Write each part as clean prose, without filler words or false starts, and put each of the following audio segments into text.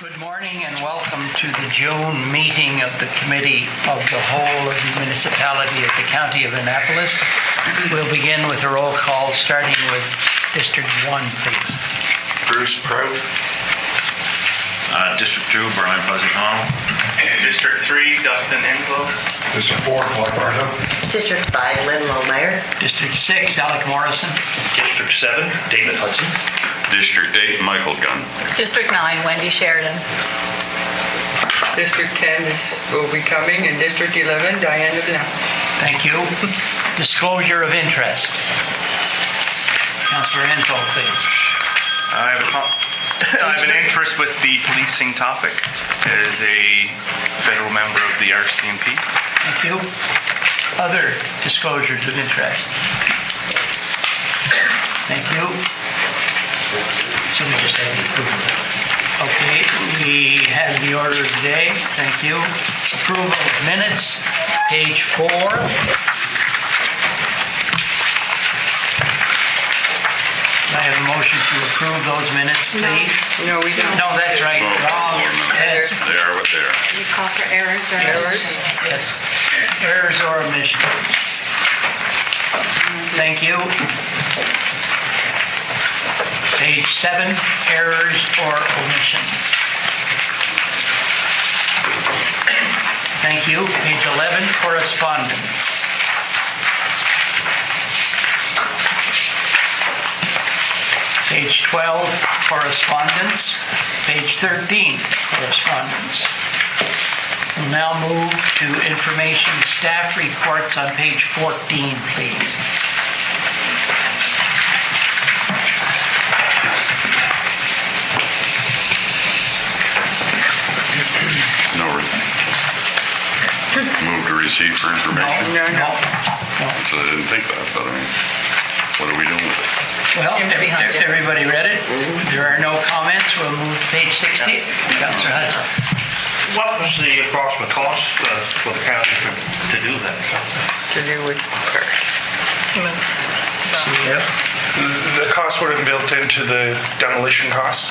Good morning and welcome to the June meeting of the Committee of the Whole of the Municipality of the County of Annapolis. We'll begin with a roll call, starting with District 1, please. Bruce Prout. District 2, Brian Fuzzy-Connell. District 3, Dustin Enslow. District 4, Clark Bartow. District 5, Lynn Lohmeyer. District 6, Alec Morrison. District 7, David Hudson. District 8, Michael Gunn. District 9, Wendy Sheridan. District 10 will be coming, and District 11, Diane LeBlanc. Thank you. Disclosure of interest. Councillor Enslow, please. I have an interest with the policing topic as a federal member of the RCMP. Thank you. Other disclosures of interest. Thank you. So we just have the approval. Okay, we have the order of the day. Thank you. Approval of minutes, page 4. I have a motion to approve those minutes, please. No, we don't. No, that's right. Wrong. Yes. They are what they are. You call for errors or omissions? Yes. Errors or omissions. Thank you. Page 7, errors or omissions. Thank you. Page 11, correspondence. Page 12, correspondence. Page 13, correspondence. We'll now move to information staff reports on page 14, please. No. Move to receive for information. No. So I didn't think that, but I mean, what are we doing with it? Well, everybody read it? There are no comments. We'll move to page 16. Councillor Hudson. What was the approximate cost for the county to do that? To do with cars. The cost would have been built into the demolition costs.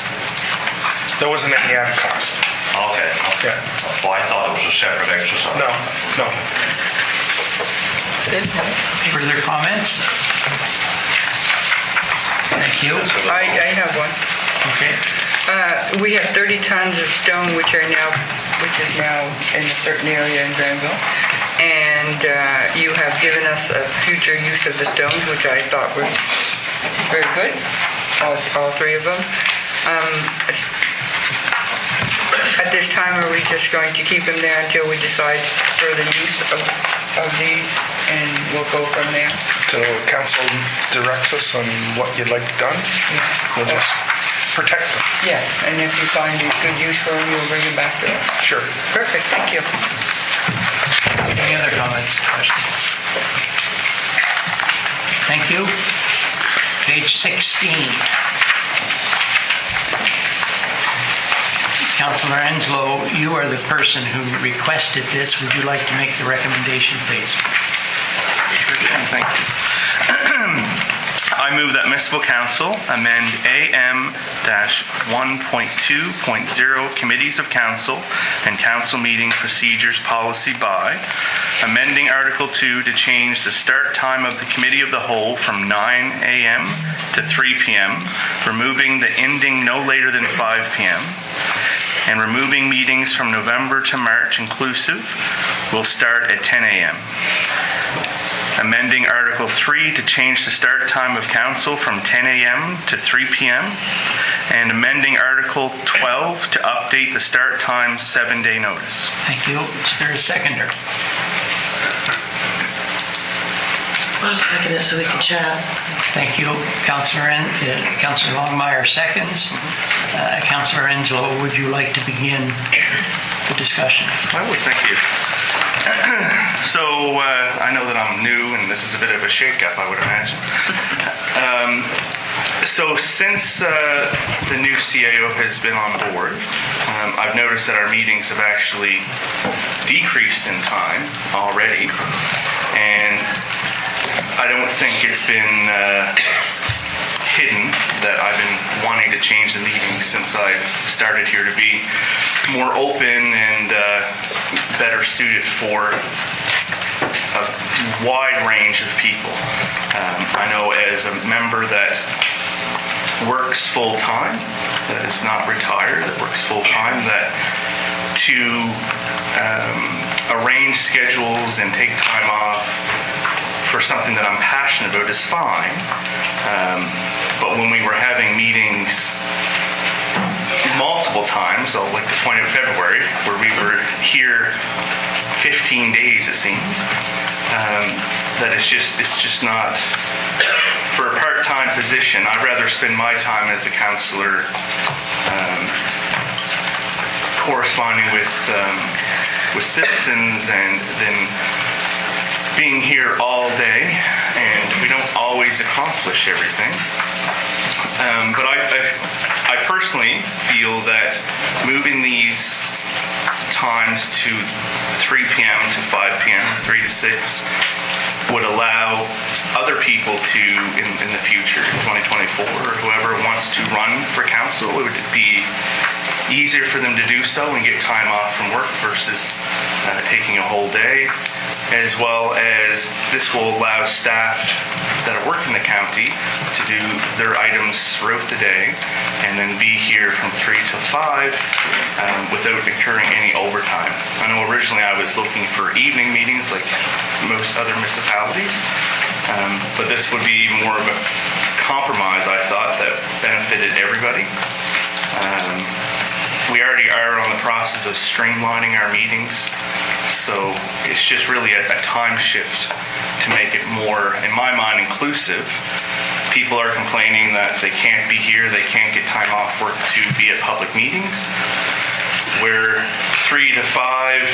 There wasn't any added cost. Okay. Yeah. Well, I thought it was a separate exercise. No. Further comments? Thank you. I have one. Okay. We have 30 tons of stone, which is now in a certain area in Granville. And you have given us a future use of the stones, which I thought was very good, all three of them. At this time, are we just going to keep them there until we decide further use of these, and we'll go from there? Till council directs us on what you'd like done, we'll just protect them. Yes, and if you find a good use for them, you'll bring them back to us. Sure. Perfect, thank you. Any other comments, questions? Thank you. Page 16. Councillor Enslow, you are the person who requested this. Would you like to make the recommendation, please? Sure can, thank you. I move that Municipal Council amend AM-1.2.0 Committees of Council and Council Meeting Procedures Policy by amending Article 2 to change the start time of the Committee of the Whole from 9 a.m. to 3 p.m., removing the ending no later than 5 p.m., and removing meetings from November to March inclusive will start at 10 a.m. Amending Article 3 to change the start time of council from 10 a.m. to 3 p.m. and amending Article 12 to update the start time 7-day notice. Thank you. Is there a seconder? I'll second it so we can chat. Thank you. Councillor Longmire seconds. Councillor Enslow, would you like to begin the discussion? I would, thank you. So I know that I'm new and this is a bit of a shake-up, I would imagine. So since the new CAO has been on board, I've noticed that our meetings have actually decreased in time already, and I don't think it's been hidden that I've been wanting to change the meeting since I started here to be more open and better suited for a wide range of people. I know as a member that works full-time, that is not retired, that works full-time, that to arrange schedules and take time off for something that I'm passionate about is fine. But when we were having meetings multiple times, I'll like to point out February, where we were here 15 days it seemed, that it's just not, for a part-time position, I'd rather spend my time as a counselor corresponding with citizens and then being here all day, and we don't always accomplish everything. But I personally feel that moving these times to 3 p.m. to 5 p.m., 3 to 6, would allow other people to, in the future, 2024, or whoever wants to run for council, it would be easier for them to do so and get time off from work versus taking a whole day, as well as this will allow staff that are working the county to do their items throughout the day and then be here from 3 to 5 without incurring any overtime. I know originally I was looking for evening meetings like most other municipalities, but this would be more of a compromise, I thought, that benefited everybody. We already are on the process of streamlining our meetings, so it's just really a time shift to make it more, in my mind, inclusive. People are complaining that they can't be here, they can't get time off work to be at public meetings. Where 3 to 5,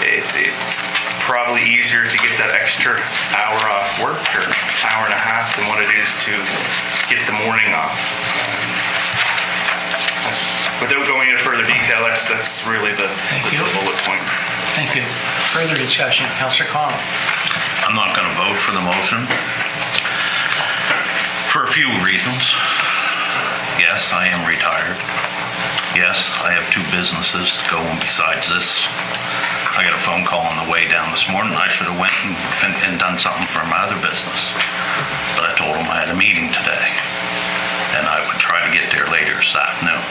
it's probably easier to get that extra hour off work or hour and a half than what it is to get the morning off. Without going into further detail, that's really the bullet point. Thank you. Further discussion, Councillor Cotw. I'm not going to vote for the motion for a few reasons. Yes, I am retired. Yes, I have 2 businesses going besides this. I got a phone call on the way down this morning. I should have went and done something for my other business. But I told them I had a meeting today, and I would try to get there later this afternoon.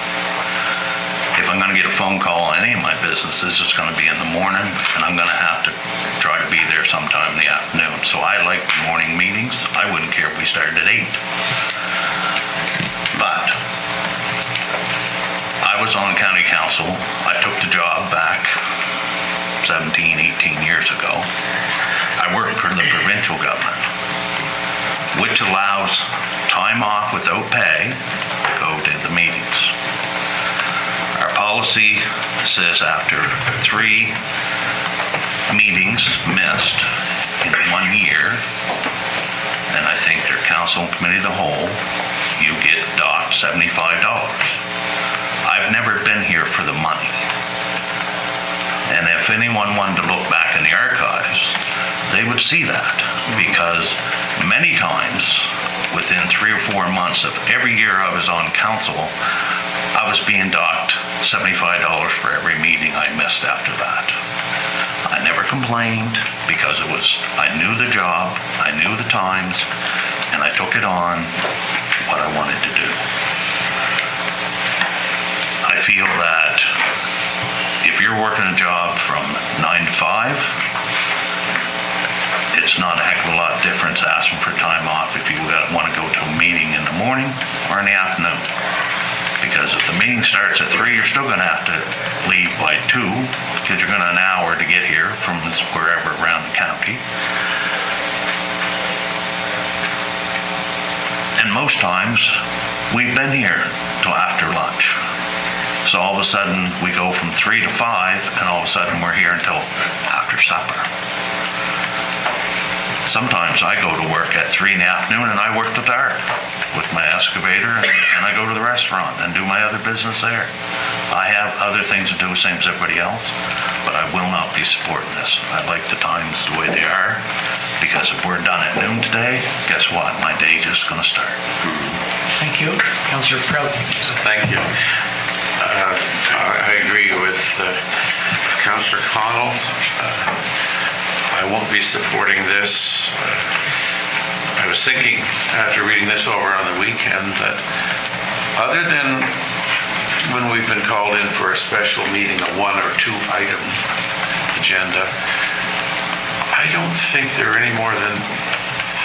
If I'm going to get a phone call on any of my businesses, it's going to be in the morning, and I'm going to have to try to be there sometime in the afternoon. So I like morning meetings. I wouldn't care if we started at 8. But I was on county council. I took the job back 17, 18 years ago. I worked for the provincial government, which allows time off without pay to go to the meetings. Our policy says after 3 meetings missed in 1 year, and I think their council and committee of the whole, you get docked $75. I've never been here for the money. And if anyone wanted to look back in the archives, they would see that, because many times within 3 or 4 months of every year I was on council, I was being docked $75 for every meeting I missed after that. I never complained because I knew the job, I knew the times, and I took it on what I wanted to do. I feel that if you're working a job from 9 to 5, it's not a heck of a lot difference asking for time off if you want to go to a meeting in the morning or in the afternoon. Because if the meeting starts at 3, you're still going to have to leave by 2, because you're going to an hour to get here from wherever around the county. And most times, we've been here till after lunch. So all of a sudden, we go from 3 to 5, and all of a sudden, we're here until after supper. sometimes I go to work at 3 in the afternoon and I work till dark with my excavator and I go to the restaurant and do my other business there. I have other things to do, same as everybody else, but I will not be supporting this. I like the times the way they are, because if we're done at noon today, guess what? My day just gonna start. Thank you. Councillor Cotw. Thank you. I agree with Councillor Connell. I won't be supporting this. I was thinking, after reading this over on the weekend, that other than when we've been called in for a special meeting, a 1 or 2 item agenda, I don't think there are any more than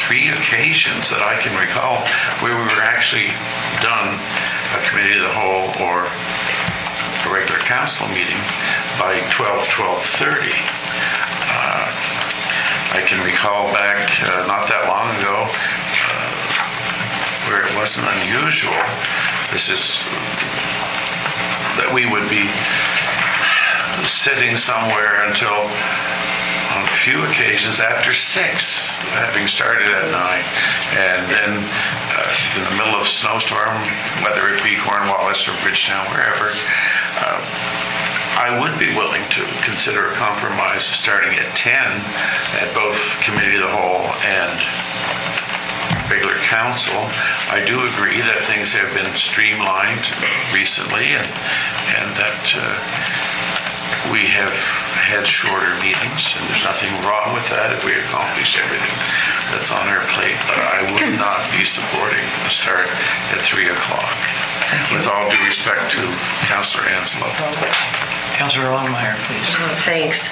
3 occasions that I can recall where we were actually done a committee of the whole or a regular council meeting by 12:30. I can recall back not that long ago where it wasn't unusual. This is that we would be sitting somewhere until, on a few occasions, after 6, having started at 9, and then in the middle of a snowstorm, whether it be Cornwallis or Bridgetown, wherever, I would be willing to consider a compromise of starting at 10 at both committee of the whole and regular council. I do agree that things have been streamlined recently and that we have had shorter meetings, and there's nothing wrong with that if we accomplish everything that's on our plate, but I would not be supporting a start at 3 o'clock. With all due respect to Councillor Anslow. Councillor Longmire, please. Thanks.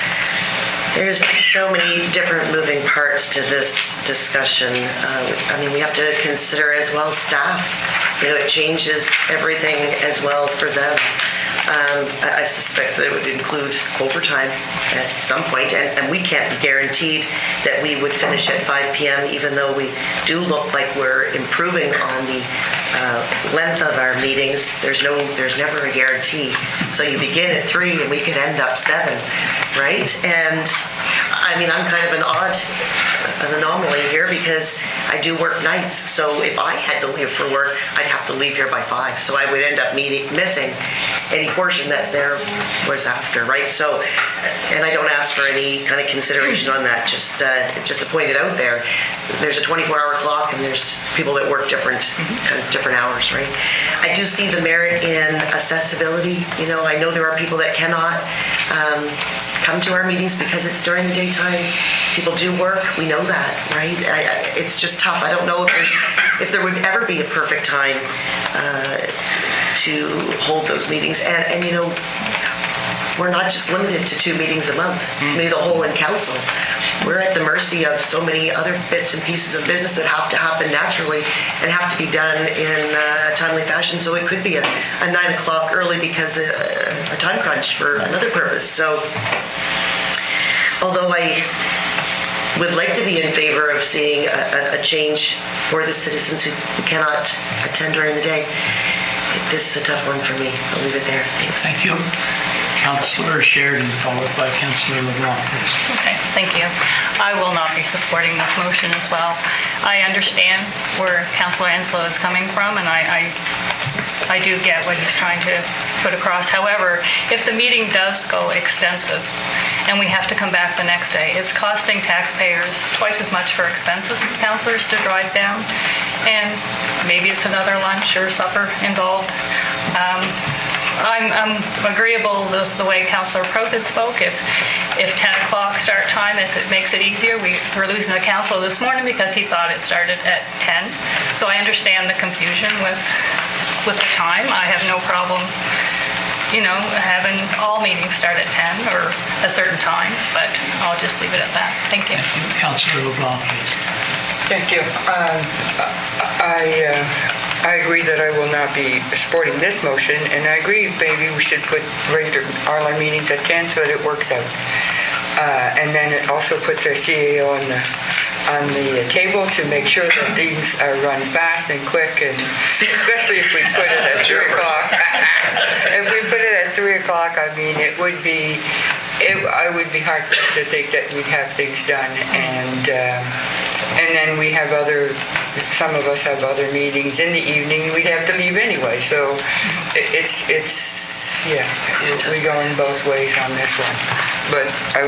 There's so many different moving parts to this discussion. I mean, we have to consider as well staff. You know, it changes everything as well for them. I suspect that it would include overtime at some point, and we can't be guaranteed that we would finish at 5 p.m. even though we do look like we're improving on the length of our meetings. There's never a guarantee. So you begin at 3 and we could end up 7, right? And I mean, I'm kind of an anomaly here because I do work nights. So if I had to leave for work, I'd have to leave here by 5. So I would end up missing any portion that there was after, right? So, and I don't ask for any kind of consideration on that, just to point it out there. There's a 24-hour clock and there's people that work different hours, right? I do see the merit in accessibility. You know, I know there are people that cannot come to our meetings because it's during the daytime. People do work, we know that, right? It's just tough. I don't know if there would ever be a perfect time to hold those meetings. And you know, we're not just limited to 2 meetings a month, maybe the whole in council. We're at the mercy of so many other bits and pieces of business that have to happen naturally and have to be done in a timely fashion. So it could be a 9 o'clock early because a time crunch for another purpose. So although I would like to be in favor of seeing a change for the citizens who cannot attend during the day, this is a tough one for me. I'll leave it there. Thanks. Thank you. Councillor Sheridan, followed by Councillor LeBlanc, please. Okay, thank you. I will not be supporting this motion as well. I understand where Councillor Anslow is coming from, and I do get what he's trying to put across. However, if the meeting does go extensive and we have to come back the next day, it's costing taxpayers twice as much for expenses for councillors to drive down, and maybe it's another lunch or supper involved. I'm agreeable with the way Councillor Prothit spoke. If 10 o'clock start time, if it makes it easier, we were losing a councillor this morning because he thought it started at 10. So I understand the confusion with the time. I have no problem, you know, having all meetings start at 10 or a certain time, but I'll just leave it at that. Thank you. Thank you. Councillor LeBlanc, please. Thank you. I agree that I will not be supporting this motion, and I agree maybe we should put regular our meetings at 10 so that it works out. And then it also puts our CAO on the table to make sure that things are run fast and quick, and especially if we put it at 3 o'clock. If we put it at 3 o'clock, I mean, it would be I would be hard pressed to think that we'd have things done, and then we have some of us have other meetings in the evening, we'd have to leave anyway, so we go in both ways on this one. But I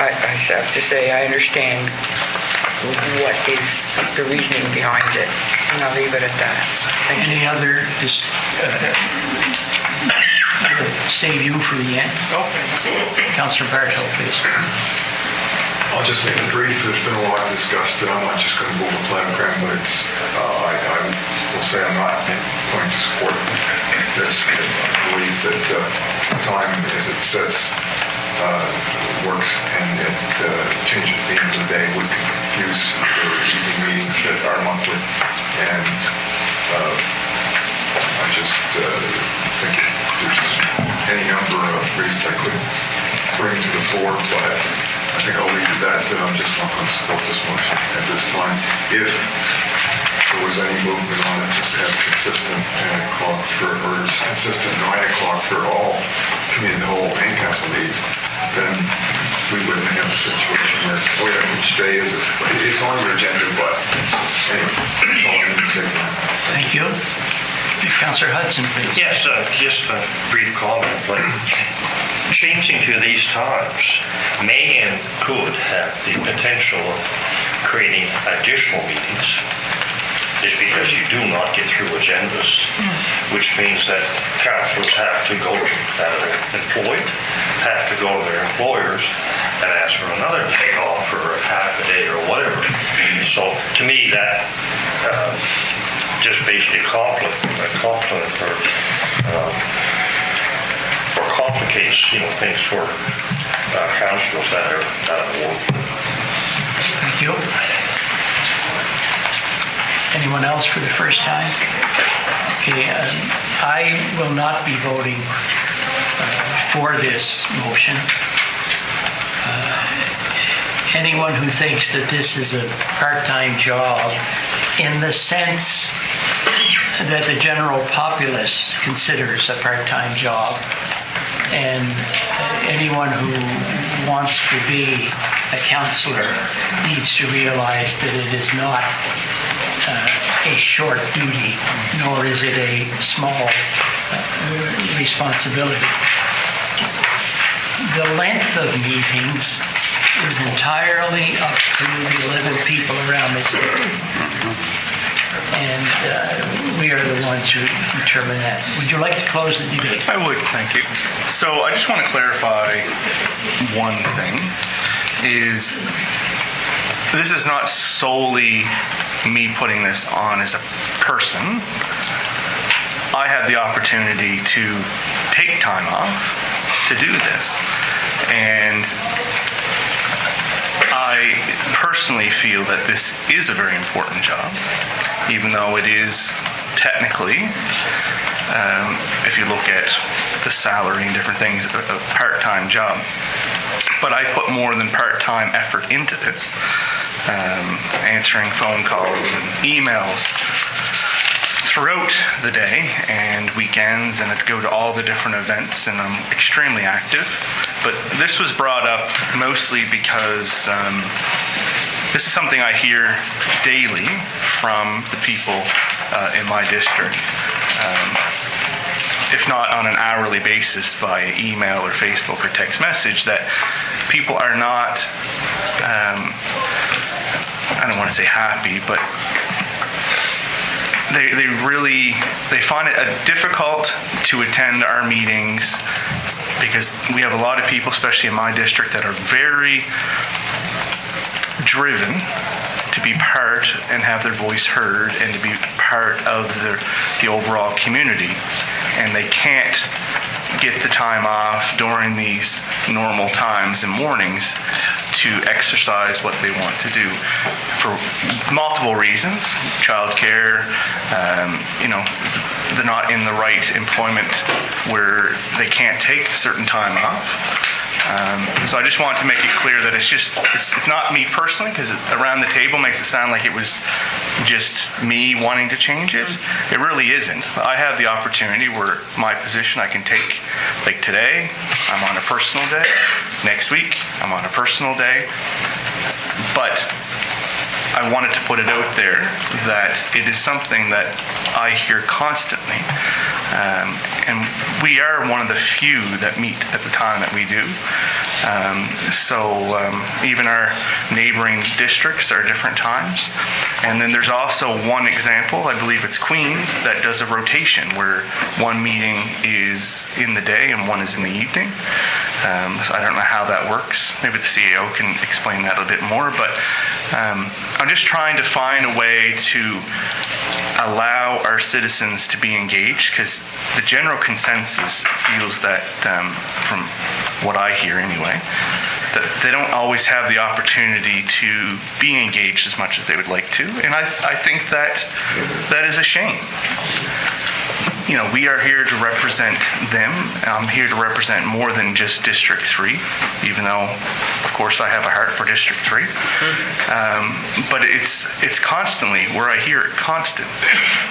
have to say, I understand what is the reasoning behind it, and I'll leave it at that. Thank you. Any other, save you for the end? Councillor Bartow, please. I'll just make it brief. There's been a lot discussed, and I'm not just going to move a plan, but it's, I will say I'm not going to support this. I believe that time, as it says, works, and it changes at the end of the day, would confuse the evening meetings that are monthly. And I just think there's any number of reasons I could bring to the board, but I think I'll leave it at that I'm just not going to support this motion at this time. If there was any movement on it, just to have consistent consistent 9 o'clock for all committee of the whole and council meetings, then we wouldn't have a situation where, oh yeah, which day is it? It's on your agenda, but anyway, that's all I need to say for now. Thank you. Councillor Hudson, please. Yes, just a brief comment, but changing to these times may and could have the potential of creating additional meetings, just because you do not get through agendas, which means that councillors have to go that are employed, have to go to their employers and ask for another day off or half a day or whatever. So to me, that just basically complicates things for councillors that are working. Thank you. Anyone else for the first time? Okay, I will not be voting for this motion. Anyone who thinks that this is a part-time job in the sense that the general populace considers a part-time job, and anyone who wants to be a councillor needs to realize that it is not a short duty, nor is it a small responsibility. The length of meetings is entirely up to the 11 people around this table. And we are the ones who determine that. Would you like to close the debate? I would, thank you. So I just want to clarify one thing, is this is not solely me putting this on as a person. I have the opportunity to take time off to do this. And I personally feel that this is a very important job, even though it is technically, if you look at the salary and different things, a part-time job. But I put more than part-time effort into this, answering phone calls and emails throughout the day and weekends, and I'd go to all the different events, and I'm extremely active. But this was brought up mostly because this is something I hear daily from the people in my district, if not on an hourly basis via email or Facebook or text message, that people are not, I don't want to say happy, but they find it difficult to attend our meetings, because we have a lot of people, especially in my district, that are very driven to be part and have their voice heard and to be part of the overall community. And they can't get the time off during these normal times and mornings to exercise what they want to do for multiple reasons. Childcare, they're not in the right employment where they can't take certain time off. So I just wanted to make it clear that it's not me personally, because around the table makes it sound like it was just me wanting to change it. It really isn't. I have the opportunity where my position I can take, like today, I'm on a personal day. Next week, I'm on a personal day. But I wanted to put it out there that it is something that I hear constantly. And we are one of the few that meet at the time that we do. Even our neighboring districts are different times. And then there's also one example, I believe it's Queens, that does a rotation where one meeting is in the day and one is in the evening. So I don't know how that works. Maybe the CEO can explain that a bit more, but I'm just trying to find a way to allow our citizens to be engaged, because the general consensus feels that, from what I hear anyway, that they don't always have the opportunity to be engaged as much as they would like to, and I think that is a shame. You know, we are here to represent them. I'm here to represent more than just District 3, even though, of course, I have a heart for District 3. But it's constantly where I hear it, constant.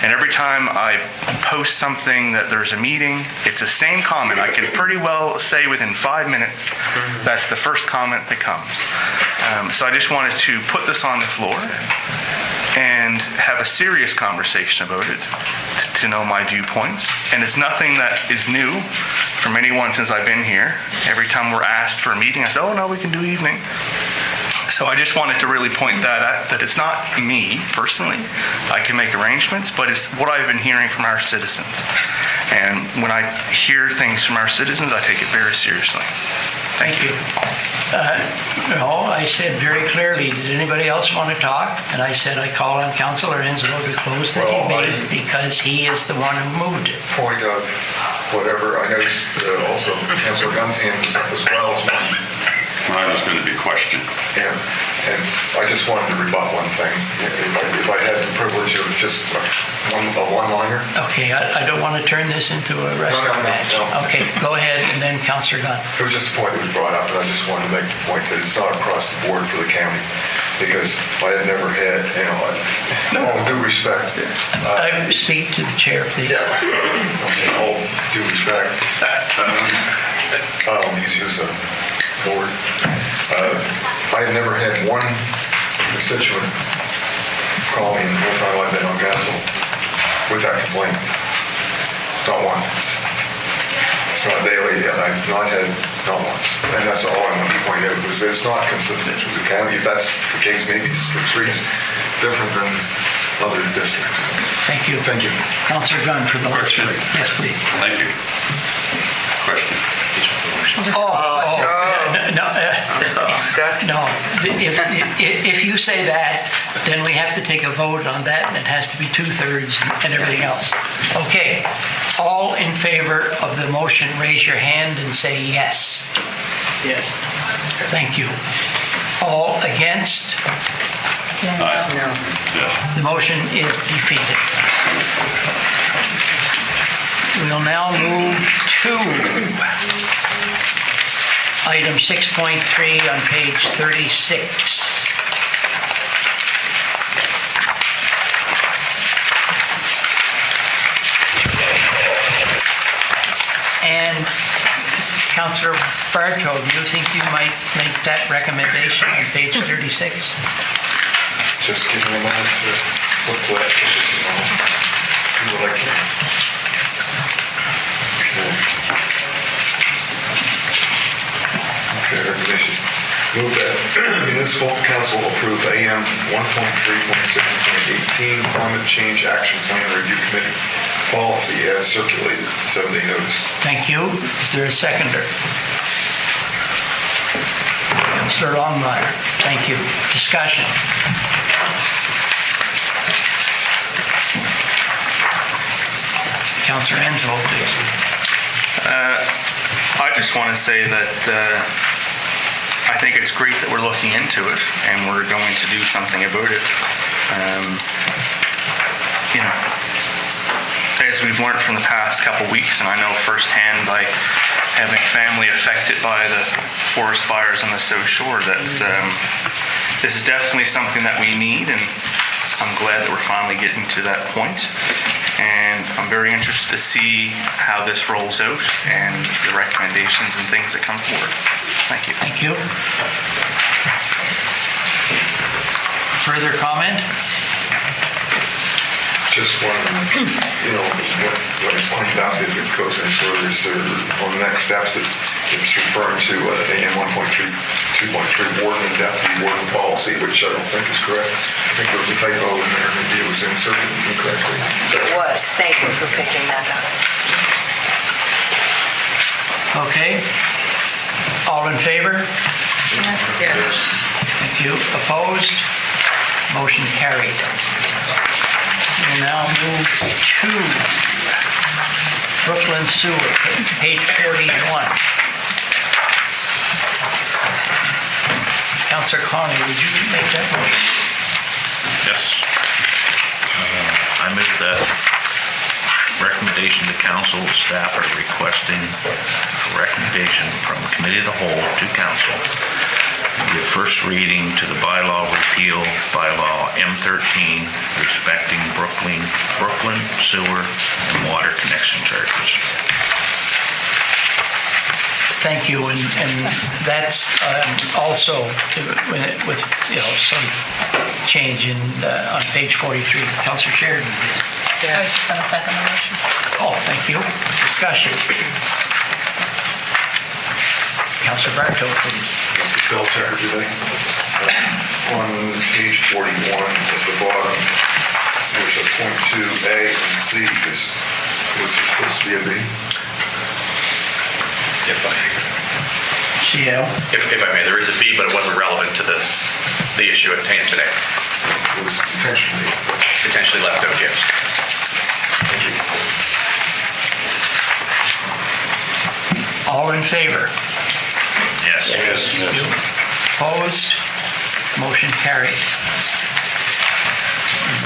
And every time I post something that there's a meeting, it's the same comment. I can pretty well say within 5 minutes, that's the first comment that comes. So I just wanted to put this on the floor and have a serious conversation about it, to know my viewpoints. And it's nothing that is new from anyone since I've been here. Every time we're asked for a meeting, I say, oh no, we can do evening. So I just wanted to really point that out, that it's not me personally. I can make arrangements, but it's what I've been hearing from our citizens. And when I hear things from our citizens, I take it very seriously. Thank you. No, I said very clearly, did anybody else want to talk? And I said I call on Councillor Enslow to close the debate because he is the one who moved it. Point of whatever, I noticed also Councillor Gunn's hand was up as well as mine. Mine was going to be questioned. Yeah, and I just wanted to rebut one thing. If I had the privilege of just a one-liner. Okay, I don't want to turn this into a wrestling match. No. Okay, go ahead, and then Councillor Gunn. It was just a point that was brought up, and I just wanted to make the point that it's not across the board for the county, because I have never had, all due respect. I speak to the chair, please. Yeah, okay, all due respect. He's used a board. I have never had one constituent call me in the whole time I've been on council with that complaint. Not one. It's not daily, and I've not had, not once. And that's all I want to point out, because it's not consistent with the county. If that's the case, maybe District 3 is different than other districts. Thank you. Thank you. Councillor Gunn for the last Question. word. Yes, please. Thank you. Question. No. If you say that, then we have to take a vote on that, and it has to be 2/3 and everything else. Okay. All in favor of the motion, raise your hand and say yes. Yes. Thank you. All against? Aye. No. Yes. The motion is defeated. We'll now move to item 6.3 on page 36. And Councillor Bartow, do you think you might make that recommendation on page 36? Just give me a moment to look what you would like to. Okay, regulations. Move that municipal council approve AM 1.3.6.18 climate change action plan review committee policy as circulated, 7-day notice. Thank you. Is there a seconder? Councillor Longmire, thank you. Discussion. Councillor Enslow, please. I just want to say that I think it's great that we're looking into it and we're going to do something about it. as we've learned from the past couple weeks, and I know firsthand by having family affected by the forest fires on the South Shore, that this is definitely something that we need, and I'm glad that we're finally getting to that point. And I'm very interested to see how this rolls out and the recommendations and things that come forward. Thank you. Thank you. Further comment? Just wondering, when it's cleaned up, if it goes any further, is there, on the next steps, that it's referring to AM 1.3, 2.3 warden and deputy warden policy, which I don't think is correct. I think there was a typo in there, maybe it was inserted incorrectly. It was. Thank you for picking that up. Okay. All in favor? Yes. Thank you. Opposed? Motion carried. We'll now move to Brooklyn Sewer, page 41. Councillor Connolly, would you make that motion? Yes. I move that recommendation to council, staff are requesting a recommendation from Committee of the Whole to council. Give first reading to the bylaw repeal, bylaw M13, respecting Brooklyn sewer and water connection charges. Thank you, and that's also with some change in on page 43. Councillor Sheridan, please. I was just going to second the motion. Oh, thank you. Discussion. Councillor Bartow, please. Mr. Spell checker today. On page 41 at the bottom, there's a point 2A and C. Was there supposed to be a B? CL. If I may, there is a B, but it wasn't relevant to the issue at hand today. It was Intentionally left out, yes. Thank you. All in favor? Yes. Thank you. Opposed? Motion carried.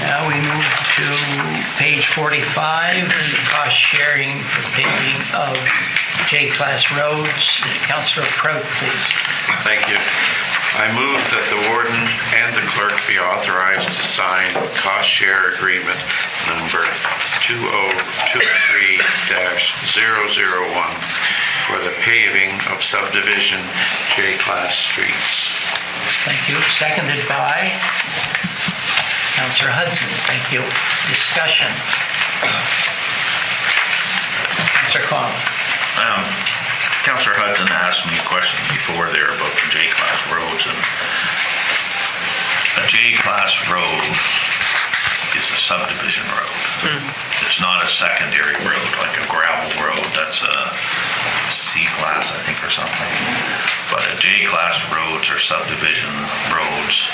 Now we move to page 45, cost sharing for paving of J-class roads. Councillor Prout, please. Thank you. I move that the warden and the clerk be authorized to sign cost share agreement number 2023-001 for the paving of subdivision J-class streets. Thank you. Seconded by Councillor Hudson. Thank you. Discussion. Councillor Connell. Councillor Hudson asked me a question before there about the J-class roads, and a J-class road is a subdivision road. It's not a secondary road like a gravel road. That's a C-class, I think, or something. But a J-class roads are subdivision roads,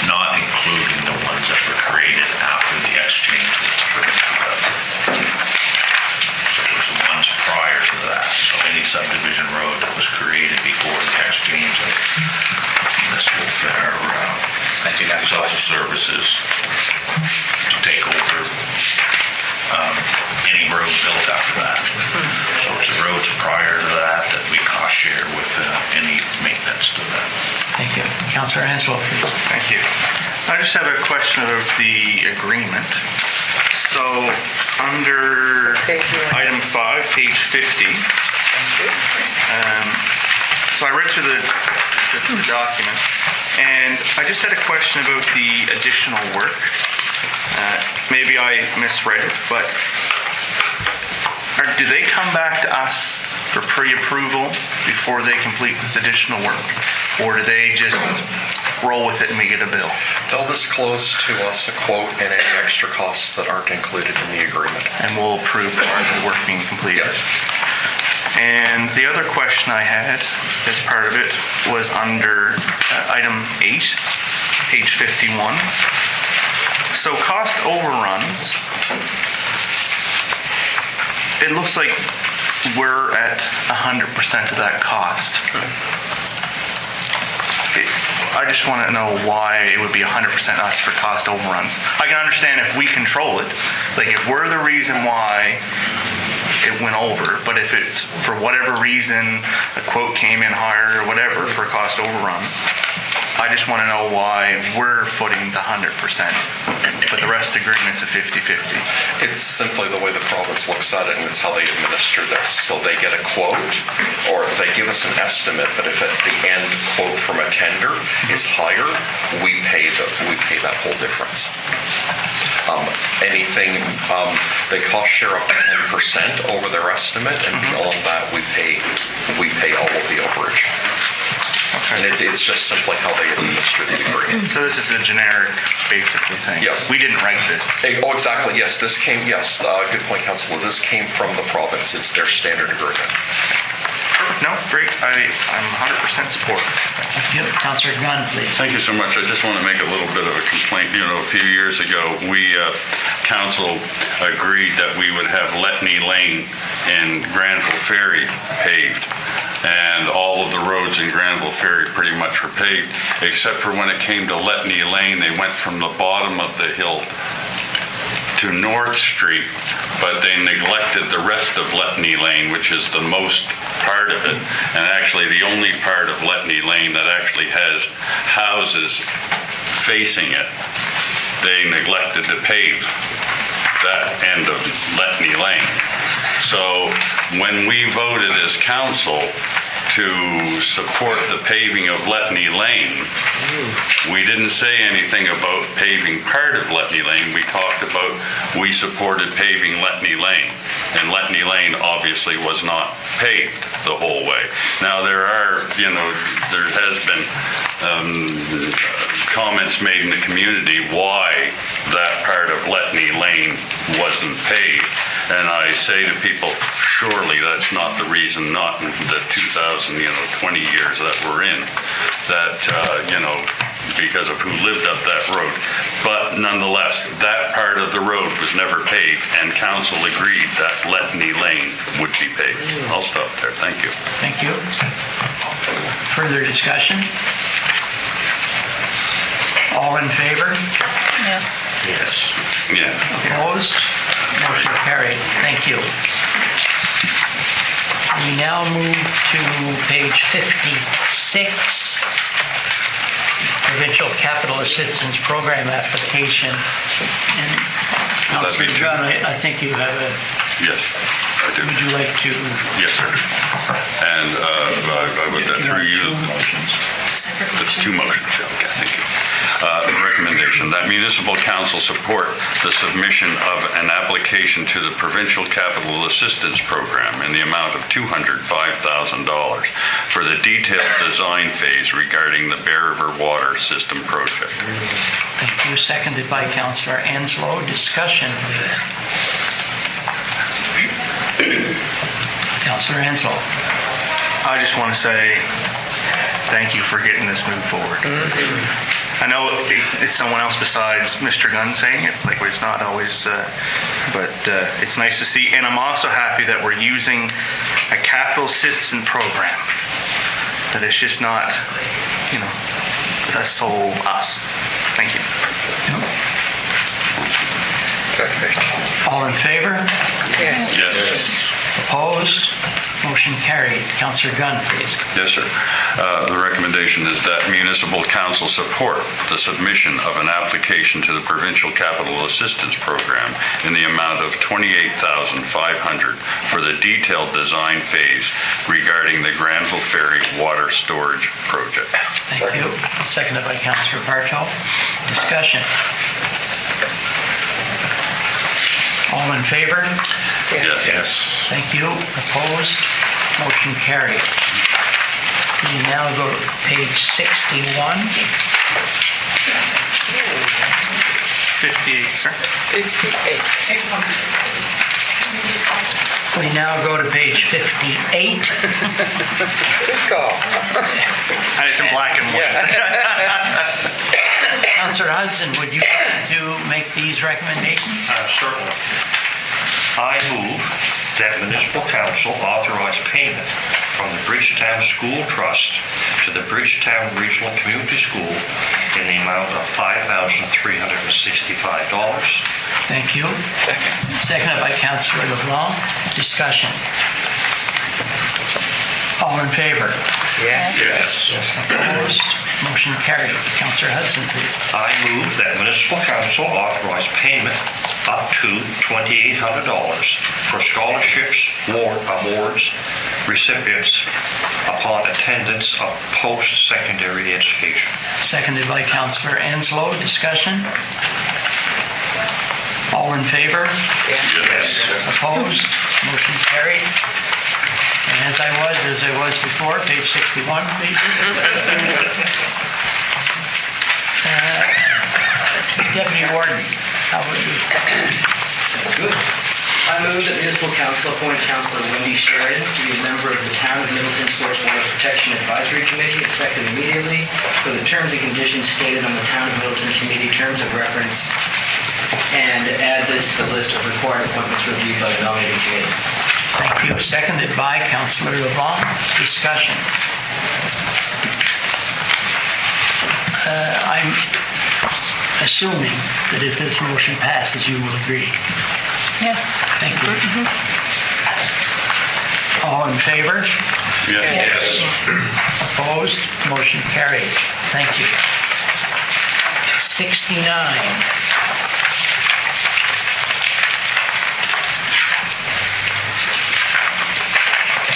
not including the ones that were created after the exchange with the provincial government. So there's the ones prior to that. So any subdivision road that was created before the exchange of municipal social services to take over any road built after that. So it's the roads prior to that that we cost share with any maintenance to them. Thank you. Councillor Anslow, please. Thank you. I just have a question about the agreement. So under item 5, page 50, so I read through the document, and I just had a question about the additional work. Maybe I misread it, but do they come back to us for pre-approval before they complete this additional work? Or do they just roll with it and we get a bill? They'll disclose to us a quote and any extra costs that aren't included in the agreement. And we'll approve part of the work being completed. Yep. And the other question I had as part of it was under item 8, page 51. So cost overruns, it looks like we're at 100% of that cost. I just want to know why it would be 100% us for cost overruns. I can understand if we control it, like if we're the reason why it went over, but if it's for whatever reason, a quote came in higher or whatever for cost overrun, I just want to know why we're footing the 100%, but the rest of the agreement's a 50-50. It's simply the way the province looks at it, and it's how they administer this. So they get a quote, or they give us an estimate, but if at the end quote from a tender is higher, we pay that whole difference. Anything, they cost share up to 10% over their estimate, and beyond that, we pay all of the overage. And it's just simply how they administer the agreement. So this is a generic, basically, thing. Yeah. We didn't write this. Oh, exactly. Yes, good point, Councilor. This came from the province. It's their standard agreement. No, great. I'm 100% support. Thank you. Councillor Gunn, please. Thank you so much. I just want to make a little bit of a complaint. You know, a few years ago, we, council agreed that we would have Letney Lane and Granville Ferry paved. And all of the roads in Granville Ferry pretty much were paved, except for when it came to Letney Lane, they went from the bottom of the hill to North Street, but they neglected the rest of Letney Lane, which is the most part of it, and actually the only part of Letney Lane that actually has houses facing it. They neglected to pave that end of Letney Lane. So when we voted as council to support the paving of Letney Lane, we didn't say anything about paving part of Letney Lane. We talked about we supported paving Letney Lane. And Letney Lane obviously was not paved the whole way. Now there has been comments made in the community why that part of Letney Lane wasn't paved. And I say to people, surely that's not the reason, not in the 2020 years that we're in, that, because of who lived up that road. But nonetheless, that part of the road was never paved, and council agreed that Letney Lane would be paved. I'll stop there. Thank you. Thank you. Further discussion? All in favor? Yes. Yes. Yeah. Opposed? Motion carried. Thank you. We now move to page 56, Provincial Capital Assistance Program application. And That'd be Councillor two. Gunn, I think you have a, Yes, I do. would you like to? Yes, sir. And I would, through you, there's two motions. Yeah, okay, thank you. Recommendation that municipal council support the submission of an application to the Provincial Capital Assistance Program in the amount of $205,000 for the detailed design phase regarding the Bear River Water System project. Thank you. Seconded by Councillor Anslow. Discussion, please. Councillor Anslow. I just want to say thank you for getting this moved forward. I know it's someone else besides Mr. Gunn saying it, like it's not always, but it's nice to see. And I'm also happy that we're using a capital assistance program, that it's just not, the sole us. Thank you. All in favor? Yes. Yes. Opposed? Motion carried. Councillor Gunn, please. Yes, sir. The recommendation is that municipal council support the submission of an application to the Provincial Capital Assistance Program in the amount of $28,500 for the detailed design phase regarding the Granville Ferry Water Storage Project. Thank you. Seconded by Councillor Bartow. Discussion. All in favor? Yes. Thank you. Opposed? Motion carried. We now go to page 61. 58, sir. 58. We now go to page 58. Good call. And it's in black and white. Councillor Hudson, would you like to make these recommendations? Certainly. I move that municipal council authorize payment from the Bridgetown School Trust to the Bridgetown Regional Community School in the amount of $5,365. Thank you. Seconded by Councillor LeBlanc. Discussion. All in favor? Yes. Opposed? Motion carried. Councillor Hudson, please. I move that municipal council authorize payment up to $2,800 for scholarships, awards, recipients upon attendance of post-secondary education. Seconded by Councillor Enslow. Discussion. All in favor? Yes. Opposed? Motion carried. And as I was before, page 61, please. Deputy Warden, how would you? That's good. I move that municipal council appoint Councillor Wendy Sheridan to be a member of the Town of Middleton Source Water Protection Advisory Committee effective immediately for the terms and conditions stated on the Town of Middleton Committee Terms of Reference, and add this to the list of required appointments reviewed by the nominating committee. Thank you. Seconded by Councillor LeBlanc. Discussion. I'm assuming that if this motion passes, you will agree. Yes. Thank you. All in favor? Yes. Opposed? Motion carried. Thank you. 69.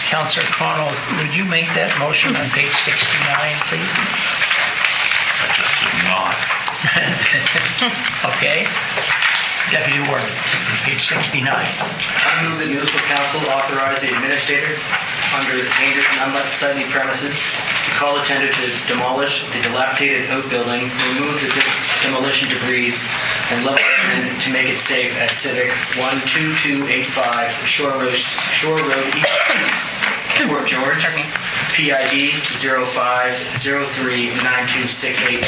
Councillor Connell, would you make that motion on page 69, please? I just did not. Okay. Deputy Warden, page 69. I move that municipal council authorize the administrator under dangerous and unsightly premises to call a tender to demolish the dilapidated outbuilding, remove the demolition debris, and level it to make it safe at Civic 12285 Shore Road East, Fort George, PID 05039268,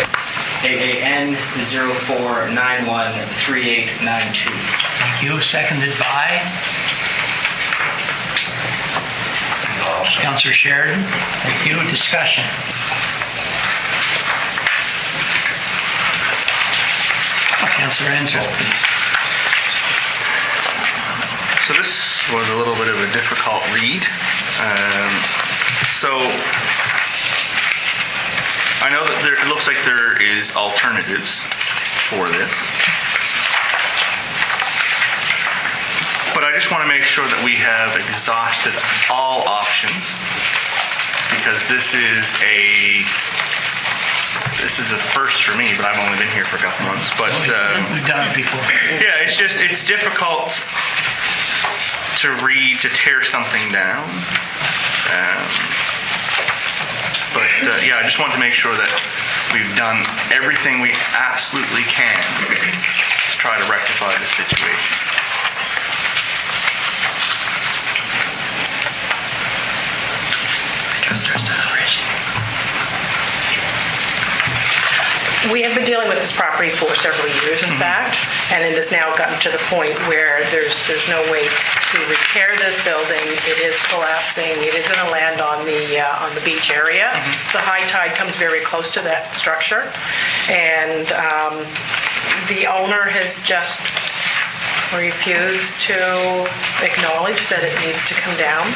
AAN 04913892. Thank you. Seconded by Councillor Sheridan. Thank you. Discussion. Councillor Enslow, please. So this was a little bit of a difficult read. So I know that it looks like there is alternatives for this. But I just want to make sure that we have exhausted all options, because this is a first for me, but I've only been here for a couple months. But We've done it before. yeah, it's difficult to read, to tear something down. Yeah, I just want to make sure that we've done everything we absolutely can to try to rectify the situation. We have been dealing with this property for several years, in fact, and it has now gotten to the point where there's no way to repair this building. It is collapsing. It is going to land on the beach area. The high tide comes very close to that structure, and the owner has just refused to acknowledge that it needs to come down,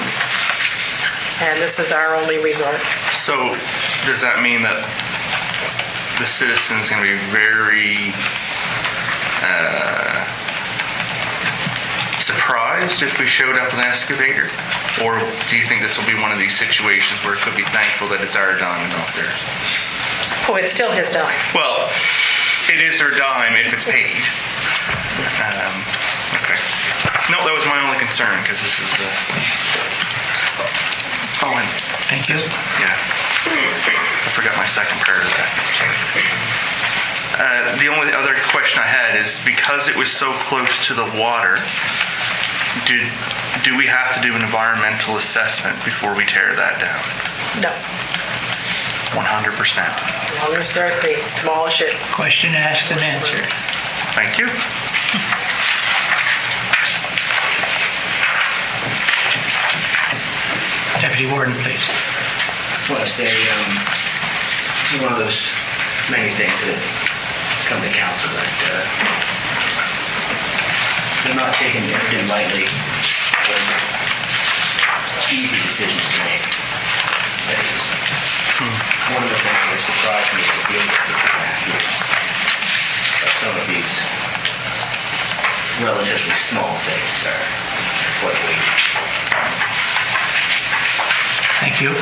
and this is our only resort. So does that mean that the citizens going to be very surprised if we showed up with an excavator? Or do you think this will be one of these situations where it could be thankful that it's our dime and not theirs? Oh, it's still his dime. Well, it is their dime if it's paid. Okay. No, that was my only concern, because this is and Thank you. yeah. I forgot my second part of that. The only other question I had is, because it was so close to the water, do we have to do an environmental assessment before we tear that down? No. 100%. As long as they demolish it. Question asked and answered. Thank you. Deputy Deputy Warden, please. just want to say, it's one of those many things that come to council that they're not taking everything lightly, or easy decisions to make. That is one of the things that surprised me at the end of the 2.5 years. But some of these relatively small things are quite weighty. Thank you.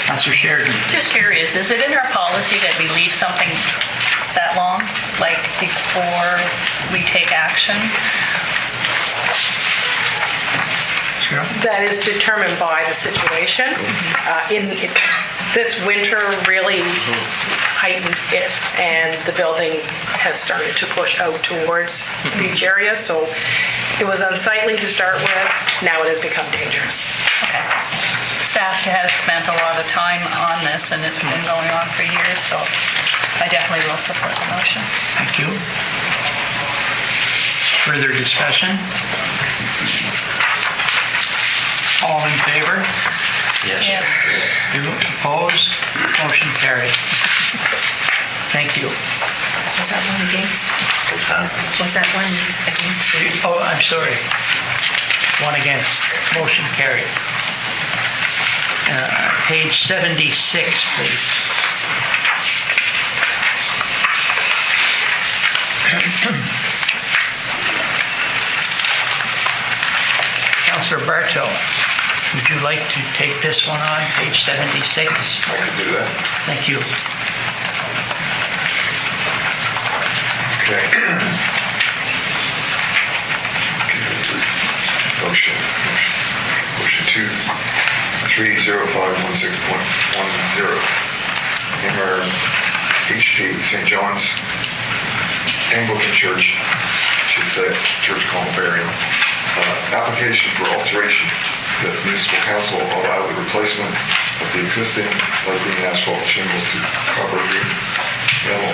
Councillor Sheridan. Just curious, is it in our policy that we leave something that long, like before we take action? Cheryl? That is determined by the situation. This winter really heightened it, and the building has started to push out towards beach area, so it was unsightly to start with. Now it has become dangerous. Okay. Staff has spent a lot of time on this, and it's been going on for years, so I definitely will support the motion. Thank you. Further discussion? All in favor? Yes. You opposed? Motion carried. Thank you. Was that one against? Was that one against? Oh, I'm sorry. One against. Motion carried. Page 76, please. Councillor Bartow, would you like to take this one on, page 76? I can do that. Thank you. Okay. Motion 30516.10. In our HP St. John's Anglican Church, should say Church Columbarian, application for alteration that municipal council allow the replacement of the existing light green asphalt shingles to copper green metal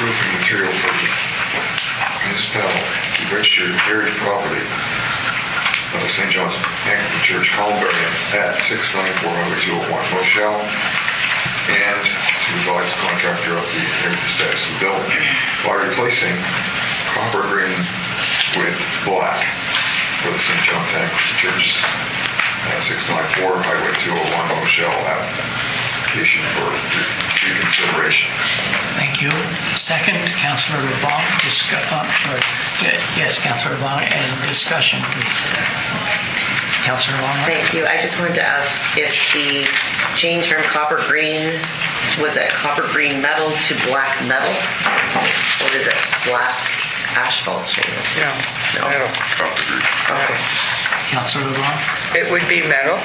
roofing material for the municipality registered area property of St. John's Anglican Church, Columbarian, at 694 Highway 201, Rochelle, and to revise the contractor of the area status of the building by replacing copper green with black for the St. John's Anglican Church, 694 Highway 201, Rochelle, application for reconsideration. Thank you. Second, Councillor LeBlanc. Yes, Councillor LeBlanc, and discussion, please. Councillor LeBlanc. Thank you. I just wanted to ask if the change from copper green, was it copper green metal to black metal? Or is it black asphalt shingles? No, metal. Okay. Councillor LeBlanc. It would be metal.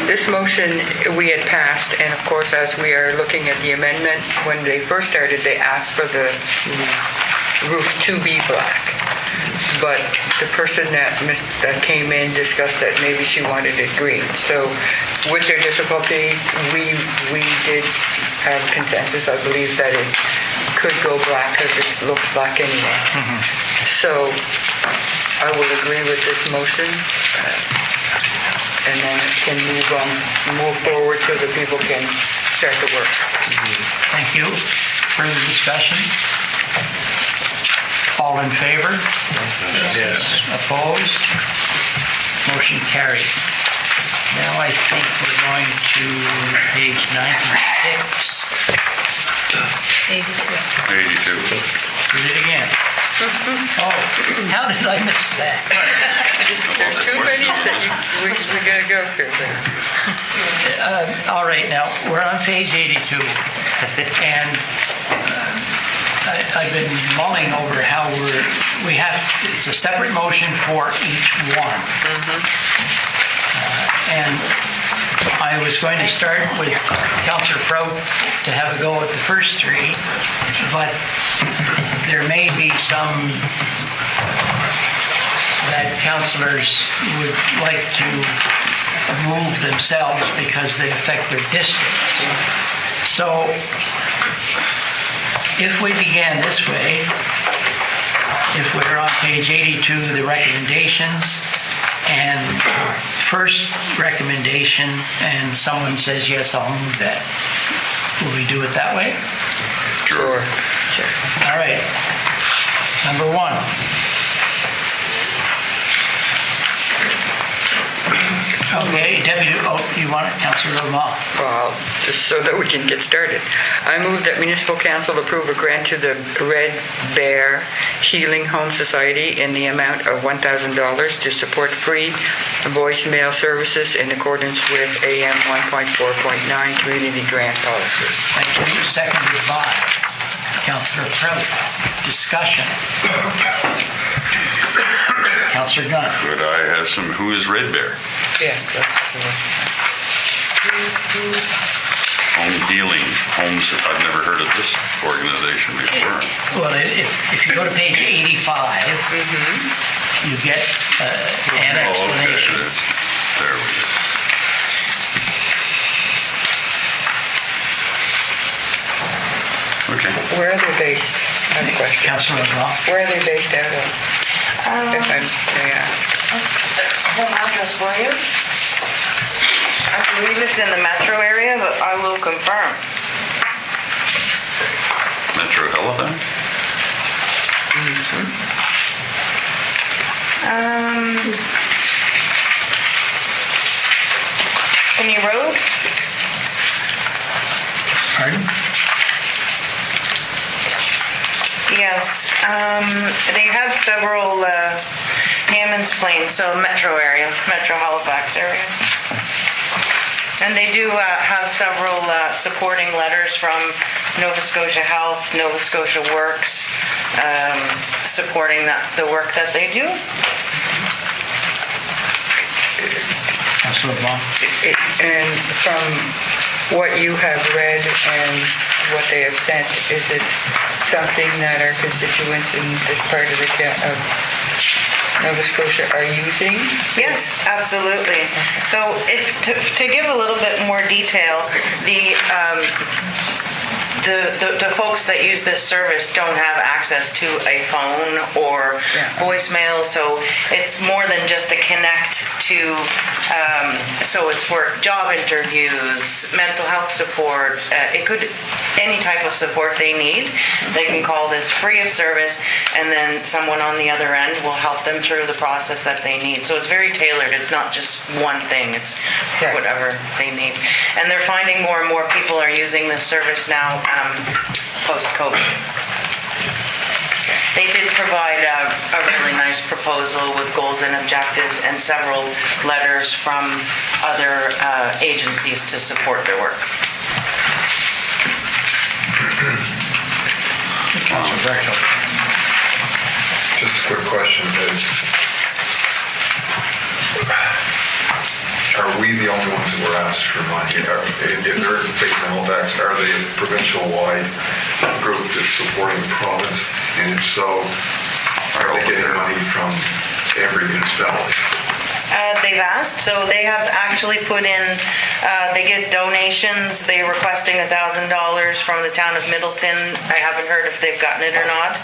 This motion we had passed, and of course, as we are looking at the amendment, when they first started, they asked for the roof to be black. But the person that came in discussed that maybe she wanted it green. So with their difficulty, we did have consensus, I believe, that it could go black because it looks black anyway. So I will agree with this motion, and then it can move forward so that people can start the work. Thank you. Further discussion? All in favor? Yes. Opposed? Motion carried. Now I think we're going to page 96. 82. 82. Read it again. Oh, how did I miss that? There's too many that we gotta go through there. All right, now, we're on page 82, and I've been mulling over how it's a separate motion for each one. And I was going to start with Councillor Prout to have a go at the first three, but there may be some that councillors would like to move themselves because they affect their districts. So if we began this way, if we're on page 82, the recommendations, and first recommendation and someone says, yes, I'll move that, will we do it that way? Sure. All right. Number 1. Okay, Deputy, you want it, Councillor Lamont? Well, just so that we can get started. I move that Municipal Council approve a grant to the Red Bear Healing Home Society in the amount of $1,000 to support free voicemail services in accordance with AM 1.4.9 Community Grant Policy. Thank you. Seconded by Councillor Prout. Discussion. Councillor Gunn. Could I have some, who is Red Bear? Yes, that's... Home Healing Homes, I've never heard of this organization before. Well, if you go to page 85, you get an explanation. Okay. There we go. Okay. Where are they based? I have a question. Councillor Lamont. Where are they based out of? If I may ask. Home address for you? I believe it's in the metro area, but I will confirm. Metro Halifax? Any road? Pardon? Yes, they have several Hammond's Plains, so metro area, Metro Halifax area. And they do have several supporting letters from Nova Scotia Health, Nova Scotia Works, supporting the work that they do. Councillor Lamont. And from what you have read and what they have sent, is it something that our constituents in this part of Nova Scotia are using? Yes, absolutely. So to give a little bit more detail, the folks that use this service don't have access to a phone or voicemail, so it's more than just a connect to, so it's for job interviews, mental health support, it could, any type of support they need, they can call this free of service, and then someone on the other end will help them through the process that they need. So it's very tailored, it's not just one thing, it's whatever they need. And they're finding more and more people are using this service now, post-COVID. They did provide a really nice proposal with goals and objectives and several letters from other agencies to support their work. Councillor Burchell. Just a quick question is, are we the only ones that were asked for money? If they're based in Halifax, are they a provincial-wide group that's supporting the province? And if so, are they getting money from every municipality? They've asked, so they have actually put in, they get donations, they're requesting $1,000 from the town of Middleton. I haven't heard if they've gotten it or not.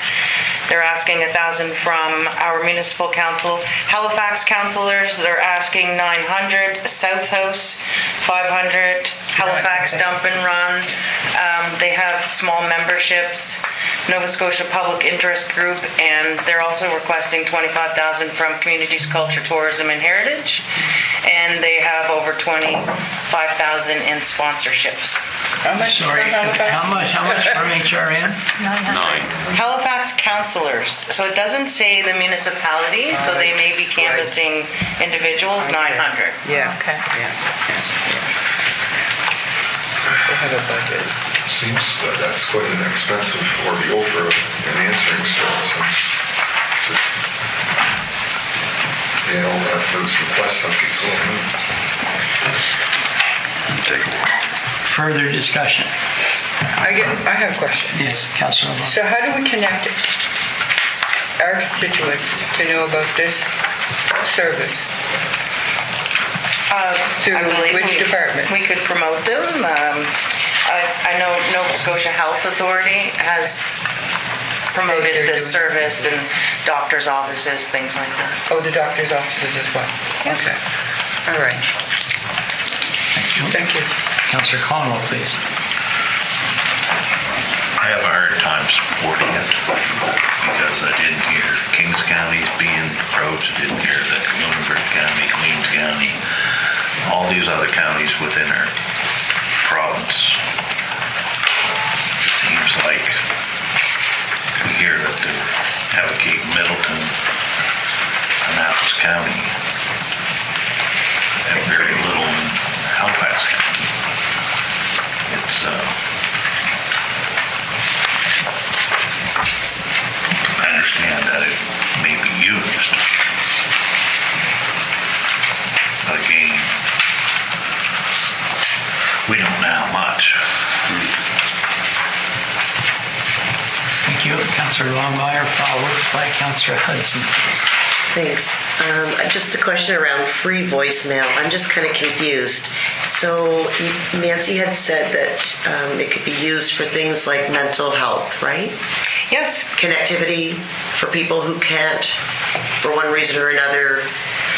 They're asking $1,000 from our municipal council. Halifax councillors, they're asking $900, South House, $500, Halifax Dump and Run. They have small memberships, Nova Scotia Public Interest Group, and they're also requesting $25,000 from Communities, Culture, Tourism, and Heritage. And they have over $25,000 in sponsorships. How much? Sorry, how much from HRN? 9. Halifax councillors, so it doesn't say the municipality, so they may be canvassing individuals, 900. Yeah. Okay. They have a budget. Seems that's quite an expensive ordeal for an answering service. You know, those requests something's going on. Take a walk. Further discussion. I have a question. Yes, Councillor Lamont. So how do we connect our constituents to know about this service? Through I believe which departments? We could promote them. I know Nova Scotia Health Authority has promoted this service in doctors' offices, things like that. Oh, the doctor's offices as well? Yeah. Okay. All right. Thank you. Thank you. Councillor Conwell, please. I have a hard time supporting it because I didn't hear Kings County's being approached, I didn't hear that Lunenburg County, Queens County, all these other counties within our province. It seems like we hear that they advocate Middleton, Annapolis County, and very little in Halifax County. It's I understand that it may be used, but again, we don't know how much. Thank you. Councillor Longmire, followed by Councillor Hudson, please. Thanks. Just a question around free voicemail. I'm just kind of confused. So Nancy had said that it could be used for things like mental health, right? Yes. Connectivity for people who can't, for one reason or another,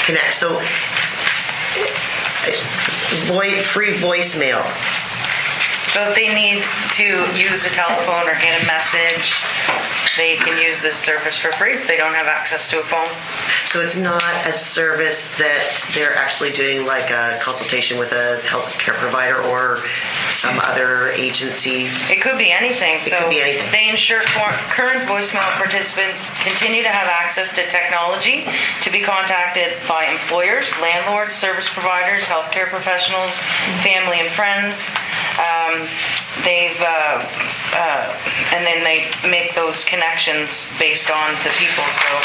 connect. So free voicemail. So if they need to use a telephone or get a message, they can use this service for free if they don't have access to a phone. So it's not a service that they're actually doing like a consultation with a healthcare provider or some other agency? It could be anything. It could be anything. They ensure current voicemail participants continue to have access to technology to be contacted by employers, landlords, service providers, healthcare professionals, family and friends. And then they make those connections based on the people. So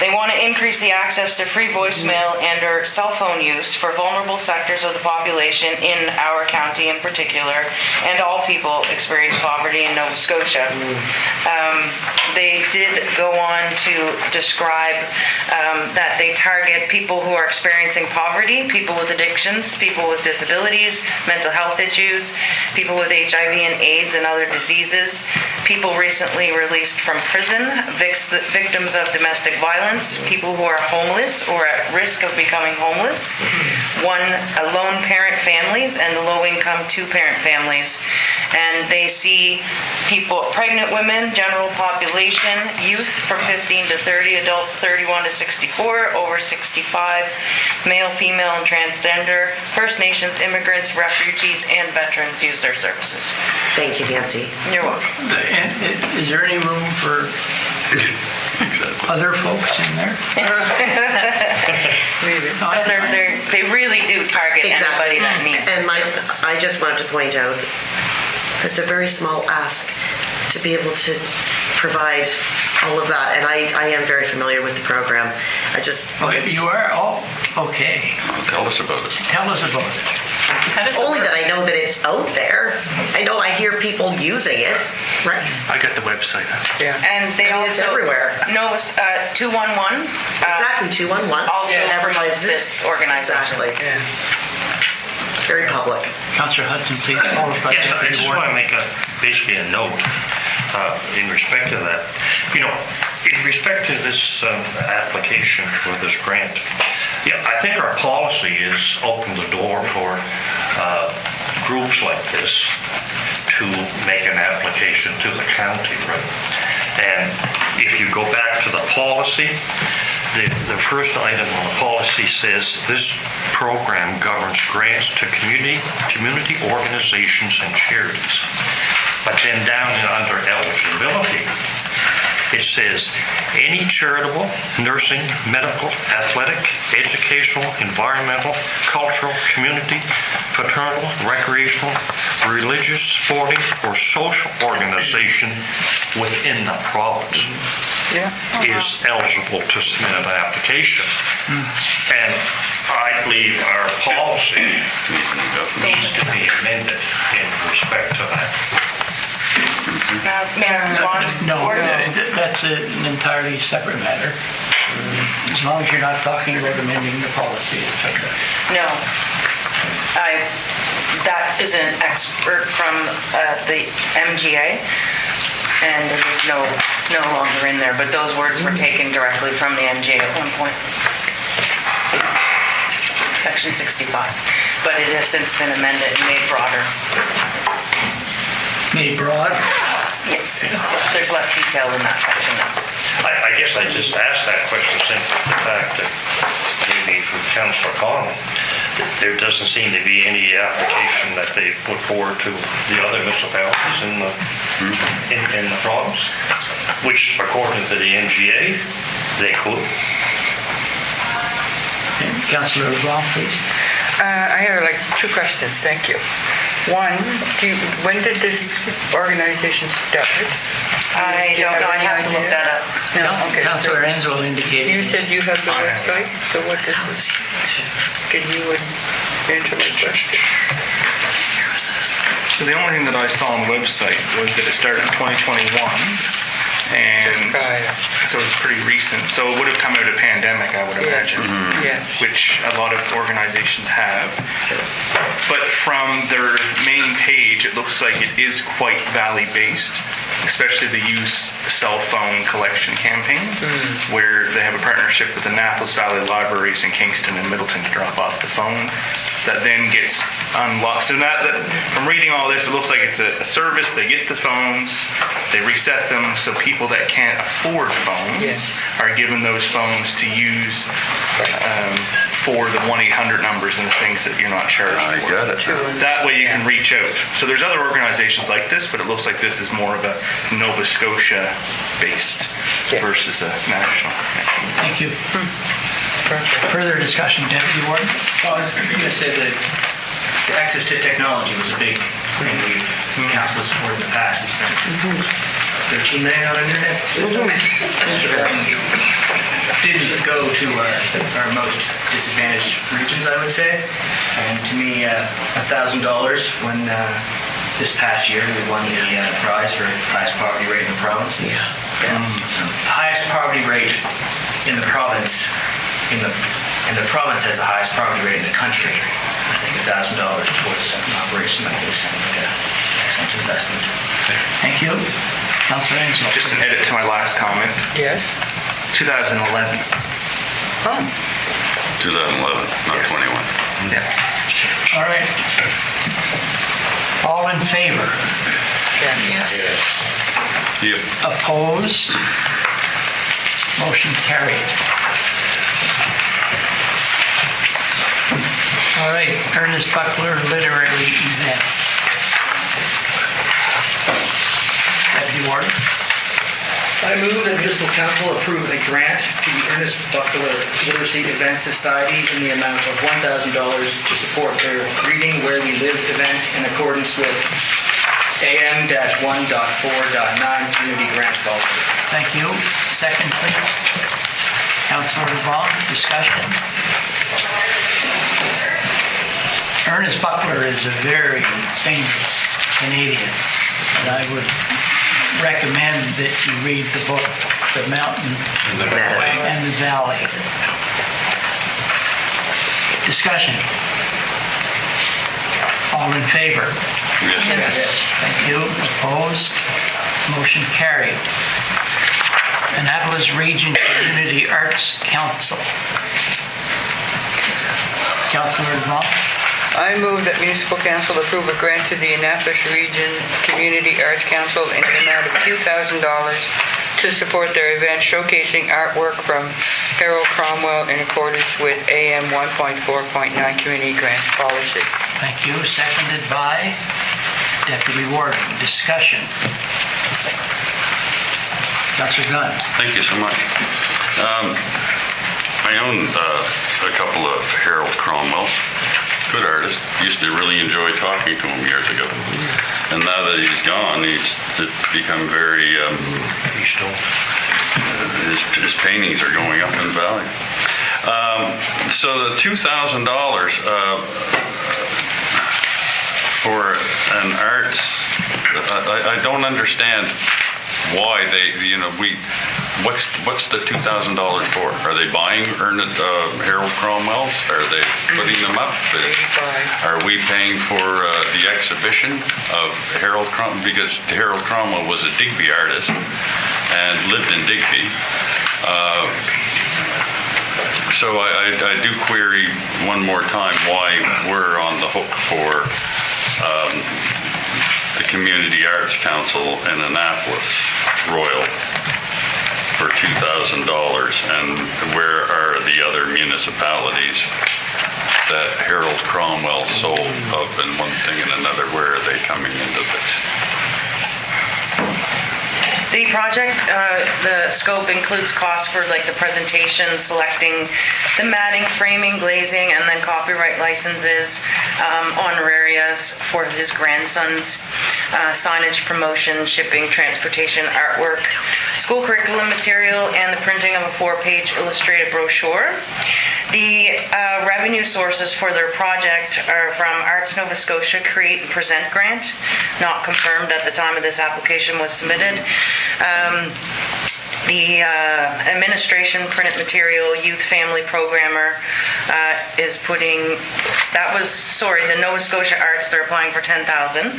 they want to increase the access to free voicemail and or cell phone use for vulnerable sectors of the population in our county in particular, and all people experience poverty in Nova Scotia. They did go on to describe that they target people who are experiencing poverty, people with addictions, people with disabilities, mental health issues, people with HIV and AIDS and other diseases, people recently released from prison, victims of domestic violence, people who are homeless or at risk of becoming homeless, lone parent families and low-income two-parent families. And they see people, pregnant women, general population, youth from 15 to 30, adults 31 to 64, over 65, male, female, and transgender, First Nations, immigrants, refugees, and veterans use their services. Thank you, Nancy. You're welcome. Is there any room for other folks in there? So they really do target anybody that needs And service. I just wanted to point out, it's a very small ask to be able to provide all of that, and I am very familiar with the program. You are? Oh, okay. Tell us about it. Tell us about it. Only that I know that it's out there. I know I hear people using it. Right. I got the website. Yeah. And they It's also everywhere. No, 211. Exactly, 211. Also advertises promotes this organization. Exactly. Yeah. It's very public. Councillor Hudson, please. Followed by Yes, I Deputy just Warden. want to make basically a note in respect to that. In respect to this application for this grant, I think our policy is open the door for groups like this to make an application to the county, right? And if you go back to the policy, the first item on the policy says this program governs grants to community organizations and charities. But then down under eligibility, it says any charitable, nursing, medical, athletic, educational, environmental, cultural, community, fraternal, recreational, religious, sporting, or social organization within the province is eligible to submit an application. And I believe our policy needs to be amended in respect to that. May I respond? No, that's an entirely separate matter. As long as you're not talking about amending the policy, etc. No. That is an expert from the MGA, and it is no longer in there, but those words were taken directly from the MGA at one point. section 65. But it has since been amended and made broader. Made broad? Yes, there's less detail in that section now. I guess I just asked that question simply for the fact that maybe from Councillor Connell, that there doesn't seem to be any application that they put forward to the other municipalities in the province, which according to the NGA, they could. Councillor LeBlanc, please. I have like two questions, thank you. One, when did this organization start? I don't know, I have to look that up. No, okay. Councillor Enzo indicated. You said you have the website, so what does this, can you answer my question? So the only thing that I saw on the website was that it started in 2021, and so it's pretty recent. So it would have come out of pandemic, I would imagine. Yes. Which a lot of organizations have. But from their main page, it looks like it is quite valley-based, especially the youth cell phone collection campaign, where they have a partnership with the Annapolis Valley Libraries in Kingston and Middleton to drop off the phone that then gets unlocked. So that from reading all this, it looks like it's a service. They get the phones, they reset them, so people that can't afford phones are given those phones to use for the 1-800 numbers and the things that you're not charged for. I got it. That way you can reach out. So there's other organizations like this, but it looks like this is more of a Nova Scotia based versus a national. Thank you. Further discussion, Deputy Warden? Well, I was going to say that the access to technology was a big thing we've council supported in the past. We spent 13 million on internet system. Didn't go to our most disadvantaged regions, I would say. And to me, $1,000 when this past year we won the prize for highest poverty rate in the province. Highest poverty rate in the province. In the province has the highest poverty rate in the country. I think $1,000 towards an operation like this sounds like an excellent investment. Thank you. Councillor Enzo. Just an edit to my last comment. Yes. 2011. Oh. 2011, not 21. Yeah. All right. All in favor? Yes. Yep. Opposed? Motion carried. All right, Ernest Buckler Literary Event. Deputy Warden? I move that municipal council approve a grant to the Ernest Buckler Literacy Event Society in the amount of $1,000 to support their Reading Where We Live event in accordance with AM-1.4.9 community grants policy. Thank you. Second, please. Councillor LeBlanc, discussion. Ernest Buckler is a very famous Canadian, and I would recommend that you read the book, The Mountain and the Valley. Discussion. All in favor? Yes. Thank you. Opposed? Motion carried. Annapolis Region Community Arts Council. Councillor LeBlanc? I move that municipal council approve a grant to the Annapolis Region Community Arts Council in the amount of $2,000 to support their event showcasing artwork from Harold Cromwell in accordance with AM 1.4.9 community grants policy. Thank you. Seconded by Deputy Warden. Discussion. Councillor Gunn. Thank you so much. I own a couple of Harold Cromwells. Good artist. Used to really enjoy talking to him years ago. And now that he's gone, it's become very, his paintings are going up in the valley. So the $2,000 for an arts, I don't understand why they, what's the $2,000 for? Are they buying Harold Cromwells? Are they putting them up? Are we paying for the exhibition of Harold Cromwell? Because Harold Cromwell was a Digby artist and lived in Digby. So I do query one more time why we're on the hook for the Community Arts Council in Annapolis Royal for $2,000, and where are the other municipalities that Harold Cromwell sold of, and one thing and another, where are they coming into this? The project, the scope includes costs for like the presentation, selecting the matting, framing, glazing, and then copyright licenses, honorarias for his grandsons, signage, promotion, shipping, transportation, artwork, school curriculum material, and the printing of a 4-page illustrated brochure. The revenue sources for their project are from Arts Nova Scotia Create and Present grant, not confirmed at the time of this application was submitted. The administration, printed material, youth family programmer is putting, the Nova Scotia Arts, they're applying for $10,000.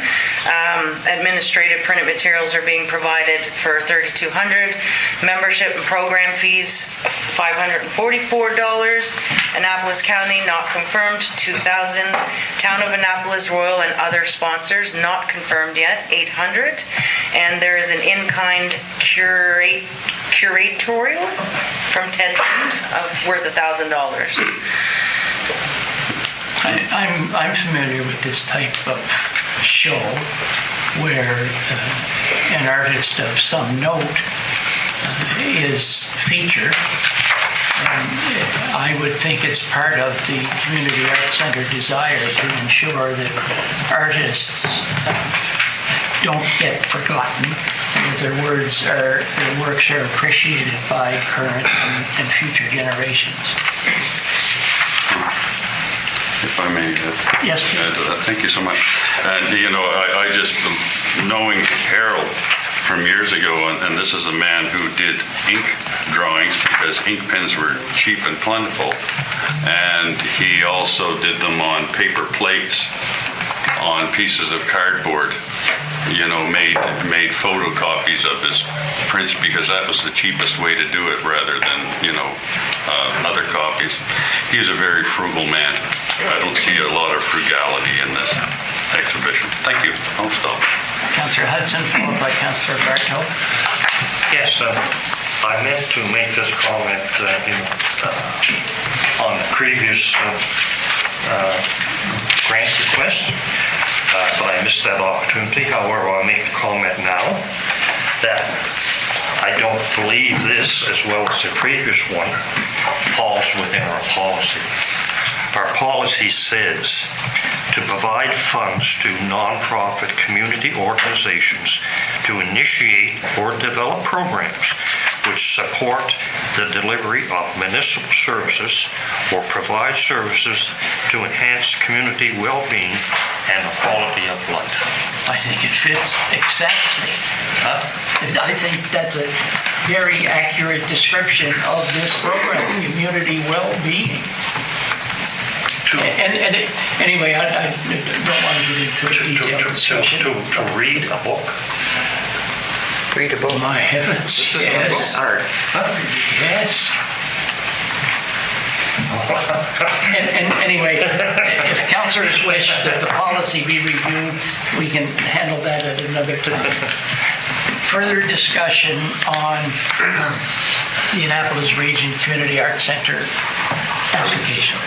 Administrative printed materials are being provided for $3,200. Membership and program fees, $544. Annapolis County, not confirmed, $2,000. Town of Annapolis Royal and other sponsors, not confirmed yet, $800. And there is an in-kind curatorial from Ted worth $1,000. I'm familiar with this type of show where an artist of some note is featured. And I would think it's part of the Community Arts Center desire to ensure that artists don't get forgotten, and that their works are appreciated by current and future generations. If I may. Yes, please. Thank you so much. And, I just, knowing Harold from years ago, and this is a man who did ink drawings because ink pens were cheap and plentiful, and he also did them on paper plates, on pieces of cardboard, made photocopies of his prints because that was the cheapest way to do it rather than, other copies. He's a very frugal man. I don't see a lot of frugality in this exhibition. Thank you. I'll stop. Councillor Hudson, followed by Councillor Barto. Yes, I meant to make this comment on the previous grant request, but I missed that opportunity. However, I'll make the comment now that I don't believe this, as well as the previous one, falls within our policy. Our policy says to provide funds to nonprofit community organizations to initiate or develop programs which support the delivery of municipal services or provide services to enhance community well-being and the quality of life. I think it fits exactly. I think that's a very accurate description of this program, community well-being. Anyway, I don't want to get into a detailed discussion. To read a book. Read a book. Oh, my heavens. This is art. Yes. And anyway, if councillors wish that the policy be reviewed, we can handle that at another time. Further discussion on the Annapolis Region Community Arts Center application.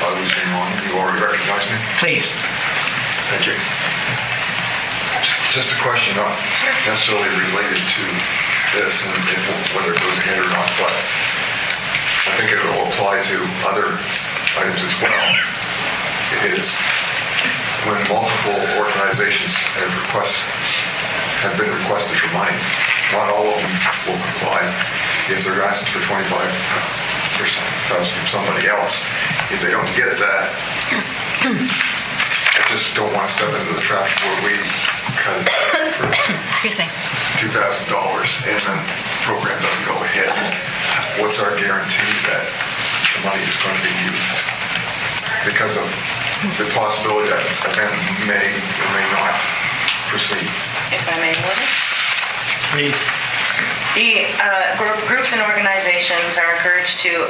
You already recognize me? Please. Thank you. Just a question, not necessarily related to this and whether it goes ahead or not, but I think it will apply to other items as well. It is when multiple organizations have been requested for money, not all of them will comply. If they're asking for 25% from somebody else, if they don't get that, I just don't want to step into the trap where we cut it for Excuse me. $2,000 and then the program doesn't go ahead. What's our guarantee that the money is going to be used? Because of the possibility that event may or may not proceed. If I may, order. Please. The groups and organizations are encouraged to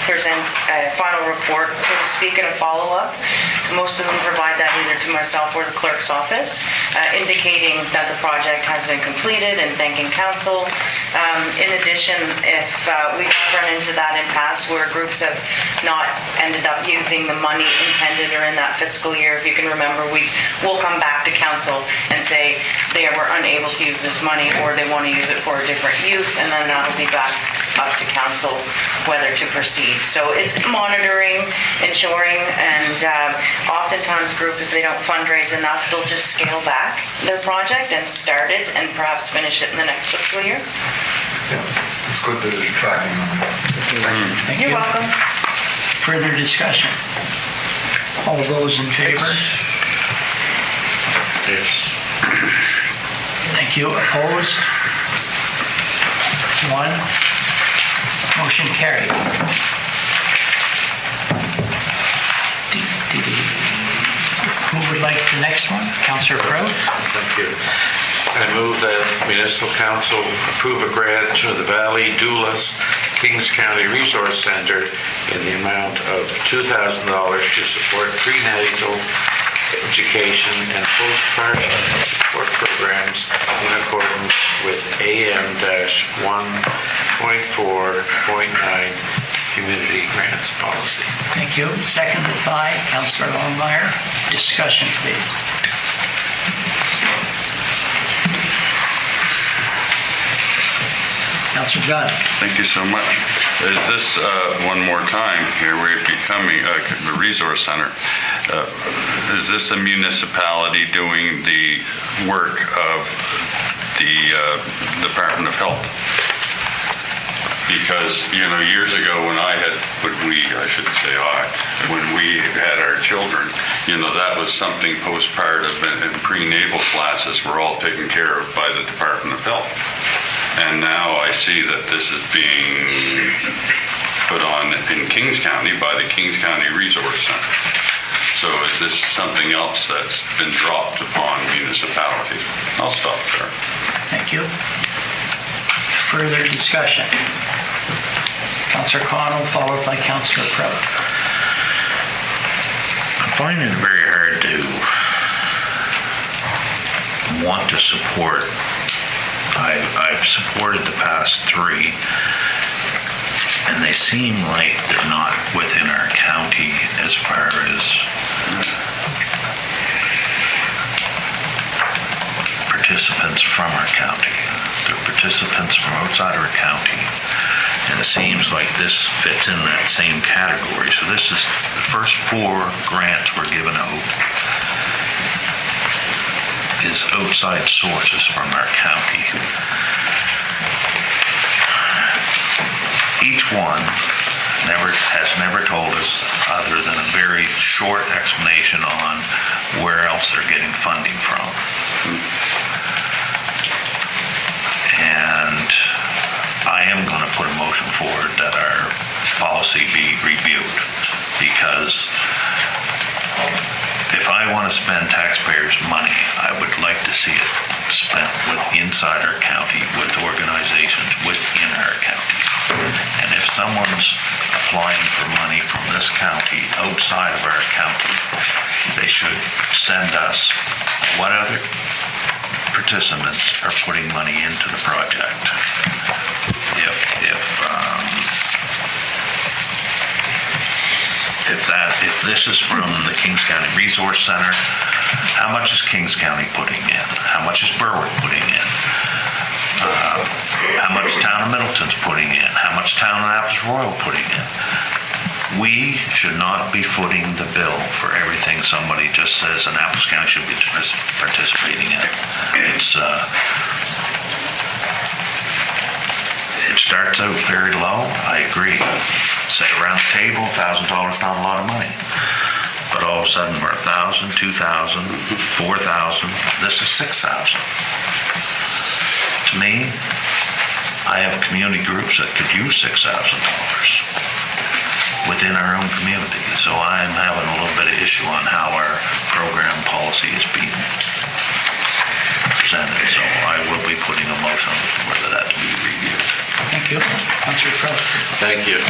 present a final report, so to speak, and a follow-up. So most of them provide that either to myself or the clerk's office, indicating that the project has been completed and thanking council. In addition, if we run into that impasse where groups have not ended up using the money intended or in that fiscal year, if you can remember, we'll come back to council and say they were unable to use this money or they want to use it for a different use, and then that'll be back up to council whether to proceed. So it's monitoring, ensuring, and oftentimes group, if they don't fundraise enough, they'll just scale back their project and start it and perhaps finish it in the next fiscal year. Yeah, it's good that you're tracking on that. Thank You're you. welcome. Further discussion? All those in favor? Thank you. Opposed? 1. Motion carried. Who would like the next one? Councillor Crowe? Thank you. I move that Municipal Council approve a grant to the Valley Doulas Kings County Resource Center in the amount of $2,000 to support prenatal education and postpartum support programs in accordance with AM-1.4.9 Community Grants Policy. Thank you. Seconded by Councillor Longmire. Discussion, please. Councillor Gunn. Thank you so much. Is this, one more time here, we're becoming the resource center. Is this a municipality doing the work of the Department of Health? Because, years ago when when we had our children, that was something postpartum and prenatal classes were all taken care of by the Department of Health. And now I see that this is being put on in Kings County by the Kings County Resource Center. So is this something else that's been dropped upon municipalities? I'll stop there. Thank you. Further discussion? Councillor Cotw, followed by Councillor Crowe. I find it very hard to want to support. I've supported the past 3, and they seem like they're not within our county as far as participants from our county. They're participants from outside our county, and it seems like this fits in that same category. So this is the first 4 grants we're given out is outside sources from our county. Each one has never told us, other than a very short explanation on where else they're getting funding from. And I am going to put a motion forward that our policy be reviewed, because if I want to spend taxpayers' money, I would like to see it spent inside our county with organizations within our county. And if someone's applying for money from this county outside of our county, they should send us what other participants are putting money into the project. If this is from the Kings County Resource Center, how much is Kings County putting in? How much is Berwick putting in? How much Town of Middleton's putting in? How much Town of Apples Royal putting in? We should not be footing the bill for everything somebody just says Annapolis County should be participating in. It starts out very low, I agree. Say around the table, $1,000 not a lot of money. But all of a sudden we're 1,000, 2,000, 4,000. This is 6,000. To me, I have community groups that could use $6,000 within our own community. So I'm having a little bit of issue on how our program policy is being presented. So I will be putting a motion whether that to be Thank you. Councillor Crouch, please. Thank you.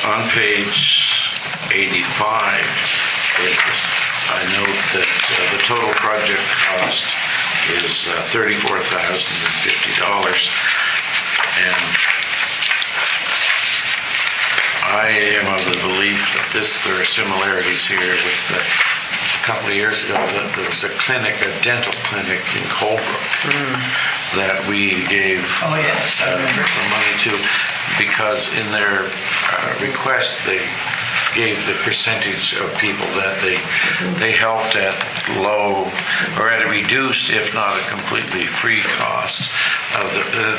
On page 85, I note that the total project cost is $34,050. And I am of the belief that there are similarities here with a couple of years ago, that there was a dental clinic in Colebrook that we gave some money to, because in their request, they gave the percentage of people that they helped at low or at a reduced, if not a completely free cost of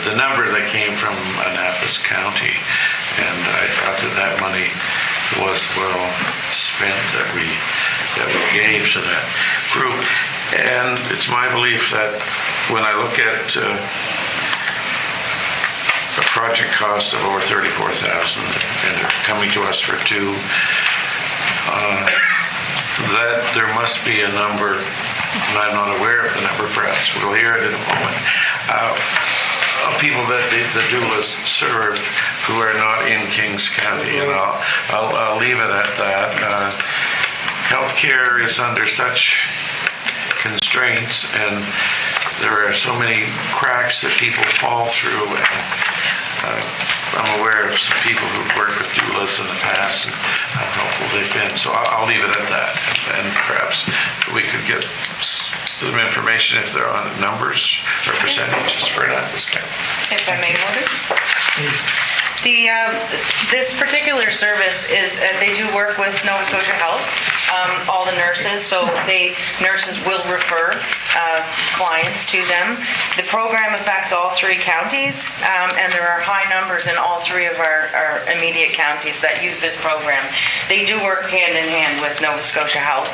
the number that came from Annapolis County. And I thought that money was well spent that we gave to that group. And it's my belief that when I look at a project cost of over $34,000 and they're coming to us for two, that there must be a number, and I'm not aware of the number, perhaps we'll hear it in a moment, of people that the doulas serve who are not in Kings County, and I'll leave it at that. Healthcare is under such constraints, and there are so many cracks that people fall through, and I'm aware of some people who've worked with doulas in the past and how helpful they've been. So I'll leave it at that, and perhaps we could get some information if there are numbers or percentages for Annapolis County. If I may order? This particular service is, they do work with Nova Scotia Health, all the nurses, so nurses will refer clients to them. The program affects all three counties, and there are high numbers in all three of our immediate counties that use this program. They do work hand in hand with Nova Scotia Health.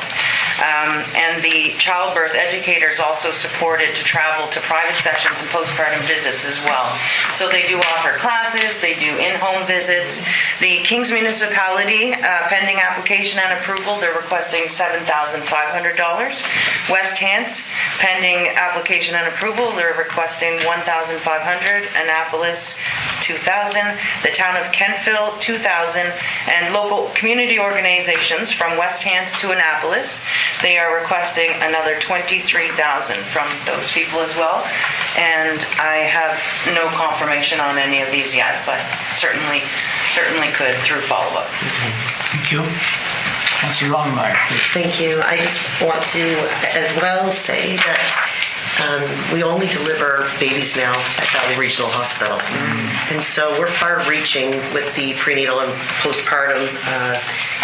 And the childbirth educators also supported to travel to private sessions and postpartum visits as well. So they do offer classes, they do in-home visits. The Kings Municipality, pending application and approval, they're requesting $7,500. West Hants, pending application and approval, they're requesting $1,500. Annapolis, $2,000. The town of Kentville, $2,000. And local community organizations from West Hants to Annapolis, they are requesting another $23,000 from those people as well. And I have no confirmation on any of these yet, but certainly could through follow-up. Thank you. Councillor Longmire, please. Thank you. I just want to as well say that we only deliver babies now at Valley Regional Hospital. And so we're far-reaching with the prenatal and postpartum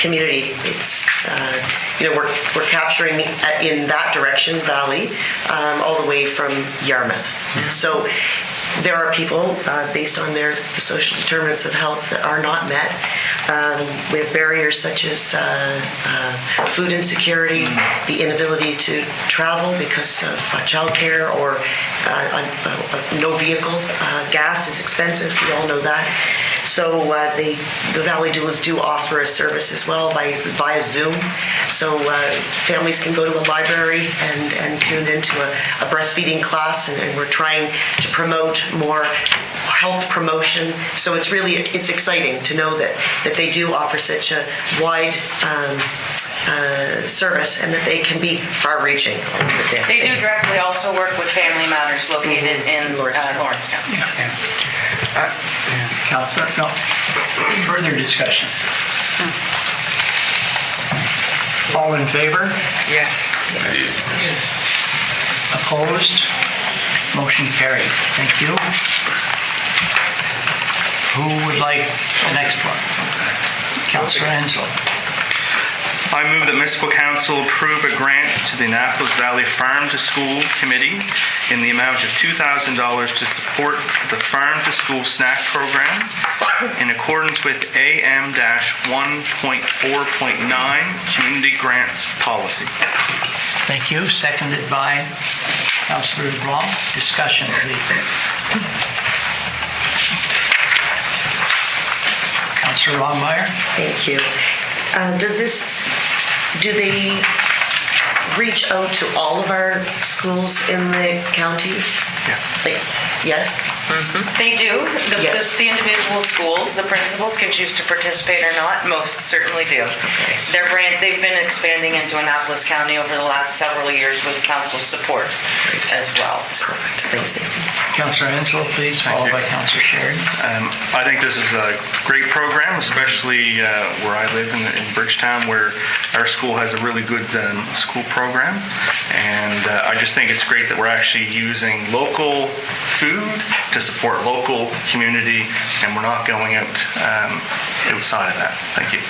community. It's, we're capturing in that direction, Valley, all the way from Yarmouth. So there are people, based on the social determinants of health, that are not met. We have barriers such as food insecurity, the inability to travel because of childcare or no vehicle. Gas is expensive, we all know that. So the Valley Doulas do offer a service as well via Zoom. So families can go to a library and tune into a breastfeeding class, and we're trying to promote more health promotion. So it's exciting to know that they do offer such a wide service, and that they can be far-reaching. They do directly also work with Family Matters located in Lawrencetown. Councillor, no. Further discussion? All in favor? Yes. Opposed? Motion carried. Thank you. Who would like the next one? Councillor Hensel. I move that Municipal Council approve a grant to the Annapolis Valley Farm to School Committee in the amount of $2,000 to support the Farm to School Snack Program in accordance with AM-1.4.9 Community Grants Policy. Thank you. Seconded by Councillor Blanc. Discussion, please. Councillor Longmire. Thank you. Do they reach out to all of our schools in the county? Yeah. Yes? They do. Yes. The individual schools, the principals can choose to participate or not. Most certainly do. They've been expanding into Annapolis County over the last several years with council support as well. Perfect. Thanks, Nancy. Councillor Hensel, please, followed by Councillor Sheridan. I think this is a great program, especially where I live in Bridgetown, where our school has a really good school program. And I just think it's great that we're actually using local food to support local community, and we're not going out outside of that. Thank you.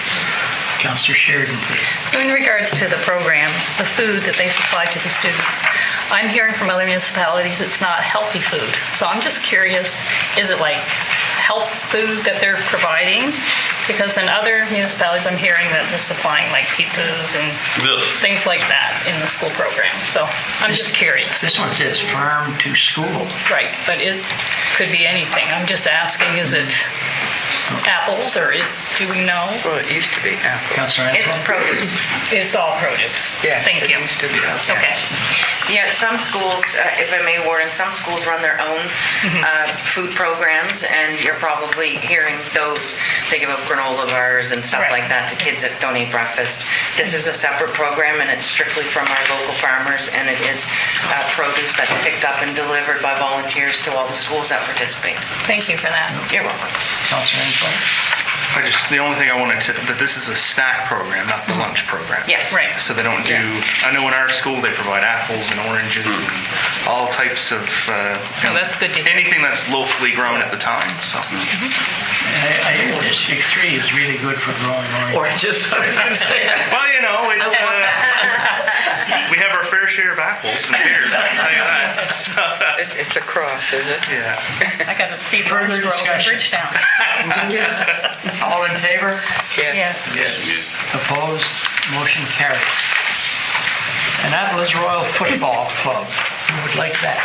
Councillor Sheridan, please. So in regards to the program, the food that they supply to the students, I'm hearing from other municipalities it's not healthy food. So I'm just curious, is it like health food that they're providing? Because in other municipalities, I'm hearing that they're supplying like pizzas and things like that in the school program. So I'm just curious. This one says farm to school. Right, but it could be anything. I'm just asking, is it apples or do we know? Well, it used to be apple. Councillor Hensel? It's produce. It's all produce? Yeah. Thank you. It used to be. Okay. Yeah, some schools, if I may, Warden, some schools run their own food programs, and you're probably hearing those. They give out granola bars and stuff like that to kids that don't eat breakfast. This is a separate program, and it's strictly from our local farmers, and it is produce that's picked up and delivered by volunteers to all the schools that participate. Thank you for that. You're welcome. Councillor Hensel? The only thing I wanted to, that this is a snack program, not the lunch program. Yes. Right. So they don't do, I know in our school they provide apples and oranges and all types of, Oh, that's good to hear. anything that's locally grown at the time, so. I hear District 3 is really good for growing oranges. Oranges, I was going to say. Well, you know, it's, we have our fair share of apples and pears, I can tell you that. So, It's a cross, is it? yeah. I got to see Further Further discussion. Bridgetown. All in favor? Yes. Opposed? Motion carried. Annapolis Royal Football Club. Who would like that?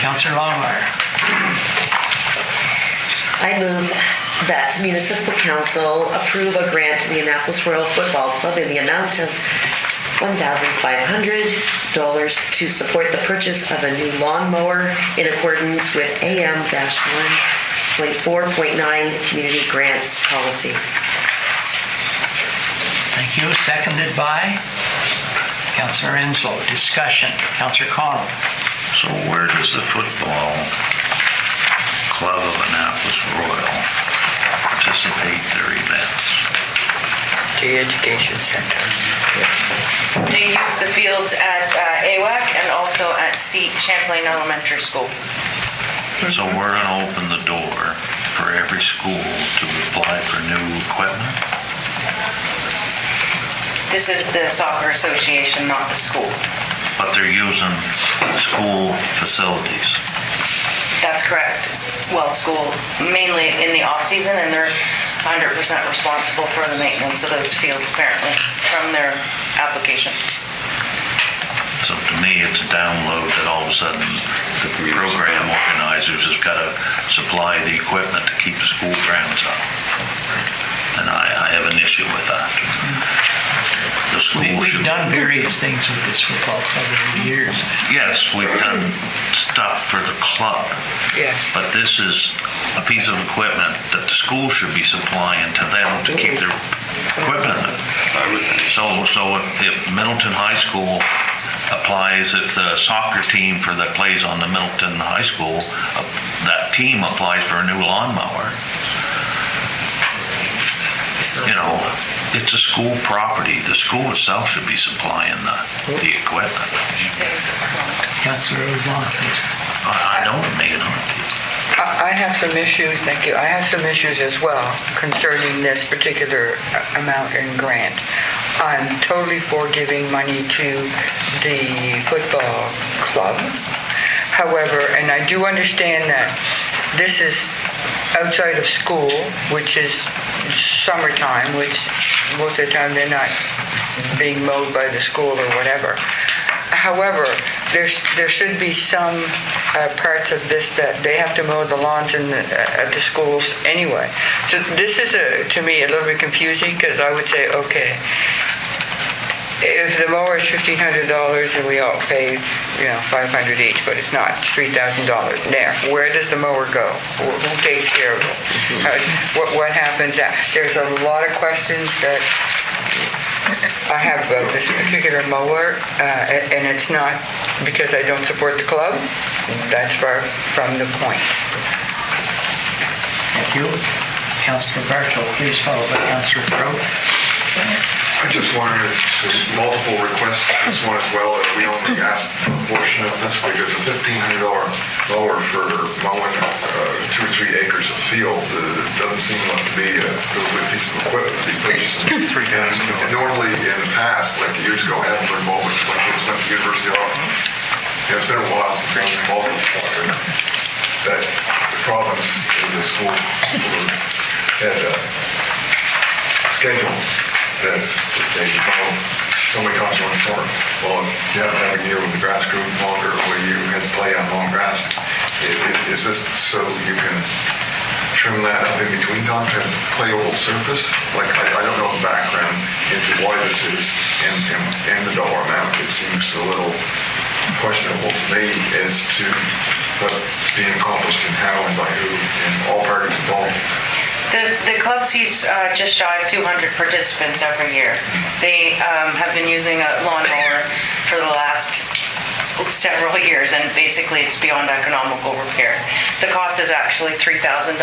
Councillor Longmire. I move that municipal council approve a grant to the Annapolis Royal Football Club in the amount of $1,500 to support the purchase of a new lawnmower in accordance with AM-1.4.9 Community Grants Policy. Thank you. Seconded by Councillor Hensel. Discussion. Councillor Cotw. So where does the football club of Annapolis Royal participate their events? The Education Center. They use the fields at AWAC and also at Champlain Elementary School. So we're gonna open the door for every school to apply for new equipment? This is the soccer association, not the school. But they're using school facilities. That's correct. Well, school mainly in the off-season, and they're 100% responsible for the maintenance of those fields apparently from their application. So to me, it's a download that all of a sudden the program organizers has got to supply the equipment to keep the school grounds up. And I have an issue with that. The school We've should... done various things with this football club over the years. Yes, we've done stuff for the club. Yes. But this is a piece of equipment that the school should be supplying to them to keep their equipment. So if Middleton High School applies, if the soccer team that plays on the Middleton High School, that team applies for a new lawnmower, you know, it's a school property. The school itself should be supplying the equipment. Councillor O'Donnell, please. I don't make it up. I have some issues, thank you. I have some issues as well concerning this particular amount in grant. I'm totally for giving money to the football club. However, and I do understand that this is outside of school, which is summertime, which most of the time they're not being mowed by the school or whatever. However, there should be some parts of this that they have to mow the lawns at the schools anyway. So this is, to me, a little bit confusing, because I would say, okay, if the mower is $1,500 and we all pay, $500 each, but it's not, it's $3,000. Now, where does the mower go? Who takes care of it? What happens? There's a lot of questions that I have about this particular mower, and it's not because I don't support the club. That's far from the point. Thank you. Councillor Bartow, please, followed by Councillor Crowe. I just wanted to, multiple requests on this one as well. We only asked a portion of this because a $1,500 mower for mowing 2 or 3 acres of field doesn't seem like to be a good piece of equipment to be purchasing. And normally in the past, like years ago, I haven't been mowing when kids went to university often. It's been a while since I was involved in this. That the province in the school had a schedule that they mow so many times during the summer. Well, if you happen to have a year when the grass grew longer or you had to play on long grass, is this so you can trim that up in between times and playable surface? Like, I don't know the background into why this is in the dollar amount. It seems a little questionable to me as to what's being accomplished and how and by who and all parties involved. The club sees just shy of 200 participants every year. They have been using a lawnmower for the last several years, and basically it's beyond economical repair. The cost is actually $3,000,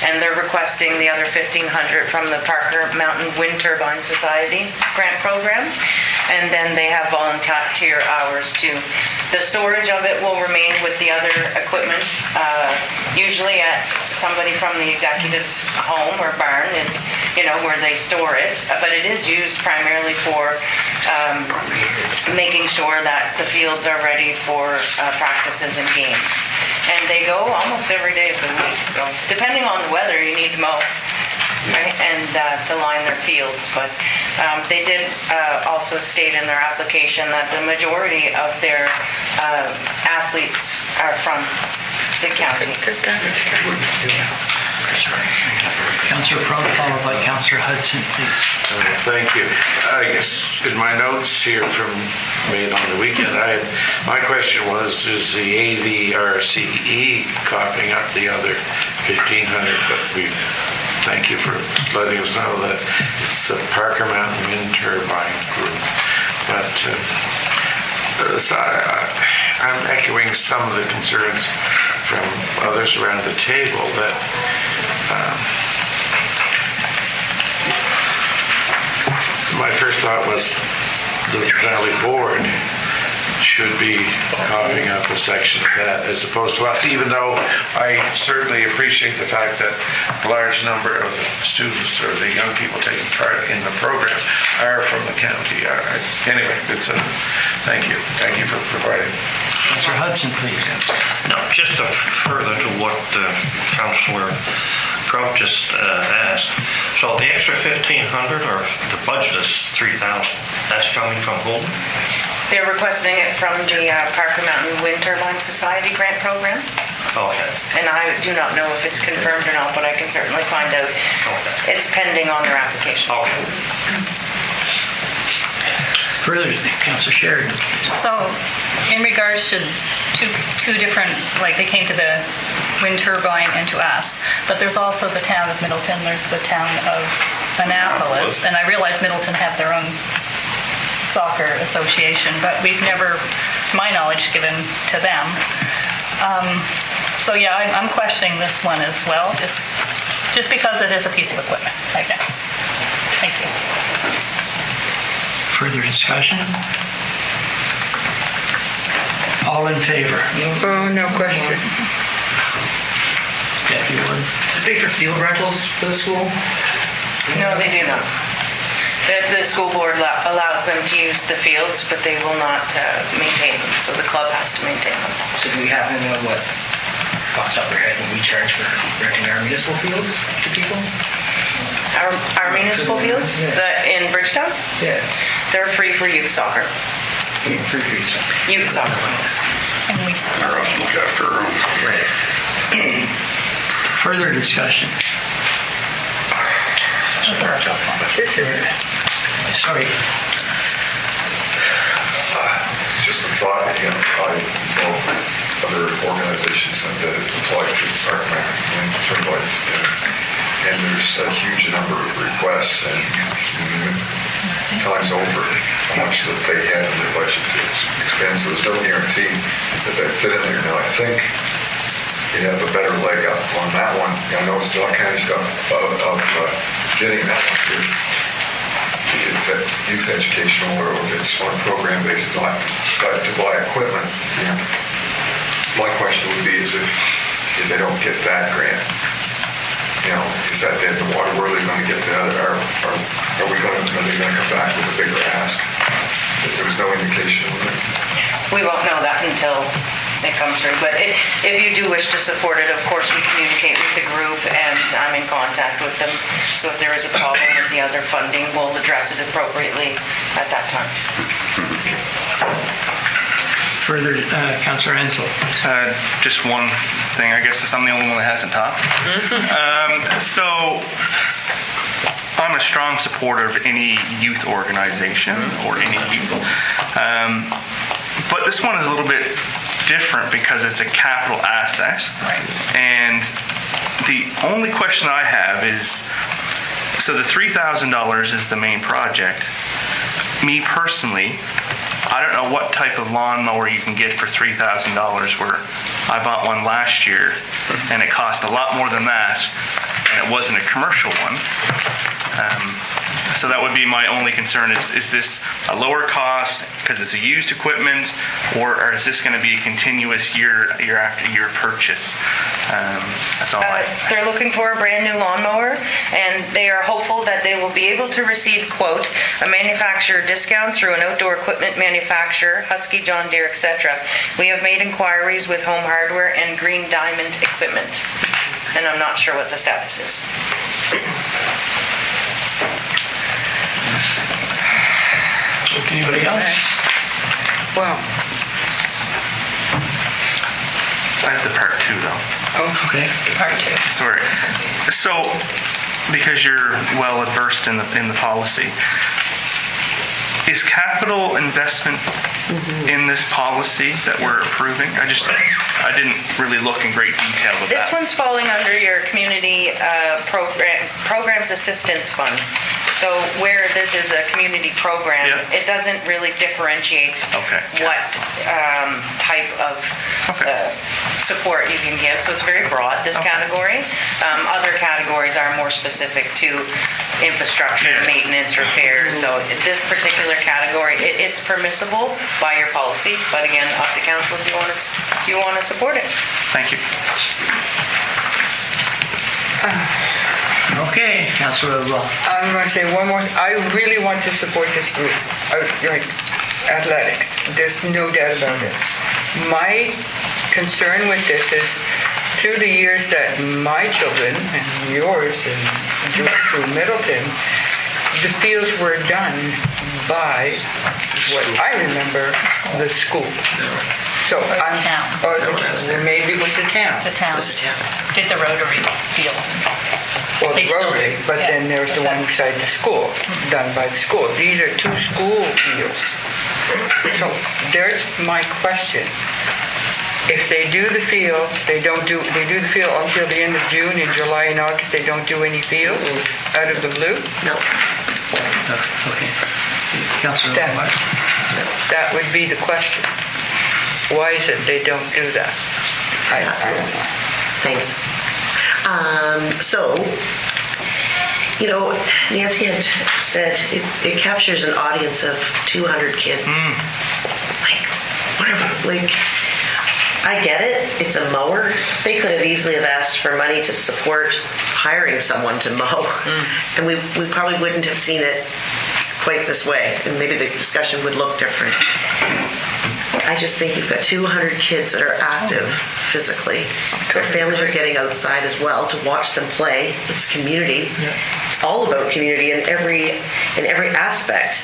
and they're requesting the other $1,500 from the Parker Mountain Wind Turbine Society grant program, and then they have volunteer hours too. The storage of it will remain with the other equipment, usually at somebody from the executive's home or barn is, where they store it, but it is used primarily for making sure that the fields are ready for practices and games. And they go almost every day of the week, so depending on the weather, you need to mow. Right, and to line their fields, but they did also state in their application that the majority of their athletes are from the county. Councillor Crowe, followed by Councillor Hudson, please. Thank you. I guess in my notes here from made on the weekend, my question was, is the AVRCE coughing up the other 1,500? But thank you for letting us know that it's the Parker Mountain Wind Turbine Group. But so I'm echoing some of the concerns from others around the table that my first thought was the Valley Board should be coughing up a section of that as opposed to us, even though I certainly appreciate the fact that a large number of students or the young people taking part in the program are from the county. Anyway, thank you. Thank you for providing. Councillor Hudson, please. No, just to further to what Councillor Crowe just asked. So the extra 1,500, or the budget is 3,000. That's coming from whom? They're requesting it from the Parker Mountain Wind Turbine Society grant program. Okay. And I do not know if it's confirmed or not, but I can certainly find out. Okay. It's pending on their application. Okay. Further, Councillor Sheridan. So, in regards to two different, like they came to the wind turbine and to us, but there's also the town of Middleton, there's the town of Annapolis, and I realize Middleton have their own soccer association, but we've never, to my knowledge, given to them. So yeah, I'm questioning this one as well, just because it is a piece of equipment, I guess. Thank you. Further discussion? All in favor? Oh, no question. Deputy Warden. Do they pay for field rentals for the school? No, they do not. The school board allows them to use the fields, but they will not maintain them, so the club has to maintain them. So do we happen to know what, off the top of our head, what we charge for renting our municipal fields to people? Our municipal fields? In Bridgetown? Yeah. They're free for youth soccer. Free soccer. Youth soccer. And we Look after her own. Right. Further discussion? This is... Sorry. just a thought, again, I know other organizations that apply to park and turnips, and there's a huge number of requests, and times over how much that they had in their budget to expend, so there's no guarantee that they fit in there. Now, I think you have a better leg up on that one. I know it's not kind of stuff of getting that one here. It's a youth educational, or it's on a program basis, not to buy equipment. My question would be is if they don't get that grant, is that dead in the water? Where are they going to get the other? Are they going to come back with a bigger ask? There was no indication of it. We won't know that until it comes through, but if you do wish to support it, of course, we communicate with the group, and I'm in contact with them. So if there is a problem with the other funding, we'll address it appropriately at that time. Further, Councillor Hensel. Just one thing, I guess I'm the only one that hasn't talked. So I'm a strong supporter of any youth organization or any youth. But this one is a little bit different because it's a capital asset. Right. And the only question I have is, so the $3,000 is the main project. Me personally, I don't know what type of lawnmower you can get for $3,000, where I bought one last year and it cost a lot more than that, and it wasn't a commercial one. So that would be my only concern is this a lower cost because it's a used equipment, or is this going to be a continuous year after year purchase? That's all They're looking for a brand new lawnmower, and they are hopeful that they will be able to receive, quote, a manufacturer discount through an outdoor equipment manufacturer, Husky, John Deere, etc. We have made inquiries with Home Hardware and Green Diamond Equipment, and I'm not sure what the status is. Anybody else? Well, I have the part two though. Okay. Part two. Sorry. So, because you're well versed in the policy, is capital investment in this policy that we're approving? I didn't really look in great detail with This that. one's falling under your community programs assistance fund. So where this is a community program, it doesn't really differentiate what type of support you can give. So it's very broad, this category. Other categories are more specific to infrastructure, maintenance, repairs. So this particular category, it's permissible by your policy, but again, up to council if you want to support it. Thank you. Okay, Councillor LeBlanc. I'm going to say one more. I really want to support this group, like athletics. There's no doubt about it. My concern with this is through the years that my children and yours and through Middleton, the fields were done by what I remember, the school. So I'm, or maybe it was the town. The town did the Rotary field. Well, the Rotary, but then there's the one inside the school, done by the school. These are two school fields. So there's my question. If they do the field, they do the field until the end of June. In July and August, they don't do any fields out of the blue? No. Okay. Councillor LeBlanc. That would be the question. Why is it they don't do that? I don't know. Thanks. So, Nancy had said it captures an audience of 200 kids. Like, whatever, I get it. It's a mower. They could have easily have asked for money to support hiring someone to mow. And we probably wouldn't have seen it quite this way. And maybe the discussion would look different. I just think you've got 200 kids that are active physically. Their families are getting outside as well to watch them play. It's community. It's all about community in every aspect.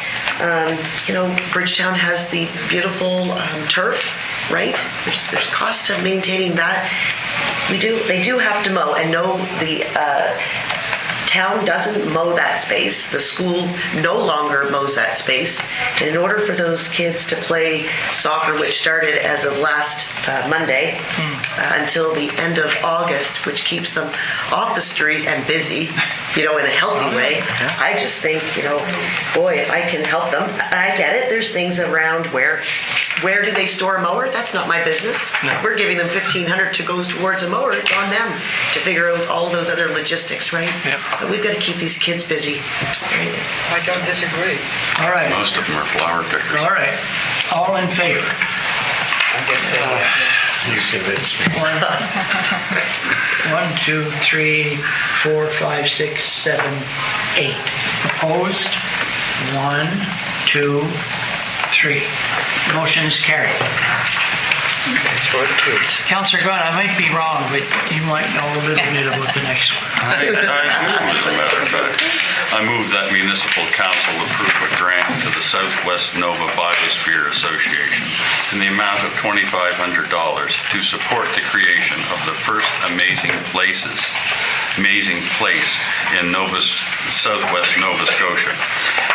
Bridgetown has the beautiful turf, right? There's cost to maintaining that. They do have to mow and know the town doesn't mow that space. The school no longer mows that space. And in order for those kids to play soccer, which started as of last Monday, until the end of August, which keeps them off the street and busy, in a healthy way, I just think, boy, if I can help them, I get it. There's things around where do they store a mower? That's not my business. We're giving them $1,500 to go towards a mower. It's on them to figure out all those other logistics, right? Yep. But we've got to keep these kids busy. Right? I don't disagree. All right. Most of them are flower pickers. All right. All in favor? I guess so. You convinced me. 1, 2, 3, 4, 5, 6, 7, 8. Opposed? 1, 2, 3. Motion is carried. It's for the kids. Councillor Gunn, I might be wrong, but you might know a little bit about the next one. I do, as a matter of fact. I move that municipal council approve a grant to the Southwest Nova Biosphere Association in the amount of $2,500 to support the creation of the first amazing place in Southwest Nova Scotia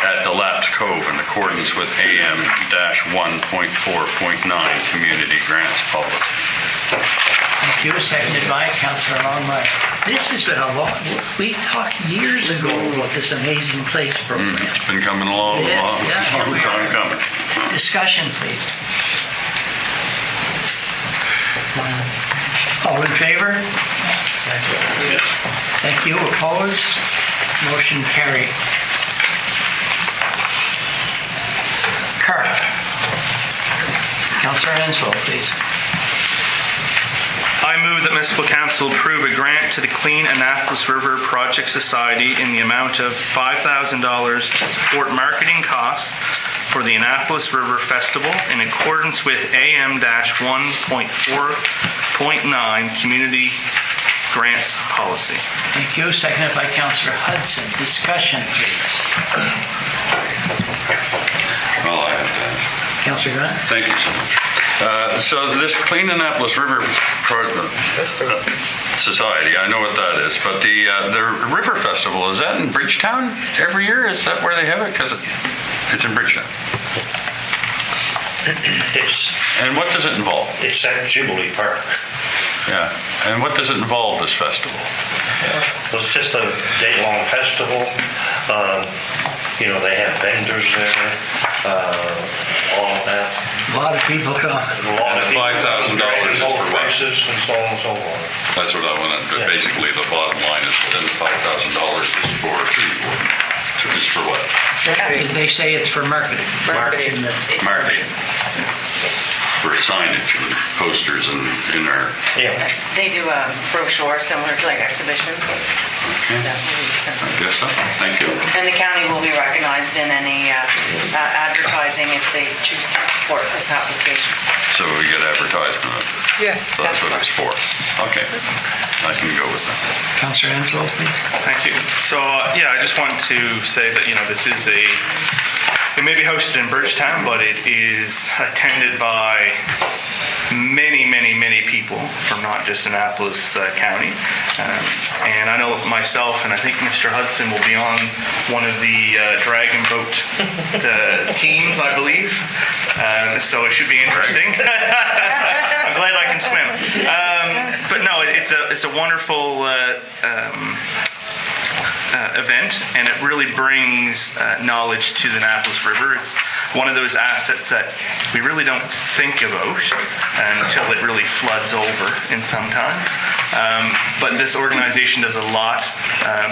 at DeLapse Cove in accordance with AM-1.4.9 Community Grants Policy. Thank you. Seconded by Councillor Longmire. This has been a lot. We talked years ago about this amazing place program. It's been coming along, Yes, long yeah. time coming. Discussion, please. All in favor? Thank you. Opposed? Motion carried. Carp. Councillor Henslow, please. I move that Municipal Council approve a grant to the Clean Annapolis River Project Society in the amount of $5,000 to support marketing costs for the Annapolis River Festival in accordance with AM-1.4.9 Community Grants Policy. Thank you. Seconded by Councillor Hudson. Discussion, please. Well, I have that. Councillor Gunn? Thank you so much. So this Clean Annapolis River Society, I know what that is, but the River Festival, is that in Bridgetown every year? Is that where they have it? Because it's in Bridgetown. And what does it involve? It's at Jubilee Park. Yeah. And what does it involve, this festival? Well, it's just a day-long festival. They have vendors there, all of that. A lot of people come. And $5,000 is for what? Prices and so on and so on. That's what I want to, basically the bottom line is then $5,000 is for tree warden. It's for what? They say it's for marketing. Marketing. Marketing. For signage and posters and in our. Yeah. They do a brochure similar to like exhibitions. Okay. I guess so. Thank you. And the county will be recognized in any advertising if they choose to support this application. So we get advertisement of it. Yes. So that's what it's for. Okay. I can go with that. Councillor Henslow, please. Thank you. So, I just want to say that, this is it may be hosted in Bridgetown, but it is attended by many, many, many people from not just Annapolis County. And I know myself, and I think Mr. Hudson will be on one of the dragon boat teams, I believe. So it should be interesting. I'm glad I can swim. But no, it's a wonderful event, and it really brings knowledge to the Annapolis River. It's one of those assets that we really don't think about until it really floods over in sometimes. But this organization does a lot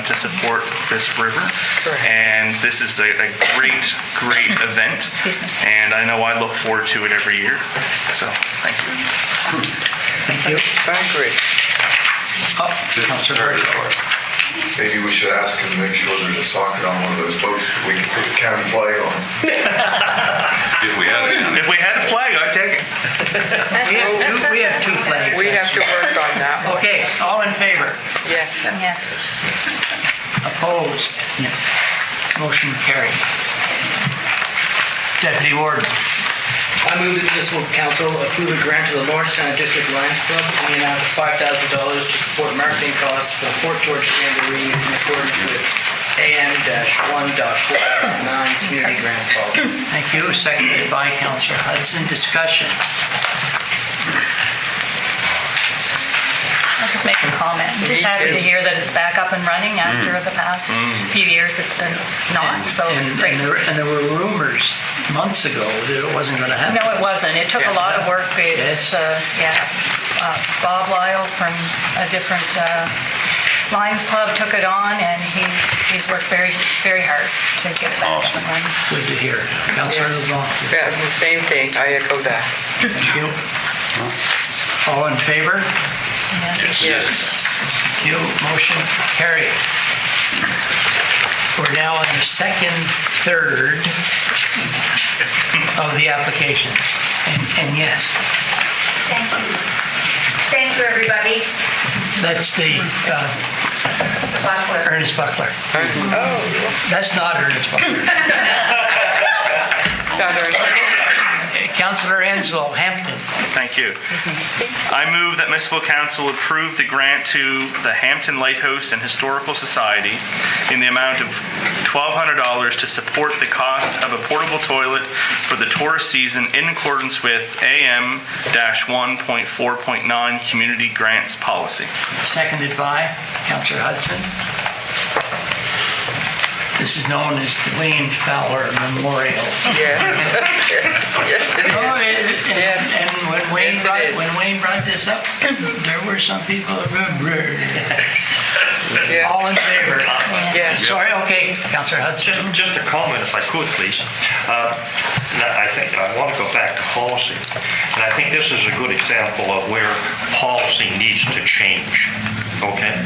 to support this river, and this is a great, great event. And I know I look forward to it every year. So, thank you. Thank you. I agree. Councillor Hurd. Maybe we should ask him to make sure there's a socket on one of those boats that we can put the county flag on. If we had it. If we had a flag, I'd take it. We have two flags. We have to work on that one. Okay, all in favor? Yes. Opposed? Motion carried. Deputy Warden. I move that the municipal council approve a grant to the Lawrence Center District Lions Club in the amount of $5,000 to support marketing costs for the Fort George Jamboree in accordance with AM-1.4.9 Community Grants Policy. Thank you. Seconded by Councillor Hudson. Discussion. I'll just make a comment. I'm just happy to hear that it's back up and running after the past few years it's been not, so it's great. And there were rumors months ago that it wasn't going to happen. No, it wasn't. It took a lot of work. It's, Bob Lyle from a different Lions Club took it on, and he's worked very, very hard to get it back up and running. Good to hear. Councillor LeBlanc. Yeah, the same thing. I echo that. Thank you. All in favor? Yes. Thank you. Motion carried. We're now on the second third of the applications. And yes. Thank you. Thank you, everybody. That's the Buckler. Ernest Buckler. Oh. That's not Ernest Buckler. Councillor Enslow, Hampton. Thank you. I move that municipal council approve the grant to the Hampton Lighthouse and Historical Society in the amount of $1,200 to support the cost of a portable toilet for the tourist season in accordance with AM-1.4.9 Community Grants Policy. Seconded by Councillor Hudson. This is known as the Wayne Fowler Memorial. Yes. Yes, it is. Yes. And when Wayne brought this up, there were some people who all in favor. Yes. Sorry, okay, Councillor Hudson. Just a comment, if I could, please. I think I want to go back to policy, and I think this is a good example of where policy needs to change. Okay,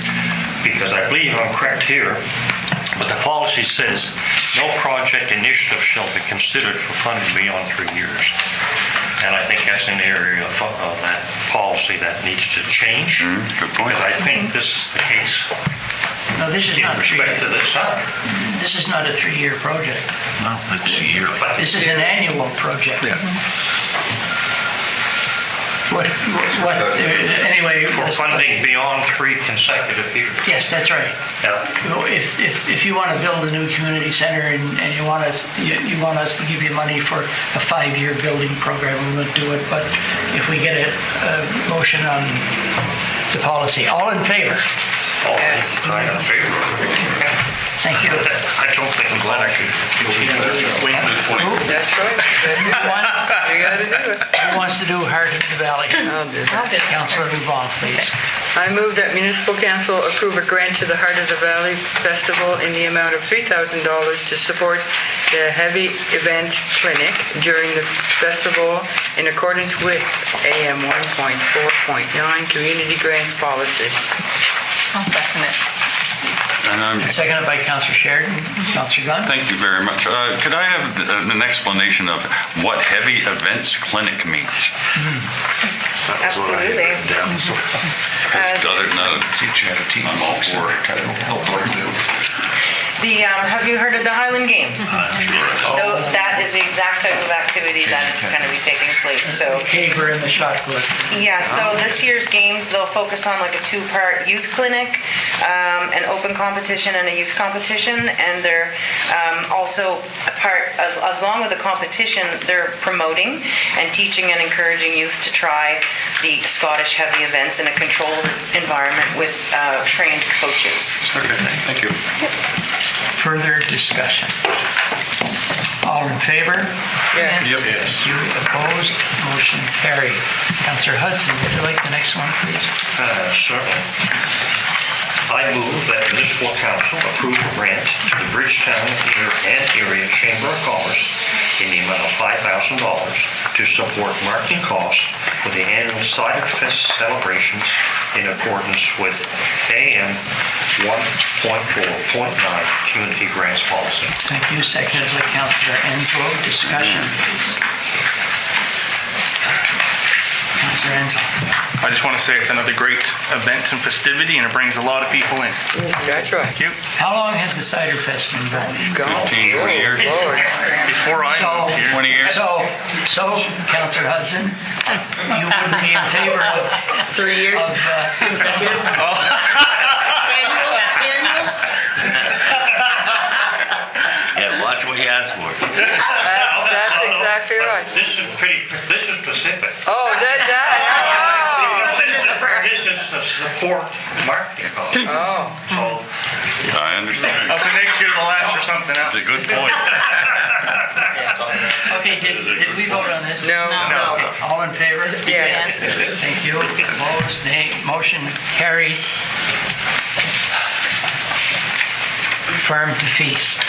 because I believe I'm correct here. But the policy says, no project initiative shall be considered for funding beyond 3 years. And I think that's an area of that policy that needs to change. Good point. Because I think this is the case. No, this is In not respect to this, huh? This is not a 3-year project. No, it's a year. This is an annual project. Yeah. Anyway. For funding beyond 3 consecutive years. Yes, that's right. Yeah. If you want to build a new community center and you want us to give you money for a 5-year building program, we won't do it. But if we get a motion on the policy, all in favor? Yes. I'm in favor. Thank you. I don't think I'm glad I should. That's right. You got to do it. Who wants to do Heart of the Valley? I'll do that. Councillor LeBlanc, please. I move that municipal council approve a grant to the Heart of the Valley Festival in the amount of $3,000 to support the Heavy Events Clinic during the festival in accordance with AM 1.4.9 Community Grants Policy. I'll second it. And Seconded by Councillor Sheridan. Councillor Gunn. thank you very much. Could I have an explanation of what Heavy Events Clinic means? Absolutely. Other than I'm all for it. Have you heard of the Highland Games? So that is the exact type of activity that is going to be taking place. So Caber and the shot put. yeah, so this year's games, they'll focus on like a 2-part youth clinic, an open competition and a youth competition, and they're also a part, as long with the competition, they're promoting and teaching and encouraging youth to try the Scottish heavy events in a controlled environment with trained coaches. Okay, thank you. Further discussion. All in favor? Yes. Thank you. Opposed? Motion carried. Councillor Hudson, would you like the next one, please? Certainly. I move that municipal council approve a grant to the Bridgetown and Area Chamber of Commerce in the amount of $5,000 to support marketing costs for the annual Cider Fest celebrations in accordance with AM 1.4.9 Community Grants Policy. Thank you. Seconded by Councillor Enslow. Discussion, please. Councillor Enslow. I just want to say it's another great event and festivity, and it brings a lot of people in. That's right. Thank you. How long has the cider fest been going? 15, 20 years. Before I So, moved here. 20 years. so, Councillor Hudson, you would be in favor of 3 years of, consecutive. Annual. Yeah, watch what you ask for. That's exactly right. This is specific. Oh, This is a support marketing cost. Oh. So I understand. So next year they'll ask for something else. It's a good point. Okay, did we vote on this? No. No. Okay, all in favor? Yes. Thank you. Opposed, nay. Motion carried. Farm to feast.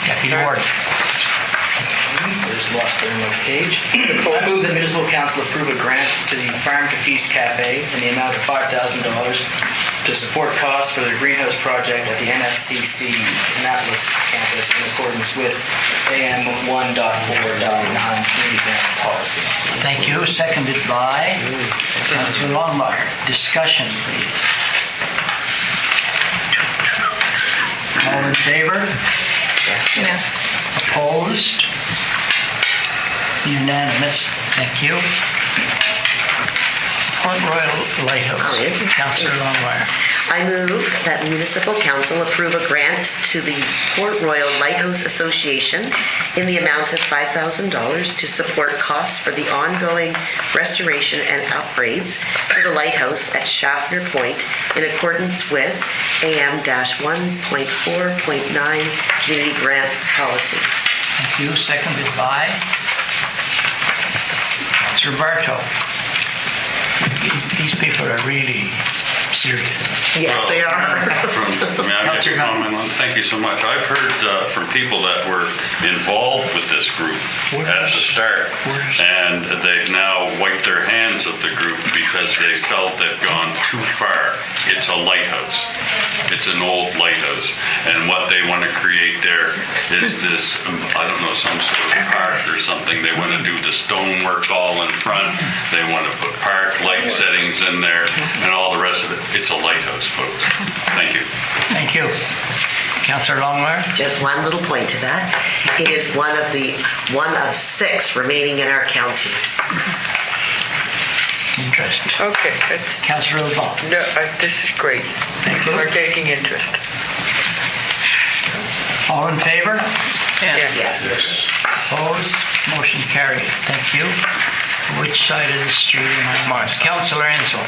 Deputy Warden. I just lost it on my page. I move that municipal council approve a grant to the Farm to Feast Cafe in the amount of $5,000 to support costs for the greenhouse project at the NSCC Annapolis campus in accordance with AM 1.4.9 community grant policy. Thank you. Seconded by Councillor Longmire. Discussion, please. All in favor? Yes. Opposed? Unanimous. Thank you. Port Royal Lighthouse. Councillor Longmire. I move that municipal council approve a grant to the Port Royal Lighthouse Association in the amount of $5,000 to support costs for the ongoing restoration and upgrades to the lighthouse at Schaffner Point in accordance with AM-1.4.9 community grants policy. Thank you. Seconded by Councillor Bartow. These people are really serious. Yes, they are. May I make a comment on? Thank you so much. I've heard from people that were involved with this group at the start, and they've now wiped their hands of the group because they felt they've gone too far. It's a lighthouse. It's an old lighthouse, and what they want to create there is this, I don't know, some sort of park or something. They want to do the stonework all in front. They want to put park light settings in there and all the rest of it. It's a lighthouse, folks. Thank you. Thank you. Councillor Longmire? Just one little point to that. It is one of 6 remaining in our county. Interesting. Okay, it's, Councillor LeBlanc? no, this is great. Thank you. We're taking interest. All in favor? Yes. Opposed? Motion carried. Thank you. Which side of the street am I on? Mine. Councillor Enzo.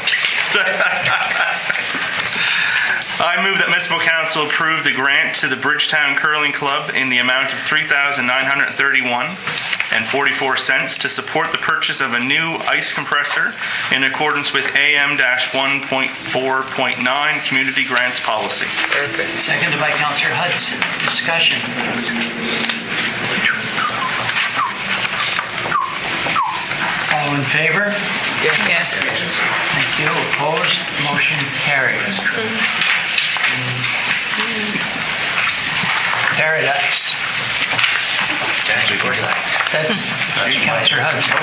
I move that municipal council approve the grant to the Bridgetown Curling Club in the amount of $3,931.44 to support the purchase of a new ice compressor in accordance with AM-1.4.9 community grants policy. Perfect. Seconded by Councillor Hudson. Discussion, please. All in favor? Yes. Thank you. Opposed? Motion carries. Paradise. That's Councillor Hudson.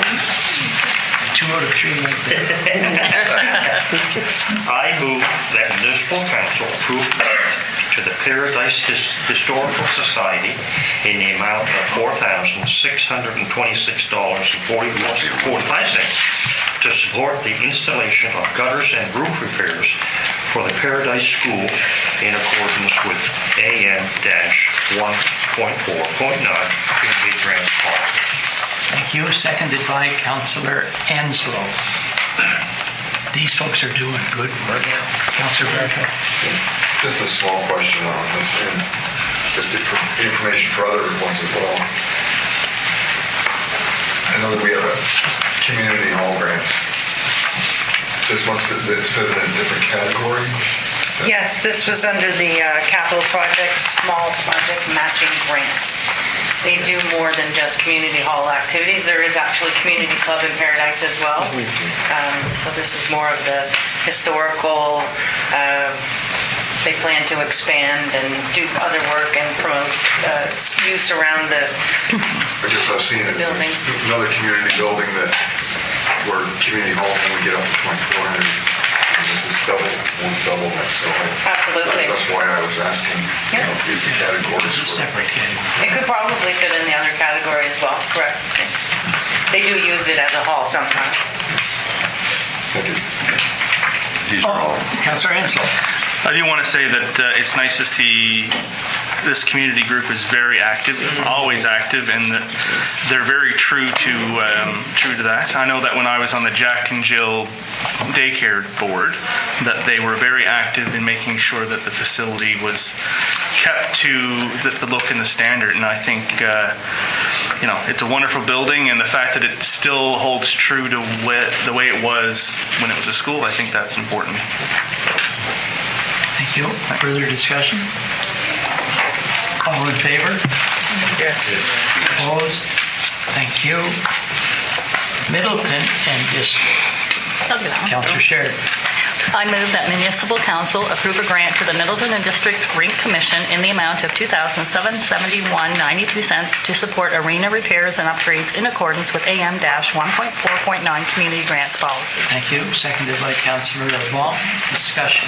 2 out of 3. I move that municipal council approve to the Paradise Historical Society in the amount of $4,626.45 to support the installation of gutters and roof repairs for the Paradise School in accordance with AM-1.4.9 community grants policy. Thank you. Seconded by Councillor Enslow. These folks are doing good work. Councillor Bartow. Just a small question on this, and just information for other ones as well. I know that we have a community hall grants. It's fit in a different category? Yes, this was under the capital project, small project matching grant. They do more than just community hall activities. There is actually a community club in Paradise as well. So this is more of the historical, they plan to expand and do other work and promote use around the I guess I've seen it. building. Another community building that where community halls only get up to 2,400. And this is won't double that, so Absolutely. that's why I was asking, you know, if the categories were. Separate category. It could probably fit in the other category as well, correct? They do use it as a hall sometimes. Thank you. Councillor Hensel. I do want to say that it's nice to see this community group is very active, always active, and that they're very true to that. I know that when I was on the Jack and Jill daycare board, that they were very active in making sure that the facility was kept to the look and the standard. And I think it's a wonderful building, and the fact that it still holds true to the way it was when it was a school, I think that's important. Thank you. Further discussion? All in favor? Yes. Opposed? Thank you. Middleton and District. Councillor Sheridan. I move that Municipal Council approve a grant to the Middleton and District Rink Commission in the amount of $2,771.92 to support arena repairs and upgrades in accordance with AM-1.4.9 Community Grants Policy. Thank you. Seconded by Councillor LeBlanc. Discussion.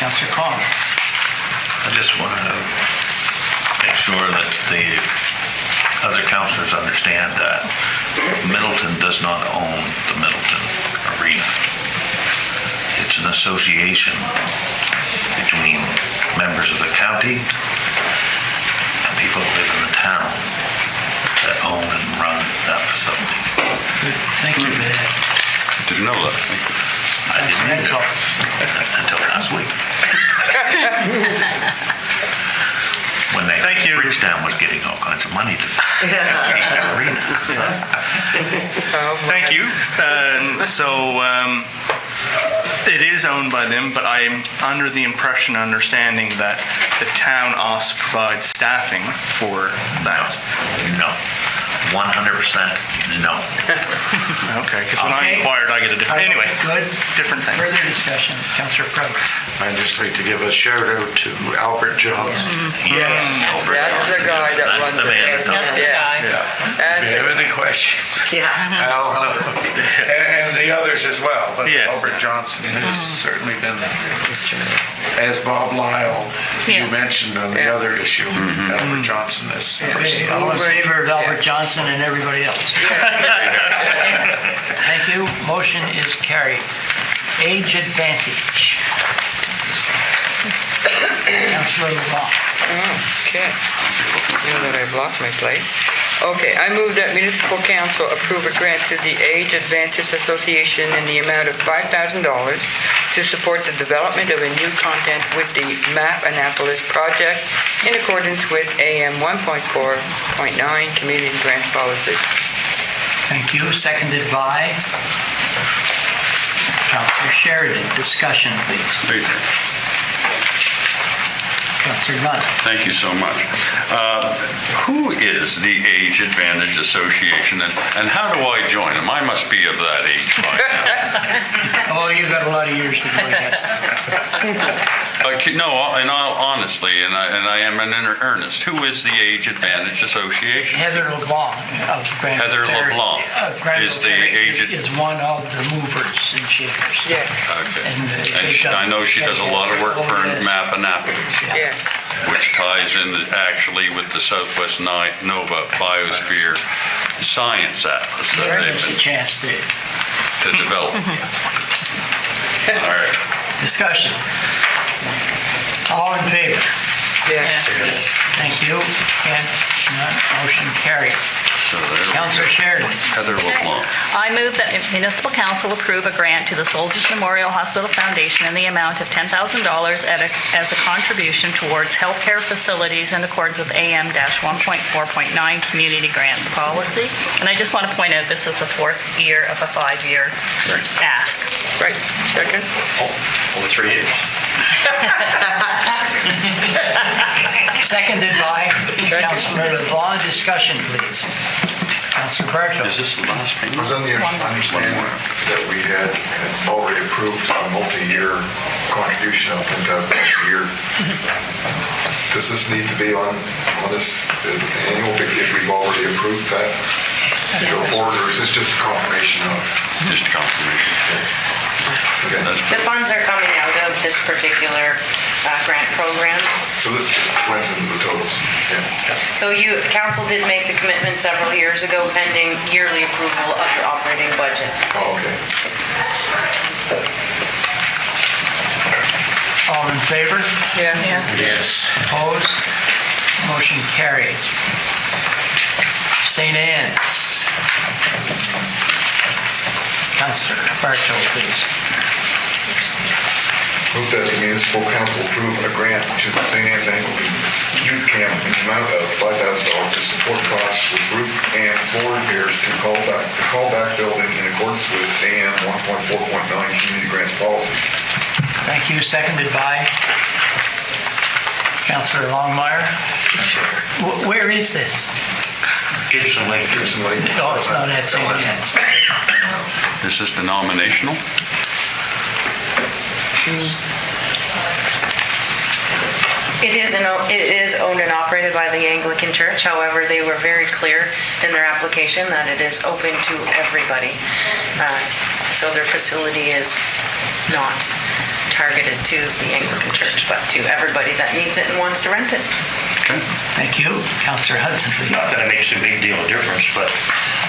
Councillor Con. I just want to make sure that the other councillors understand that Middleton does not own the Middleton Arena. It's an association between members of the county and people who live in the town that own and run that facility. Good. Thank you for that. Didn't know that. I didn't either until last week. When they Bridgetown was getting all kinds of money to keep the arena. Thank you. It is owned by them, but I'm under the impression, understanding that the town also provides staffing for that. No. 100% no. Okay, because when I inquired, I get a different, anyway, Good. different thing. Further discussion. Councillor Crouch. I'd just like to give a shout out to Albert Johnson. Yes, that's the guy that runs the man. That's the guy. That's Do you have any questions? Yeah. And the others as well, but Yes. Albert Johnson has certainly been, as Bob Lyle, you Yes. mentioned on the other issue, Albert Johnson is. Okay, all in favor of Albert Johnson and everybody else. Thank you. Motion is carried. Age advantage. Councillor LeBlanc. Okay. Now that I've lost my place. Okay, I move that Municipal Council approve a grant to the Age Advantage Association in the amount of $5,000 to support the development of a new content with the MAP Annapolis project in accordance with AM 1.4.9 Community Grants Policy. Thank you. Seconded by Councillor Sheridan. Discussion, please. Councillor Gunn. Thank you so much. Who is the Age Advantage Association, and how do I join them? I must be of that age by now. Oh, you got a lot of years to go yet. No, in all honestly, and I am in earnest, who is the Age Advantage Association? Heather LeBlanc of Granville Heather Ferry- LeBlanc Granville is the Ferry agent. is one of the movers and shakers. Yes, Okay. And, I know she does a lot of work for MAP Annapolis, yes. which ties in actually with the Southwest Nova Biosphere Science Atlas that Give they've us a been chance to develop. All right. discussion. All in favor? Yes. Thank you. Against? None. Motion carried. So there we Councillor go. Sheridan. Heather LeBlanc. I move that Municipal Council approve a grant to the Soldiers Memorial Hospital Foundation in the amount of $10,000 as a contribution towards healthcare facilities in accordance with AM-1.4.9 Community Grants Policy. And I just want to point out, this is the fourth year of a 5-year ask. Right, second? Only 3 years. Seconded by Councillor LeBlanc. Discussion, please. Councillor Bartow. Is this the last I payment? was on the understanding that we had already approved a multi-year contribution of $10,000 a year. Does this need to be on this annual, if we've already approved that? to go forward, or is this just a confirmation of? Just confirmation. Okay. The funds are coming out of this particular grant program. So this just blends into the totals? Yes. So council did make the commitment several years ago pending yearly approval of your operating budget. Oh, okay. All in favor? Yes. Yes. Opposed? Motion carried. St. Anne's. Councillor Bartow, please. Move that the municipal council approve a grant to the St. Anne's Anglican Youth Camp in the amount of $5,000 to support costs with roof and floor repairs to the callback building in accordance with AM 1.4.9 community grants policy. Thank you. Seconded by Councillor Longmire. Where is this? Gibson Lake. Gibson Lake. Oh, it's not at St. Anne's. Is this denominational? It is owned and operated by the Anglican Church. However, they were very clear in their application that it is open to everybody. So their facility is not targeted to the Anglican Church, but to everybody that needs it and wants to rent it. Okay. Thank you. Councillor Hudson, please. Not that it makes a big deal of difference, but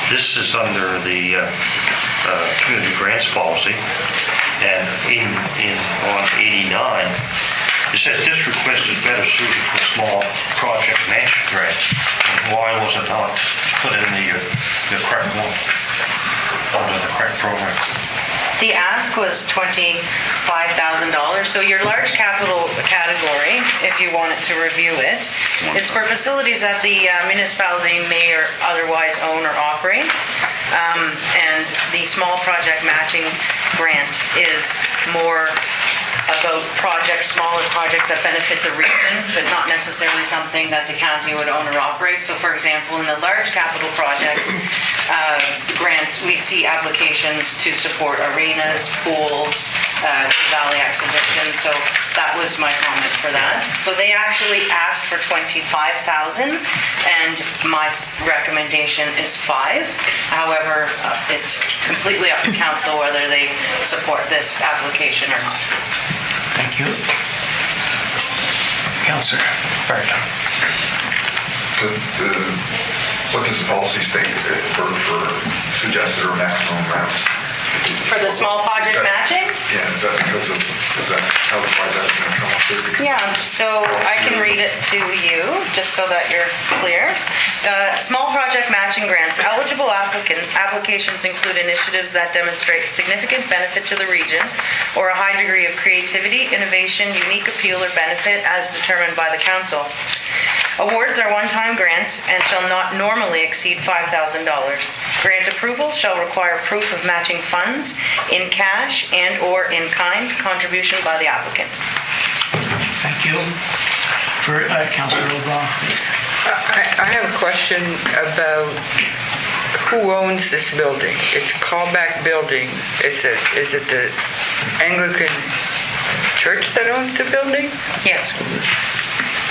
this is under the community grants policy. And on 89, it says this request is better suited for small project matching grants. And why was it not put in the correct one, under the correct program? The ask was $25,000. So your large capital category, if you wanted to review it, is for facilities that the municipality may or otherwise own or operate. And the small project matching grant is more about smaller projects that benefit the region, but not necessarily something that the county would own or operate. So for example, in the large capital projects grants, we see applications to support arenas, pools, Valley Exhibition. So that was my comment for that. So they actually asked for $25,000 and my recommendation is $5,000. However, it's completely up to council whether they support this application or not. Thank you. Councillor Bartow. What does the policy state for suggested or maximum amounts? For the small project matching? Yeah, is that how the $5,000 come up there? Yeah, so I can read it to you, just so that you're clear. Small project matching grants. Eligible applications include initiatives that demonstrate significant benefit to the region or a high degree of creativity, innovation, unique appeal, or benefit as determined by the council. Awards are one-time grants and shall not normally exceed $5,000. Grant approval shall require proof of matching funds in cash and/or in-kind contribution by the applicant. Thank you. For Councillor LeBlanc, please. I have a question about who owns this building. It's Callback Building. Is it the Anglican Church that owns the building? Yes.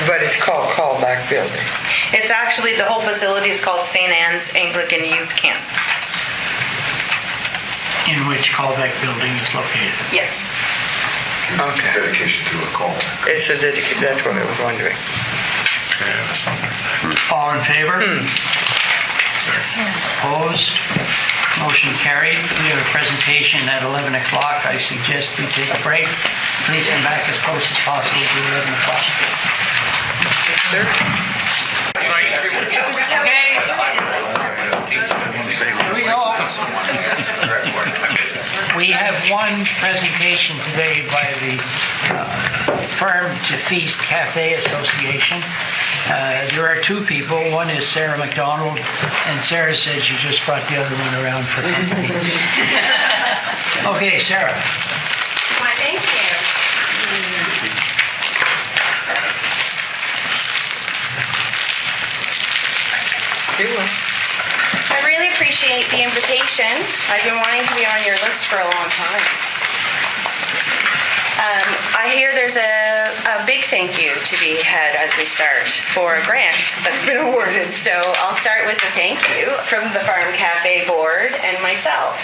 But it's called Callback Building. It's actually, the whole facility is called St. Anne's Anglican Youth Camp. In which Callback building is located? Yes. Okay. Dedication to a callback. It's a dedication, that's what I was wondering. All in favor? Opposed? Motion carried. We have a presentation at 11 o'clock. I suggest we take a break. Please come back as close as possible to 11 o'clock. Sir? We have one presentation today by the Farm to Feast Cafe Association. There are two people. One is Sarah McDonald, and Sarah said she just brought the other one around for company. Okay, Sarah. Why, thank you. I really appreciate the invitation. I've been wanting to be on your list for a long time. I hear there's a a big thank you to be had as we start for a grant that's been awarded. So I'll start with the thank you from the Farm Cafe Board and myself.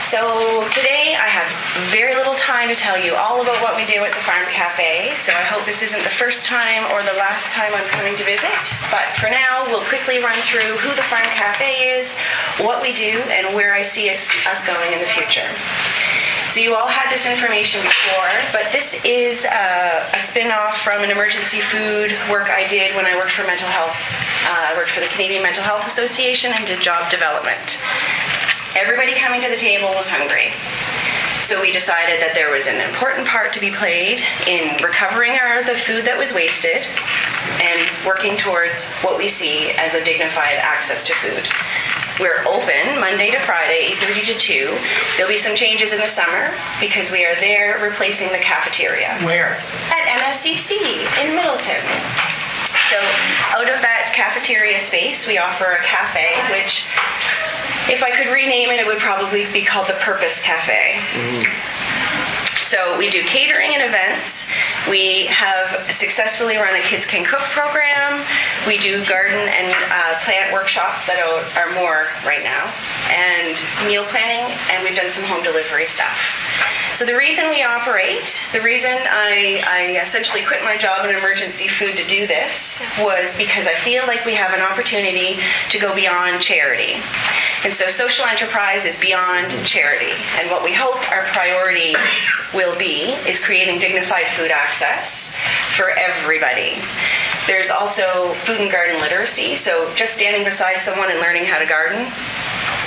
So today I have very little time to tell you all about what we do at the Farm Cafe, so I hope this isn't the first time or the last time I'm coming to visit. But for now, we'll quickly run through who the Farm Cafe is, what we do, and where I see us going in the future. So you all had this information before, but this is a spin-off from an emergency food work I did when I worked for mental health. I worked for the Canadian Mental Health Association and did job development. Everybody coming to the table was hungry. So we decided that there was an important part to be played in recovering the food that was wasted and working towards what we see as a dignified access to food. We're open Monday to Friday, 8:30 to 2. There'll be some changes in the summer because we are there replacing the cafeteria. Where? At NSCC in Middleton. So out of that cafeteria space, we offer a cafe, which if I could rename it, it would probably be called the Purpose Cafe. So we do catering and events. We have successfully run a Kids Can Cook program. We do garden and plant workshops that are more right now, and meal planning, and we've done some home delivery stuff. So the reason we operate, the reason I essentially quit my job in emergency food to do this was because I feel like we have an opportunity to go beyond charity. And so social enterprise is beyond charity. And what we hope our priority will be is creating dignified food access for everybody. There's also food and garden literacy. So just standing beside someone and learning how to garden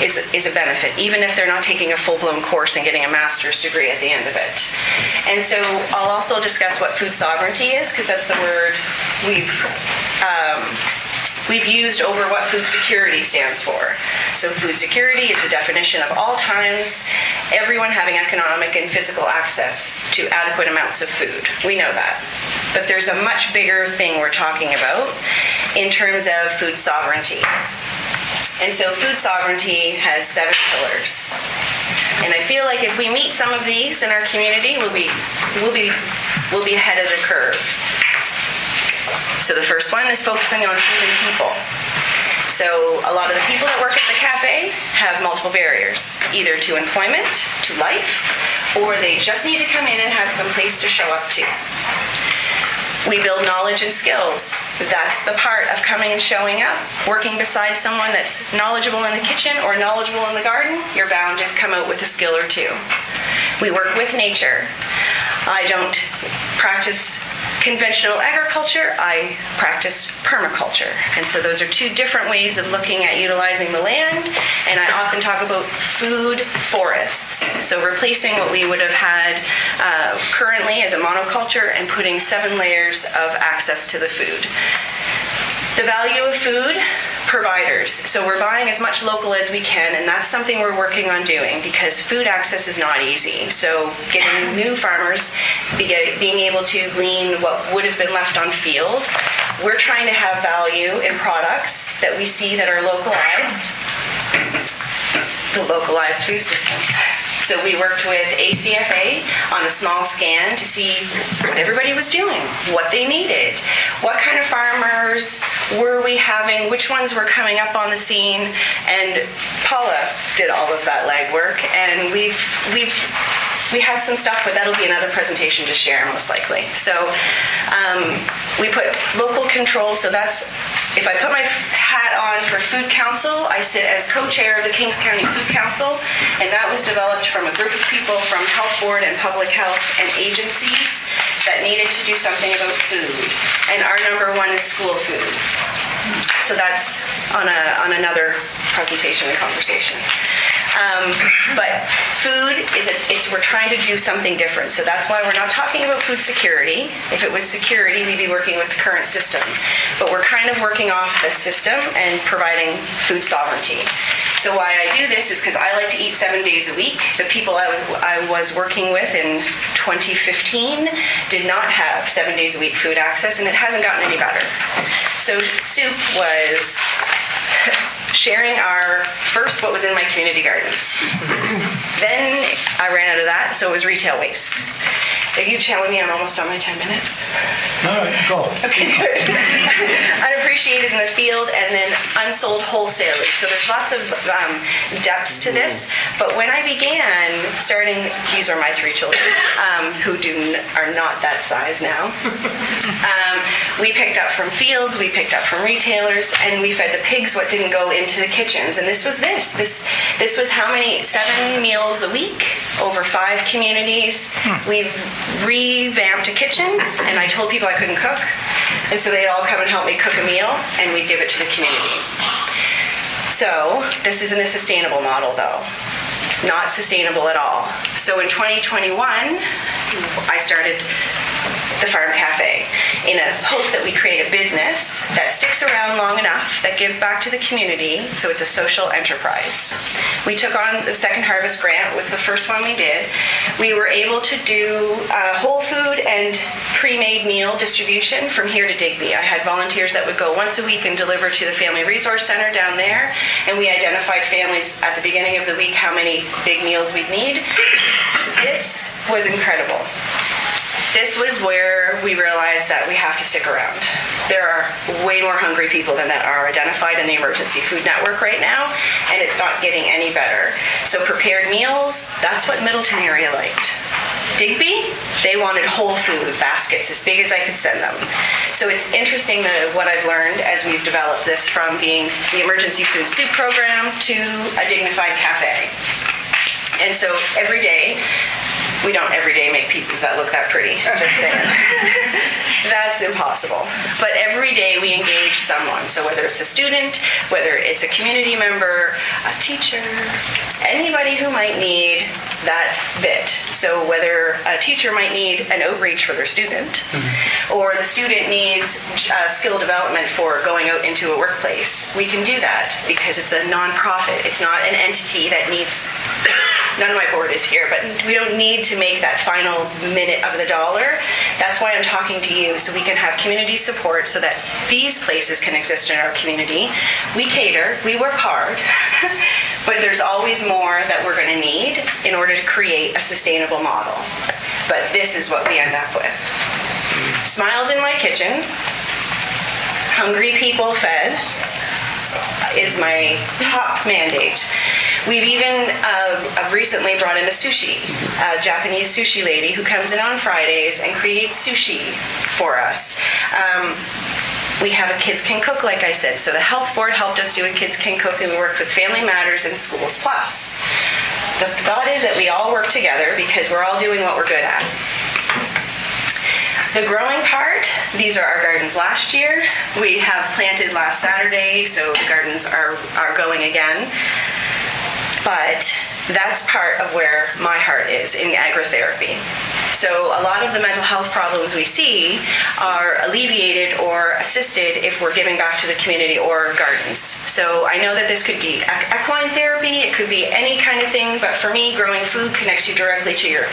is a benefit, even if they're not taking a full-blown course and getting a master's degree at the end of it. And so I'll also discuss what food sovereignty is, because that's a word we've used over what food security stands for. So food security is the definition of all times everyone having economic and physical access to adequate amounts of food. We know that. But there's a much bigger thing we're talking about in terms of food sovereignty. And so food sovereignty has 7 pillars. And I feel like if we meet some of these in our community, we'll be ahead of the curve. So the first one is focusing on food and people. So a lot of the people that work at the cafe have multiple barriers, either to employment, to life, or they just need to come in and have some place to show up to. We build knowledge and skills. That's the part of coming and showing up. Working beside someone that's knowledgeable in the kitchen or knowledgeable in the garden, you're bound to come out with a skill or two. We work with nature. I don't practice conventional agriculture, I practice permaculture. And so those are 2 different ways of looking at utilizing the land. And I often talk about food forests. So replacing what we would have had currently as a monoculture and putting 7 layers of access to the food. The value of food, providers. So we're buying as much local as we can, and that's something we're working on doing because food access is not easy. So getting new farmers, being able to glean what would have been left on field. We're trying to have value in products that we see that are localized. The localized food system. So we worked with ACFA on a small scan to see what everybody was doing, what they needed, what kind of farmers were we having, which ones were coming up on the scene, and Paula did all of that legwork, and we have some stuff, but that'll be another presentation to share most likely. So we put local control, so that's, if I put my hat on for Food Council, I sit as co-chair of the Kings County Food Council, and that was developed from a group of people from Health Board and Public Health and agencies that needed to do something about food. And our number 1 is school food. So that's on another presentation and conversation. But food we're trying to do something different. So that's why we're not talking about food security. If it was security, we'd be working with the current system. But we're kind of working off the system and providing food sovereignty. So why I do this is because I like to eat 7 days a week. The people I was working with in 2015 did not have 7 days a week food access, and it hasn't gotten any better. So soup was sharing what was in my community gardens. Then I ran out of that, so it was retail waste. Are you telling me I'm almost on my 10 minutes? All right, go. Okay, good. Unappreciated in the field, and then unsold wholesalers. So there's lots of depths to this. But when I began starting, these are my 3 children, who are not that size now. We picked up from fields, we picked up from retailers, and we fed the pigs what didn't go into the kitchens. And this was this was how many? 7 meals a week over 5 communities. We revamped a kitchen, and I told people I couldn't cook. And so they'd all come and help me cook a meal, and we'd give it to the community. So this isn't a sustainable model, though. Not sustainable at all. So in 2021, I started the Farm Cafe in a hope that we create a business that sticks around long enough, that gives back to the community, so it's a social enterprise. We took on the Second Harvest Grant, was the first one we did. We were able to do whole food and pre-made meal distribution from here to Digby. I had volunteers that would go once a week and deliver to the Family Resource Center down there, and we identified families at the beginning of the week how many big meals we'd need. This was incredible. This was where we realized that we have to stick around. There are way more hungry people than that are identified in the Emergency Food Network right now, and it's not getting any better. So prepared meals, that's what Middleton area liked. Digby, they wanted whole food baskets as big as I could send them. So it's interesting what I've learned as we've developed this from being the Emergency Food Soup Program to a dignified cafe. And so every day, we don't every day make pizzas that look that pretty, just saying. That's impossible. But every day we engage someone. So whether it's a student, whether it's a community member, a teacher, anybody who might need that bit. So whether a teacher might need an outreach for their student, or the student needs skill development for going out into a workplace, we can do that because it's a nonprofit. It's not an entity that needs... None of my board is here, but we don't need to make that final minute of the dollar. That's why I'm talking to you, so we can have community support so that these places can exist in our community. We cater, we work hard, but there's always more that we're going to need in order to create a sustainable model. But this is what we end up with. Smiles in my kitchen, hungry people fed is my top mandate. We've even recently brought in a Japanese sushi lady who comes in on Fridays and creates sushi for us. We have a Kids Can Cook, like I said. So the health board helped us do a Kids Can Cook, and we worked with Family Matters and Schools Plus. The thought is that we all work together because we're all doing what we're good at. The growing part, these are our gardens last year. We have planted last Saturday, so the gardens are going again. But that's part of where my heart is, in agrotherapy. So a lot of the mental health problems we see are alleviated or assisted if we're giving back to the community or gardens. So I know that this could be equine therapy, it could be any kind of thing, but for me, growing food connects you directly to your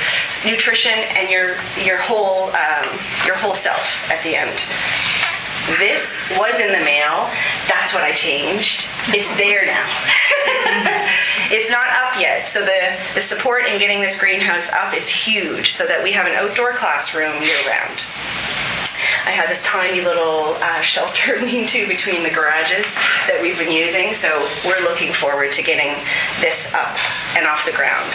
nutrition and your whole self at the end. This was in the mail. That's what I changed. It's there now. It's not up yet. So the support in getting this greenhouse up is huge so that we have an outdoor classroom year-round. I have this tiny little shelter lean-to between the garages that we've been using, so we're looking forward to getting this up and off the ground.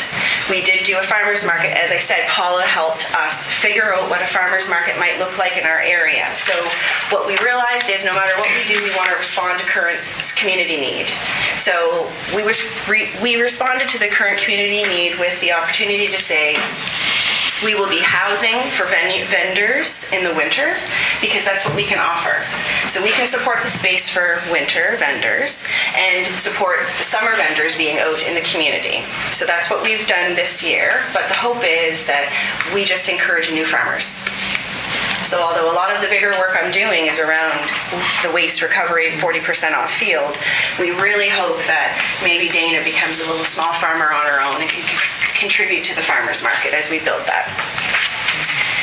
We did do a farmer's market. As I said, Paula helped us figure out what a farmer's market might look like in our area. So what we realized is no matter what we do, we want to respond to current community need. So we responded to the current community need with the opportunity to say, we will be housing for vendors in the winter because that's what we can offer. So we can support the space for winter vendors and support the summer vendors being out in the community. So that's what we've done this year, but the hope is that we just encourage new farmers. So although a lot of the bigger work I'm doing is around the waste recovery, 40% off field, we really hope that maybe Dana becomes a little small farmer on her own and can contribute to the farmer's market as we build that.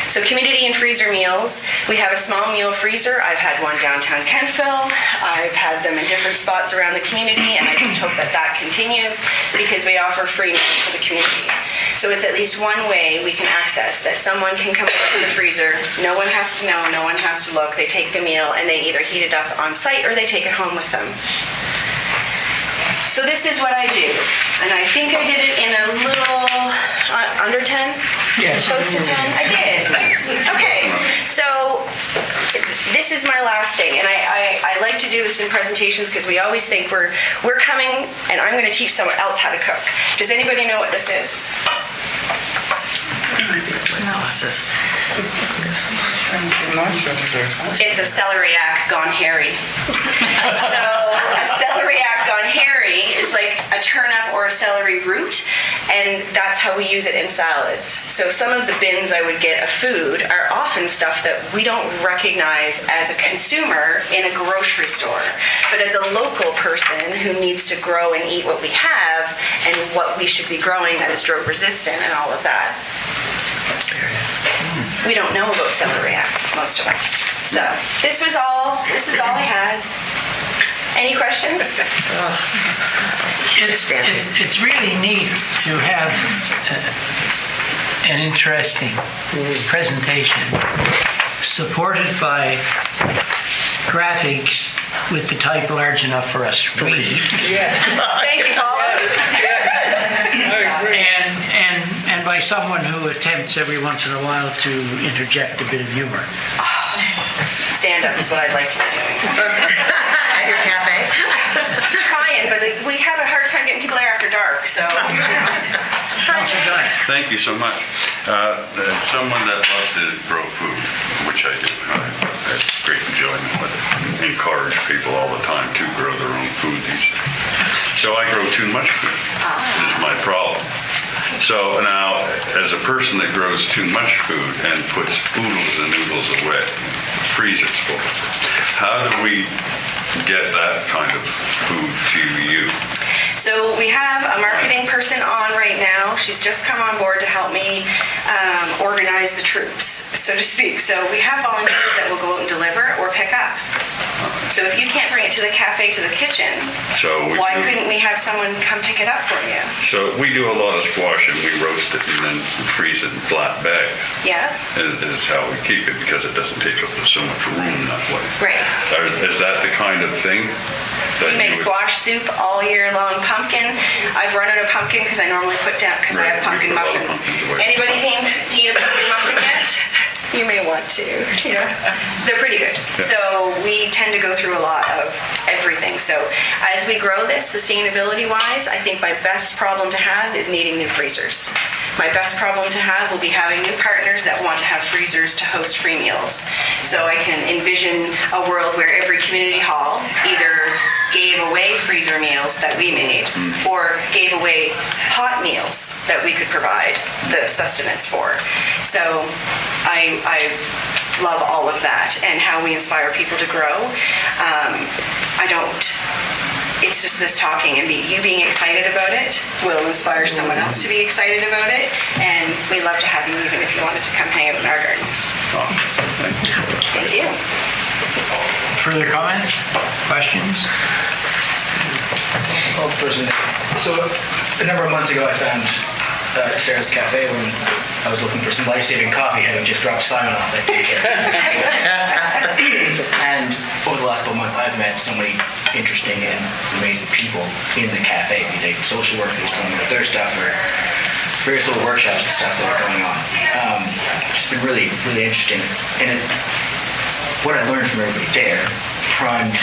So community and freezer meals. We have a small meal freezer. I've had one downtown Kentville. I've had them in different spots around the community, and I just hope that that continues because we offer free meals for the community. So it's at least one way we can access, that someone can come up to the freezer, no one has to know, no one has to look, they take the meal and they either heat it up on site or they take it home with them. So this is what I do, and I think I did it in a little, under 10? Yes. Close to 10? I did. Okay, so this is my last thing, and I like to do this in presentations because we always think we're coming and I'm going to teach someone else how to cook. Does anybody know what this is? Analysis. It's a celeriac gone hairy. So a celeriac gone hairy is like a turnip or a celery root, and that's how we use it in salads. So some of the bins I would get of food are often stuff that we don't recognize as a consumer in a grocery store. But as a local person who needs to grow and eat what we have and what we should be growing that is drought resistant and all of that, we don't know about celeriac, most of us. So this is all I had. Any questions? It's really neat to have an interesting presentation supported by graphics with the type large enough for us to read. Yeah. Thank you, Paula. I agree. And by someone who attempts every once in a while to interject a bit of humor. Stand up is what I'd like to be doing. At your cafe? Trying, but we have a hard time getting people there after dark, so. Councilor Guy. Thank you so much. As someone that loves to grow food, which I do, I have great enjoyment with it. Encourage people all the time to grow their own food these days. So I grow too much food, is my problem. So now, as a person that grows too much food and puts oodles and oodles away, freezers full, how do we get that kind of food to you? So we have a marketing person on right now. She's just come on board to help me organize the troops, so to speak. So we have volunteers that will go out and deliver or pick up. So if you can't bring it to the cafe, to the kitchen, why couldn't we have someone come pick it up for you? So we do a lot of squash and we roast it and then freeze it in flat bags. Yeah. Is how we keep it because it doesn't take up so much room that way. Right. Is that the kind of thing? We make squash soup all year long. Pumpkin, I've run out of pumpkin because I normally put down, because I have pumpkin muffins. Anybody came to eat a pumpkin muffin yet? You may want to. Yeah. They're pretty good. Yeah. So we tend to go through a lot of everything. So as we grow this, sustainability-wise, I think my best problem to have is needing new freezers. My best problem to have will be having new partners that want to have freezers to host free meals. So I can envision a world where every community hall either gave away freezer meals that we made or gave away hot meals that we could provide the sustenance for. So I love all of that and how we inspire people to grow. It's just this talking and you being excited about it will inspire someone else to be excited about it, and we love to have you even if you wanted to come hang out in our garden. Thank you. Further comments? Questions? Well, President, so a number of months ago I found Sarah's Cafe when I was looking for some life-saving coffee, having just dropped Simon off at daycare. And over the last couple months, I've met so many interesting and amazing people in the cafe, be they social workers telling me about their stuff or various little workshops and stuff that are going on. It's been really, really interesting. And what I learned from everybody there primed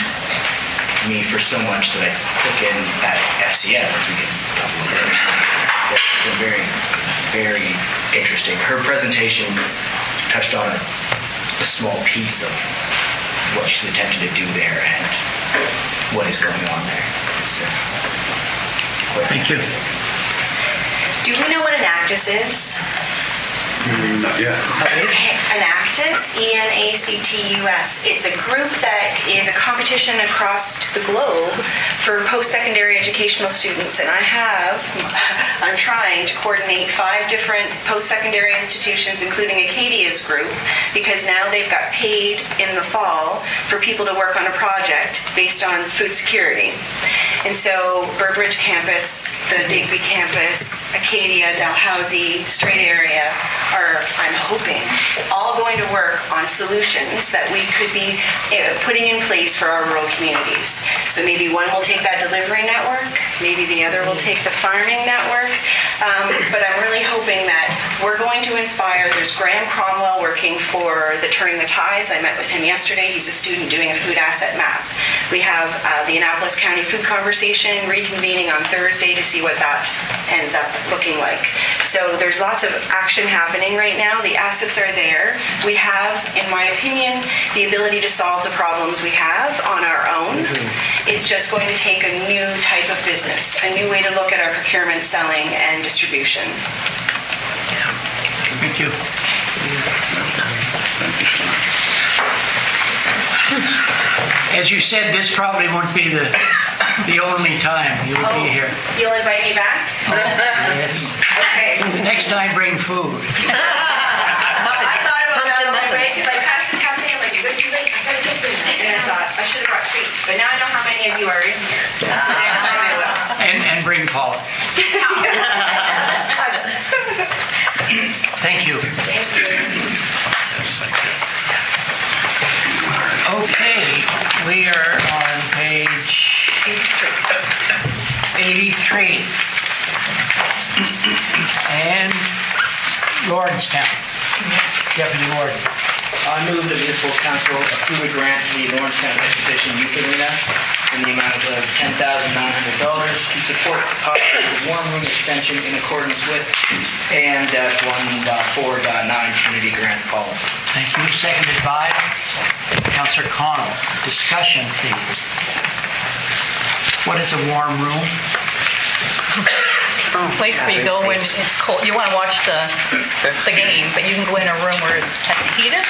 me for so much that I took in at FCM, as we can probably learn. It's been very, very interesting. Her presentation touched on a small piece of what she's attempted to do there and what is going on there. Thank you. Do we know what an Enactus is? Not yet. Enactus, ENACTUS. It's a group that is a competition across the globe for post-secondary educational students, and I'm trying to coordinate 5 different post-secondary institutions, including Acadia's group, because now they've got paid in the fall for people to work on a project based on food security. And so Burbridge campus the Digby campus, Acadia, Dalhousie, Strait area are, I'm hoping, all going to work on solutions that we could be putting in place for our rural communities. So maybe one will take that delivery network, maybe the other will take the farming network, but I'm really hoping that we're going to inspire. There's Graham Cromwell working for the Turning the Tides. I met with him yesterday. He's a student doing a food asset map. We have the Annapolis County Food Conversation reconvening on Thursday to see what that ends up looking like. So there's lots of action happening right now. The assets are there. We have, in my opinion, the ability to solve the problems we have on our own. It's just going to take a new type of business, a new way to look at our procurement, selling, and distribution. Thank you. As you said, this probably won't be the only time you'll be here. You'll invite me back? Yes. Okay. Next time, bring food. I thought about that on my way because I passed the cafe. I'm like, you're going to be late. I got to get there. And I thought I should have brought treats. But now I know how many of you are in here. So next time I will. And bring Paula. Thank you. Thank you. Okay, we are on page 83. And Lawrencetown, Deputy Warden. I move the municipal council approve a grant to the Lawrencetown Exhibition Youth Arena in the amount of $10,900 to support the cost of the warm room extension in accordance with AM-1.4.9 Community Grants Policy. Thank you. Seconded by Councillor Cotw. Discussion, please. What is a warm room? Place where you go when it's cold. You want to watch the game, but you can go in a room where it's heated,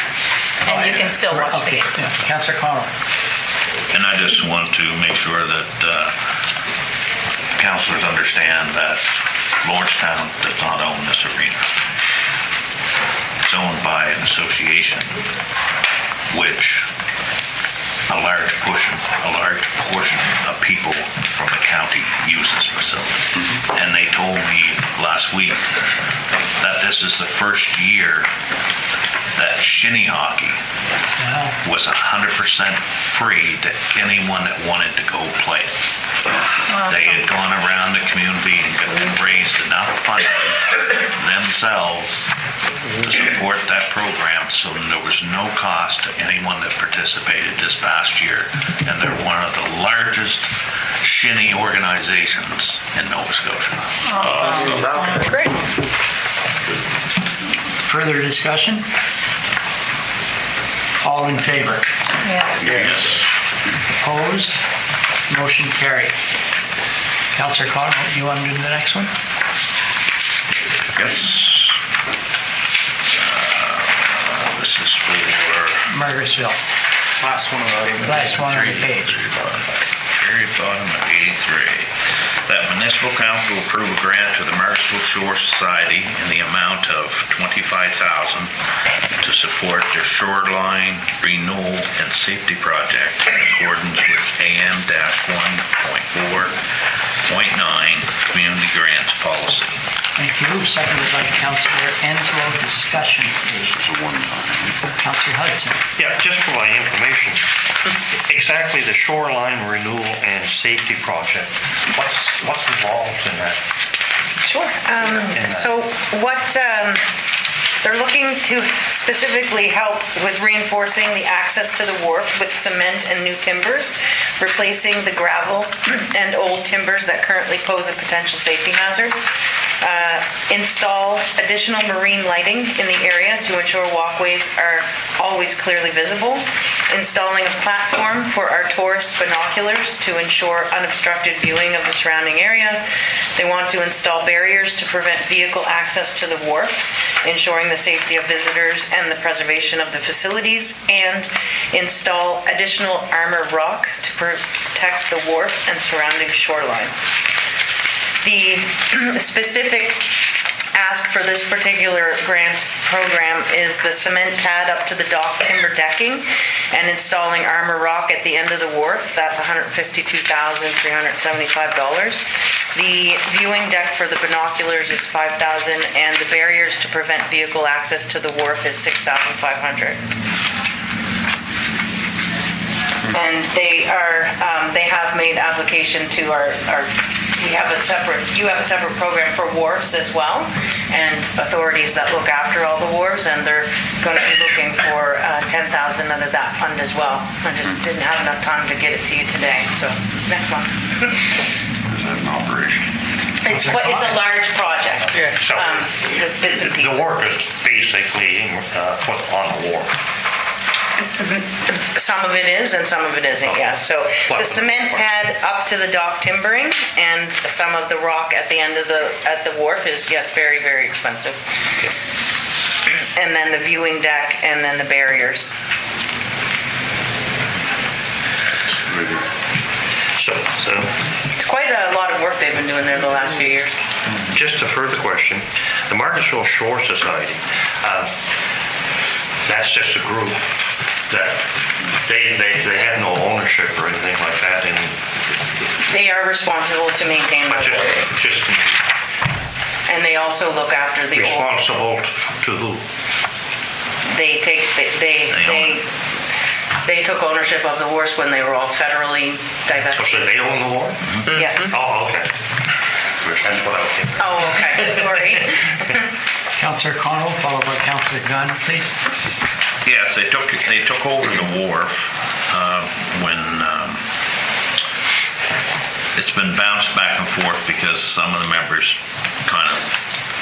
and you can still watch the game. Yeah. Councillor Cotw. And I just want to make sure that councilors understand that Lawrencetown does not own this arena. It's owned by an association, which a large portion of people from the county use this facility. And they told me last week that this is the first year that shinny hockey was 100% free to anyone that wanted to go play it. They had gone around the community and raised enough funding themselves to support that program, so there was no cost to anyone that participated this past year. And they're one of the largest shinny organizations in Nova Scotia. Great. Further discussion? All in favor? Yes. Opposed? Motion carried. Councillor Cotw, you want to do the next one? Yes. This is for Margaret'sville. Last one on the page. Very bottom of 83. That municipal council will approve a grant to the Margaret'sville Shore Society in the amount of $25,000 to support their shoreline renewal and safety project in accordance with AM-1.4.9 Community Grants Policy. Thank you. Seconded by Councillor Enslow. Discussion, please. Councillor Hudson. Yeah, just for my information, exactly the shoreline renewal and safety project, what's involved in that? Sure. So what they're looking to specifically help with reinforcing the access to the wharf with cement and new timbers, replacing the gravel and old timbers that currently pose a potential safety hazard. Install additional marine lighting in the area to ensure walkways are always clearly visible. Installing a platform for our tourist binoculars to ensure unobstructed viewing of the surrounding area. They want to install barriers to prevent vehicle access to the wharf, ensuring the safety of visitors and the preservation of the facilities, and install additional armor rock to protect the wharf and surrounding shoreline. The specific ask for this particular grant program is the cement pad up to the dock timber decking and installing armor rock at the end of the wharf. That's $152,375. The viewing deck for the binoculars is $5,000, and the barriers to prevent vehicle access to the wharf is $6,500. And they have made application to you have a separate program for wharves as well, and authorities that look after all the wharves, and they're going to be looking for $10,000 out of that fund as well. I just didn't have enough time to get it to you today, so next month. Is that an operation? It's a large project. So With bits and pieces. the work is basically put on the wharf. Some of it is and some of it isn't, yeah. So the cement pad up to the dock timbering and some of the rock at the end of at the wharf is, yes, very, very expensive. And then the viewing deck and then the barriers. So It's quite a lot of work they've been doing there the last few years. just a further question, the Marcusville Shore Society, that's just a group that they have no ownership or anything like that, and They are responsible to maintain the wharf. just And they also look after the old. responsible to who? They took ownership of the wharves when they were all federally divested. So they own the wharf? Yes. Oh, okay. That's what I was thinking. Oh, okay, sorry. Councillor Cotw, followed by Councillor Gunn, please. Yes, they took over the wharf when it's been bounced back and forth because some of the members kind of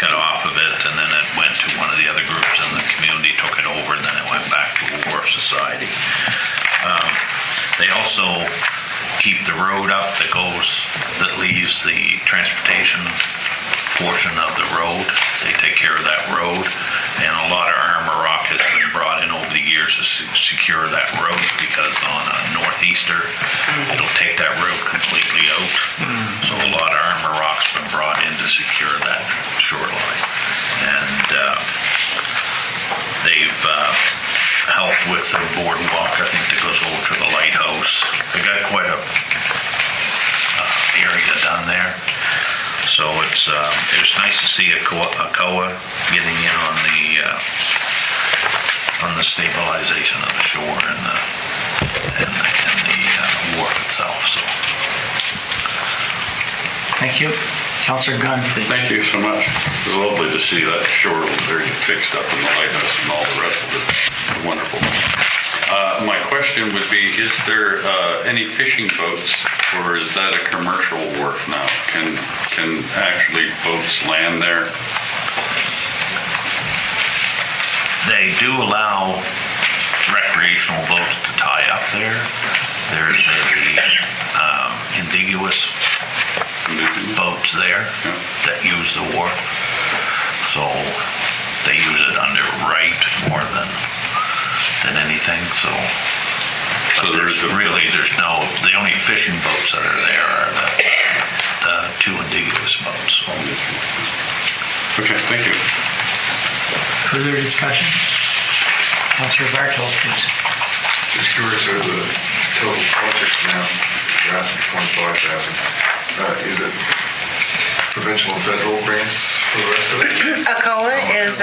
got off of it, and then it went to one of the other groups in the community, took it over, and then it went back to the Wharf Society. They also keep the road up that leaves the transportation portion of the road. They take care of that road, and a lot of armor rock has been brought in over the years to secure that road, because on a northeaster, it'll take that road completely out. So a lot of armor rock's been brought in to secure that shoreline. And they've helped with the boardwalk, I think, that goes over to the lighthouse. They've got quite a area done there. So it's nice to see a COA getting in on the stabilization of the shore and the wharf itself. So. Thank you. Councillor Gunn, please. Thank you so much. It was lovely to see that shore there get fixed up in the lighthouse and all the rest of it. Wonderful. My question would be, is there any fishing boats, or is that a commercial wharf now? Can actually boats land there? They do allow recreational boats to tie up there. There's indigenous boats there that use the wharf. So they use it under right more than anything. So there's the only fishing boats that are there are the two indigenous boats. Okay, thank you. Further discussion? Councillor Bartel, please. Just curious of the total project now, you're asking for $25,000. Is it provincial and federal grants for the rest of it? ACOA is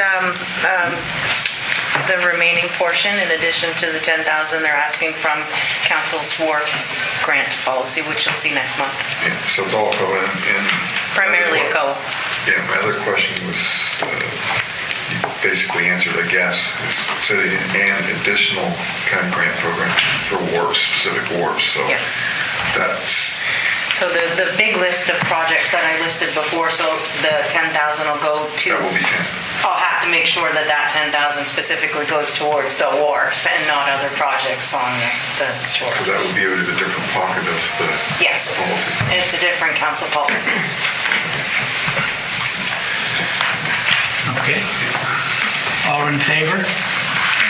the remaining portion, in addition to the $10,000 they're asking from Council's wharf grant policy, which you'll see next month. Yeah, so it's all ACOA and Primarily ACOA. Yeah, my other question was, you basically answered, I guess, is city and additional kind of grant program for wharfs, specific wharfs. So yes. That's. So the big list of projects that I listed before, so the $10,000 will go to. That will be 10. I'll have to make sure that $10,000 specifically goes towards the wharf and not other projects on the shore. So that would be out of a different pocket of the yes. policy. It's a different council policy. Okay. All in favor?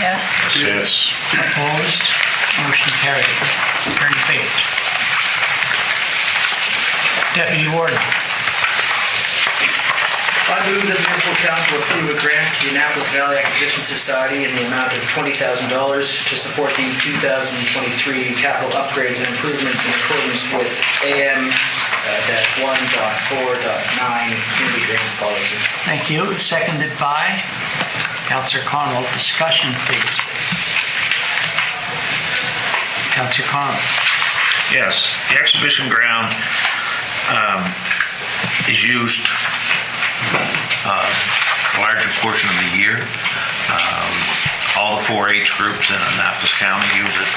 Yes. Yes. Opposed? Motion carried. Turn the page. Deputy Warden. I move that the municipal council approve a grant to the Annapolis Valley Exhibition Society in the amount of $20,000 to support the 2023 capital upgrades and improvements in accordance with AM-1.4.9 community grants policy. Thank you. Seconded by Councillor Connell. Discussion, please. Councillor Connell. Yes, the exhibition ground is used a larger portion of the year. All the 4-H groups in Annapolis County use it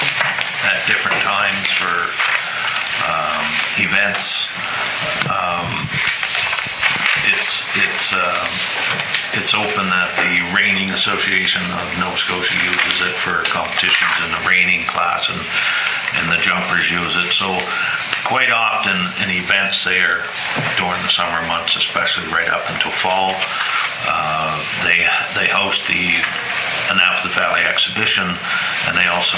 at different times for events. It's open that the Reining Association of Nova Scotia uses it for competitions in the reining class, and the jumpers use it. So quite often in events there during the summer months, especially right up until fall, they host the Annapolis Valley Exhibition, and they also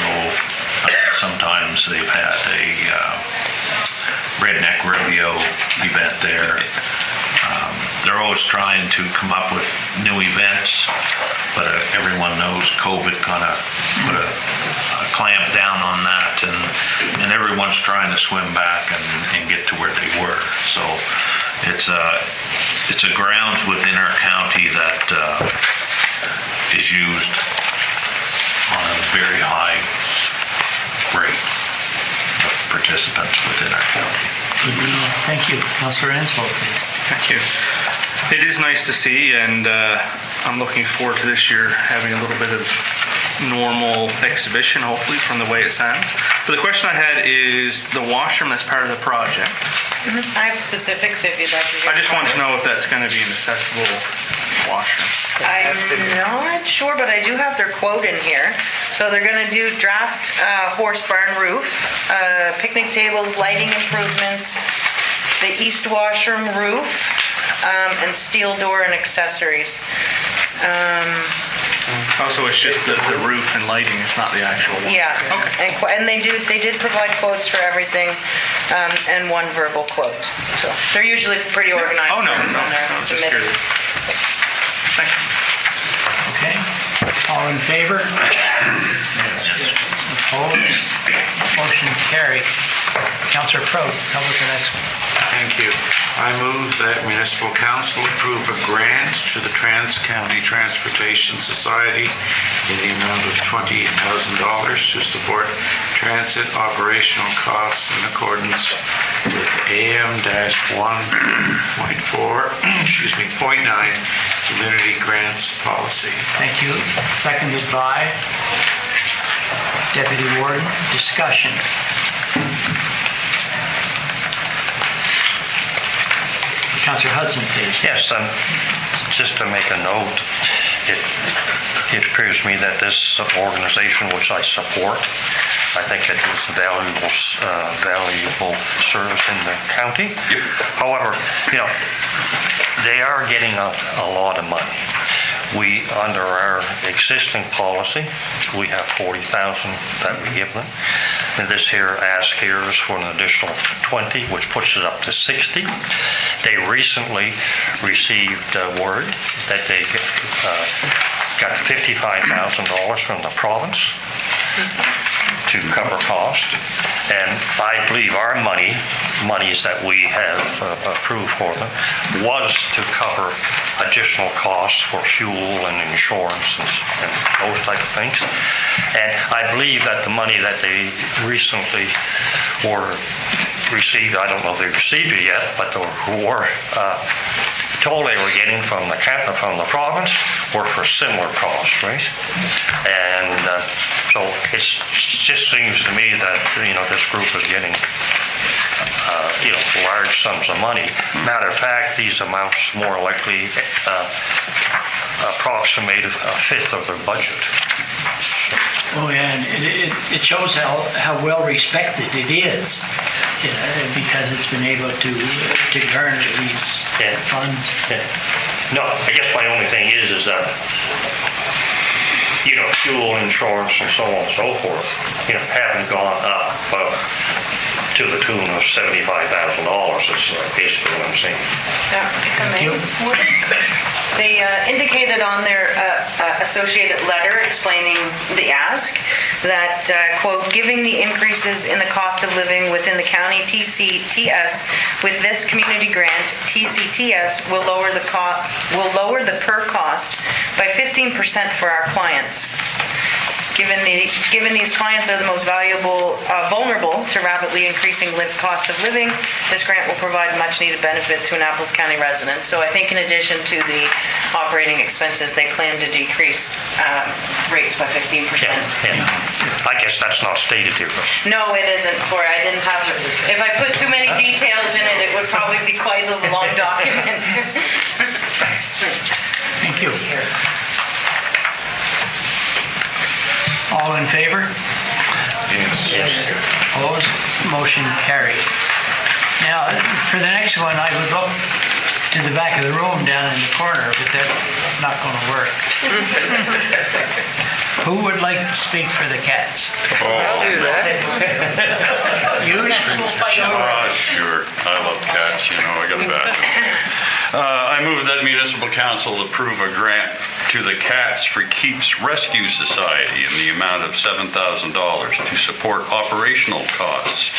sometimes they've had a redneck rodeo event there. They're always trying to come up with new events, but everyone knows COVID kind of put a clamp down on that, and everyone's trying to swim back and get to where they were. So it's a grounds within our county that is used on a very high rate of participants within our county. Thank you. Councillor Ansel, please. Thank you. It is nice to see, and I'm looking forward to this year having a little bit of normal exhibition, hopefully, from the way it sounds. But the question I had is the washroom that's part of the project. I have specifics if you'd like to hear. I just want to know if that's going to be an accessible washroom. I'm not sure, but I do have their quote in here. So they're going to do draft horse barn roof, picnic tables, lighting improvements, the east washroom roof, and steel door and accessories. Also, it's just the roof and lighting, it's not the actual one. Yeah. Okay. And they did provide quotes for everything, and one verbal quote. So they're usually pretty organized. Oh, no, when they're just submitted. curious. Thanks. Okay. All in favor? Yes. Opposed? Motion carried. Councillor Crowe, how about the next one? Thank you. I move that municipal council approve a grant to the Trans-County Transportation Society in the amount of $20,000 to support transit operational costs in accordance with AM-1.4, .9 community grants policy. Thank you. Seconded by Deputy Warden. Discussion. Councillor Hudson, please. Yes, just to make a note, it appears to me that this organization, which I support, I think it is a valuable service in the county. Yep. However, they are getting a lot of money. We, under our existing policy, we have $40,000 that we give them. And this here ask here is for an additional 20, which puts it up to 60. They recently received word that they got $55,000 from the province to cover cost. And I believe our monies that we have approved for them was to cover additional costs for fuel and insurance and those type of things. And I believe that the money that they recently were received, I don't know if they received it yet, but they were told they were getting from the province were for similar costs, right? And so it just seems to me that this group is getting large sums of money. Matter of fact, these amounts more likely approximate a fifth of their budget. Oh, yeah, and it shows how well respected it is, because it's been able to garner these funds. Yeah. No, I guess my only thing is that fuel insurance and so on and so forth, haven't gone up to the tune of $75,000 is basically what I'm saying. Thank you. They indicated on their associated letter explaining the ask that, quote, "Giving the increases in the cost of living within the county TCTS with this community grant, TCTS will lower the per cost by 15% for our clients. Given these clients are the most vulnerable to rapidly increasing costs of living, this grant will provide much-needed benefit to Annapolis County residents." So I think in addition to the operating expenses, they plan to decrease rates by 15%. I guess that's not stated here. No, it isn't. Sorry, I didn't have. If I put too many details in it, it would probably be quite a long document. Thank you. All in favor? Yes. Opposed? Motion carried. Now, for the next one, I would look to the back of the room down in the corner, but that's not going to work. Who would like to speak for the cats? I'll do that. You? Sure. I love cats, I got a badge. I move that municipal council approve a grant to the Cats for Keeps Rescue Society in the amount of $7,000 to support operational costs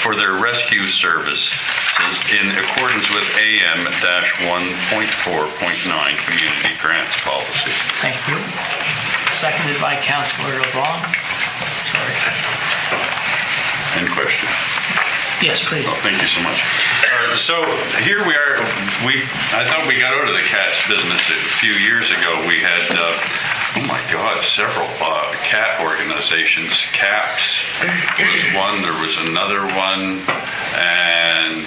for their rescue services in accordance with AM-1.4.9 Community Grants Policy. Thank you. Seconded by Councillor LeBlanc. Sorry. Any questions? Yes, please. Oh, thank you so much. So here we are. I thought we got out of the cats business a few years ago. We had, oh my God, several cat organizations. CAPS was one. There was another one, and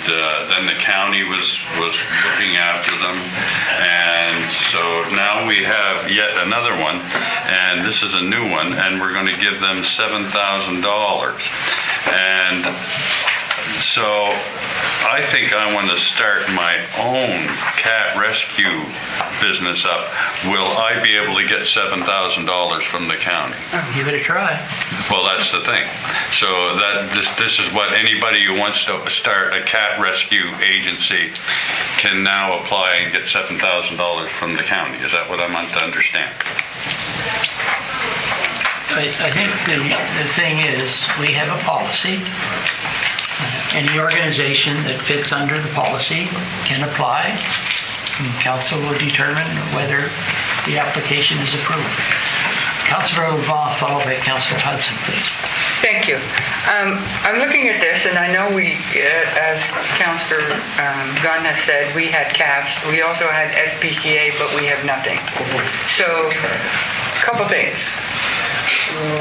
then the county was looking after them. And so now we have yet another one, and this is a new one, and we're going to give them $7,000. And so I think I want to start my own cat rescue business up. Will I be able to get $7,000 from the county? Give it a try. Well, that's the thing. So this is what anybody who wants to start a cat rescue agency can now apply and get $7,000 from the county. Is that what I'm meant to understand? I think the thing is, we have a policy. Any organization that fits under the policy can apply. And council will determine whether the application is approved. Councillor LeBlanc, followed by Councillor Hudson, please. Thank you. I'm looking at this, and I know we, as Councillor Gunn has said, we had CAPS. We also had SPCA, but we have nothing. So, a couple things.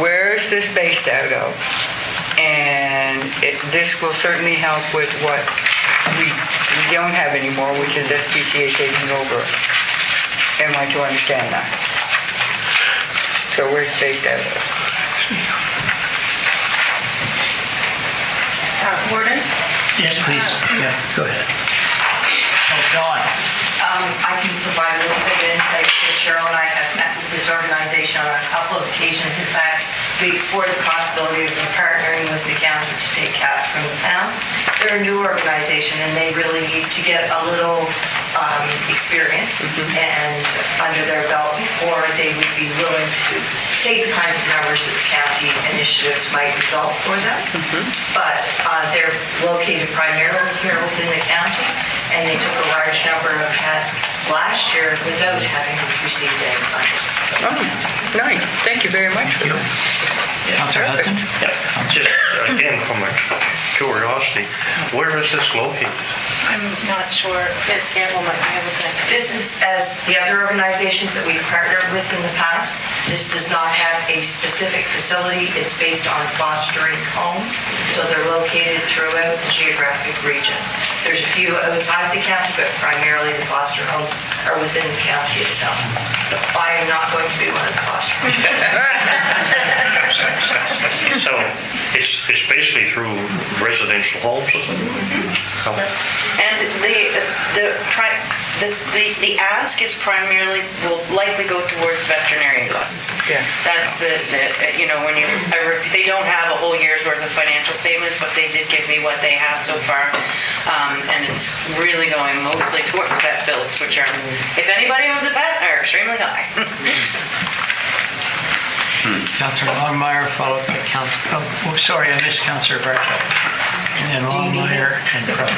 Where is this based out of? And this will certainly help with what we don't have anymore, which is SPCA taking over. Am I to understand that? So where's it based out of? Warden? Yes, please. Yeah, go ahead. Oh, Dawn. I can provide a little bit of insight because Cheryl and I have met with this organization on a couple of occasions. In fact, we explored the possibility of partnering with the county to take cats from the town. They're a new organization and they really need to get a little experience and under their belt before they would be willing to take the kinds of numbers that the county initiatives might result for them. But they're located primarily here within the county, and they took a large number of cats last year without having received any funding. Oh, nice. Thank you very much. Thank you. Councillor Hudson? Just again, from a curiosity, where is this located? I'm not sure. Ms. Campbell might be able to. This is, as the other organizations that we've partnered with in the past, this does not have a specific facility. It's based on fostering homes, so they're located throughout the geographic region. There's a few outside the county, but primarily the foster homes are within the county itself. I am not going to be one of the foster homes. So it's basically through residential homes? And The ask is primarily, will likely go towards veterinarian costs. Yeah. That's when they don't have a whole year's worth of financial statements, but they did give me what they have so far. And it's really going mostly towards vet bills, which are, if anybody owns a pet, are extremely high. Councillor Longmire, followed by I missed Councillor Bartlett. And then Longmire and Cotw.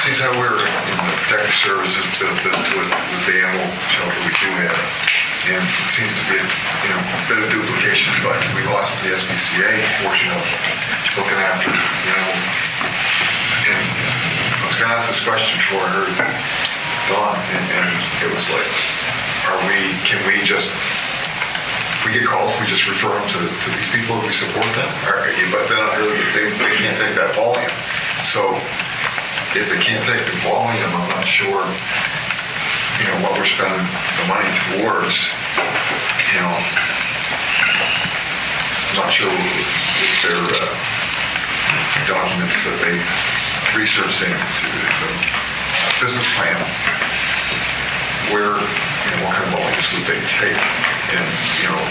Since how we're in the protective services built into it with the animal shelter we do have, and it seems to be a bit of duplication, but we lost the SPCA portion of looking after the animals. And I was going to ask this question before I heard Don, and it was like, can we just, if we get calls, we just refer them to these people if we support them? But then they can't take that volume. So if they can't take the volume, I'm not sure, what we're spending the money towards. I'm not sure if their documents that they researched into a business plan where, what kind of volumes would they take? And,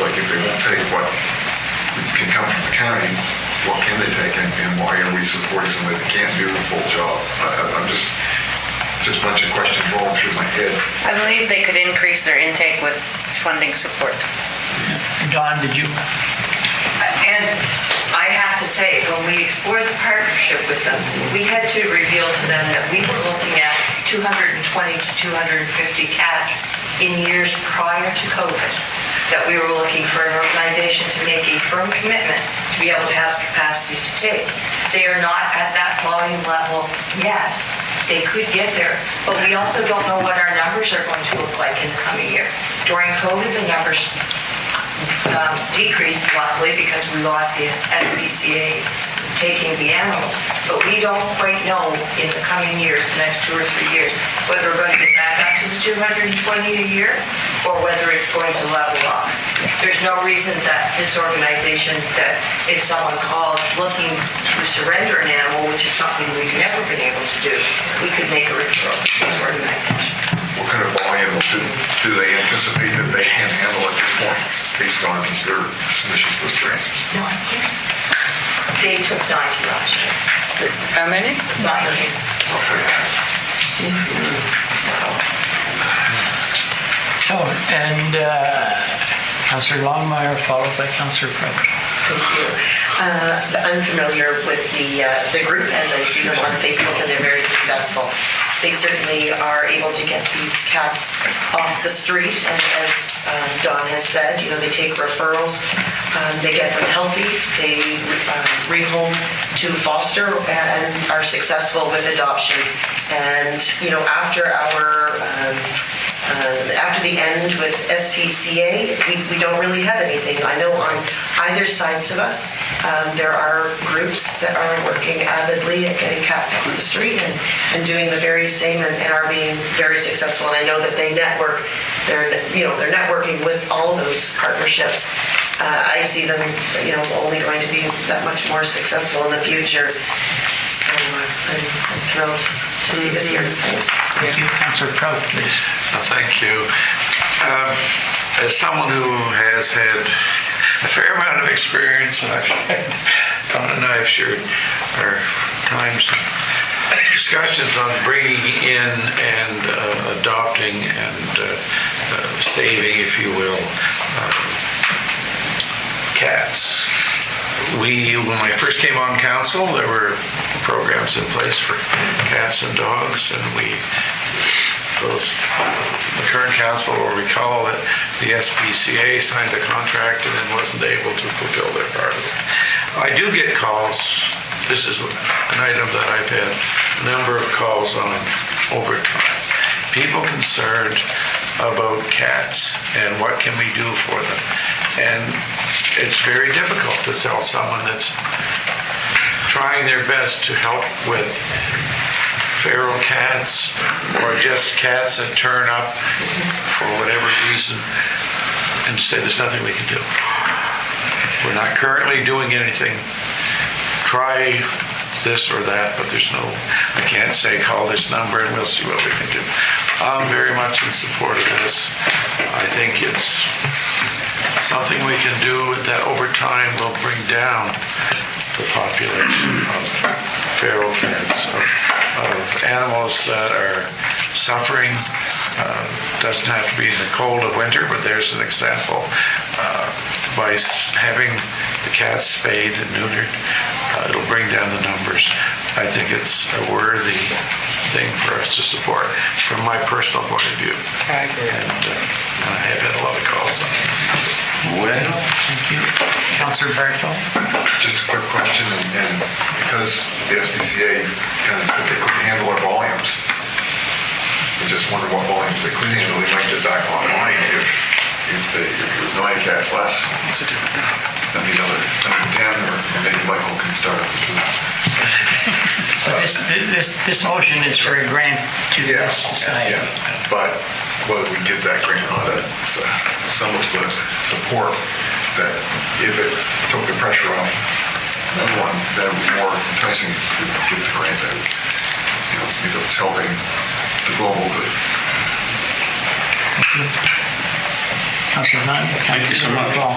like if they won't take what can come from the county, what can they take, and why are we supporting somebody that can't do the full job? I'm just a bunch of questions rolling through my head. I believe they could increase their intake with funding support. Don, did you? And I have to say, when we explored the partnership with them, we had to reveal to them that we were looking at 220 to 250 cats in years prior to COVID, that we were looking for an organization to make a firm commitment to be able to have capacity to take. They are not at that volume level yet. They could get there, but we also don't know what our numbers are going to look like in the coming year. During COVID, the numbers decreased luckily because we lost the SPCA taking the animals, but we don't quite know in the coming years, the next 2 or 3 years, whether we're going to get back up to the 220 a year or whether it's going to level up. There's no reason that this organization, that if someone calls looking to surrender an animal, which is something we've never been able to do, we could make a referral to this organization. What kind of volume do they anticipate that they can handle at this point based on their submissions with grant? They took 90 last year. How many? 90. Oh, and Councillor Longmire, followed by Councillor Cotw. Thank you. I'm familiar with the group as I see them on Facebook, and they're very successful. They certainly are able to get these cats off the street, and as Don has said, they take referrals, they get them healthy, they rehome to foster and are successful with adoption. And after the end with SPCA, we don't really have anything. I know on either sides of us, there are groups that are working avidly at getting cats off the street and doing the very same and are being very successful. And I know that they network. They're networking with all those partnerships. I see them, only going to be that much more successful in the future. So I'm thrilled to see this here. Thanks. Thank you. Councillor Cotw, please. Thank you. As someone who has had a fair amount of experience, and Don and I have shared our times, discussions on bringing in and adopting and saving, if you will, cats. When I first came on council, there were programs in place for cats and dogs, and the current council will recall that the SPCA signed a contract and then wasn't able to fulfill their part of it. I do get calls. This is an item that I've had a number of calls on over time. People concerned about cats and what can we do for them. And it's very difficult to tell someone that's trying their best to help with feral cats or just cats that turn up for whatever reason and say there's nothing we can do. We're not currently doing anything. Try this or that, but I can't say call this number and we'll see what we can do. I'm very much in support of this. I think it's something we can do that over time will bring down the population of feral cats, of animals that are suffering. Doesn't have to be in the cold of winter, but there's an example. By having the cats spayed and neutered, it'll bring down the numbers. I think it's a worthy thing for us to support from my personal point of view. I agree. And I have had a lot of calls on it. Well, thank you. Councillor Bartow? Just a quick question, and because the SPCA kind of said they couldn't handle our volumes, I just wonder what volumes they couldn't handle. They might get back online if there's 9 cats less. Then another 10, or maybe Michael can start up the business. But this motion is for a grant to this society. Yeah. But whether we get that grant or not, some of the support that if it took the pressure off everyone, that would be more enticing to get the grant out. If it's helping the global good. Thank you. Councillor Nunn? Thank you so much. A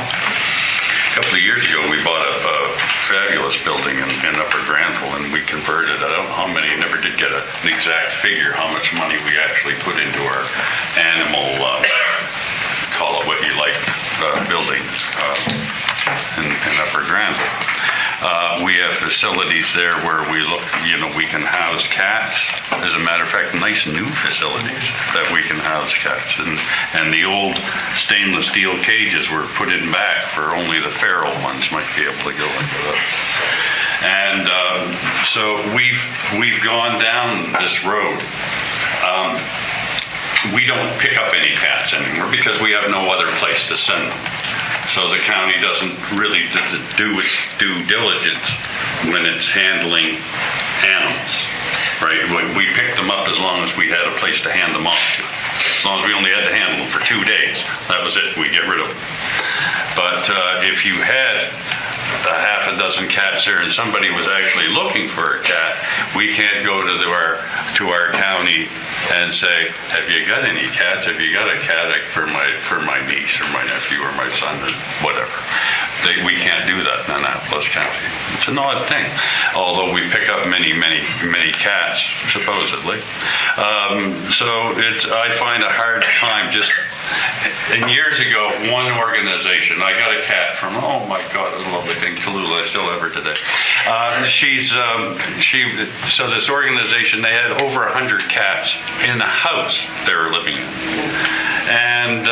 couple of years ago, we bought a fabulous building in Upper Granville, and we converted, I don't know how many, never did get an exact figure how much money we actually put into our animal, call it what you like, building in Upper Granville. We have facilities there where we can house cats. As a matter of fact, nice new facilities that we can house cats. And the old stainless steel cages were put in back for only the feral ones might be able to go into those. And so we've gone down this road. We don't pick up any cats anymore because we have no other place to send them. So the county doesn't really do its due diligence when it's handling animals, right? We picked them up as long as we had a place to hand them off to. As long as we only had to handle them for 2 days, that was it, we get rid of them. But if you had a half a dozen cats there and somebody was actually looking for a cat, we can't go to our county and say, have you got any cats? Have you got a cat for my niece or my nephew or my son or whatever? We can't do that in Annapolis County. It's an odd thing, although we pick up many cats, supposedly. So I find a hard time just. And years ago, one organization, I got a cat from, oh my God, a lovely thing, Tallulah, I still have her today. So this organization, they had over 100 cats in the house they were living in. And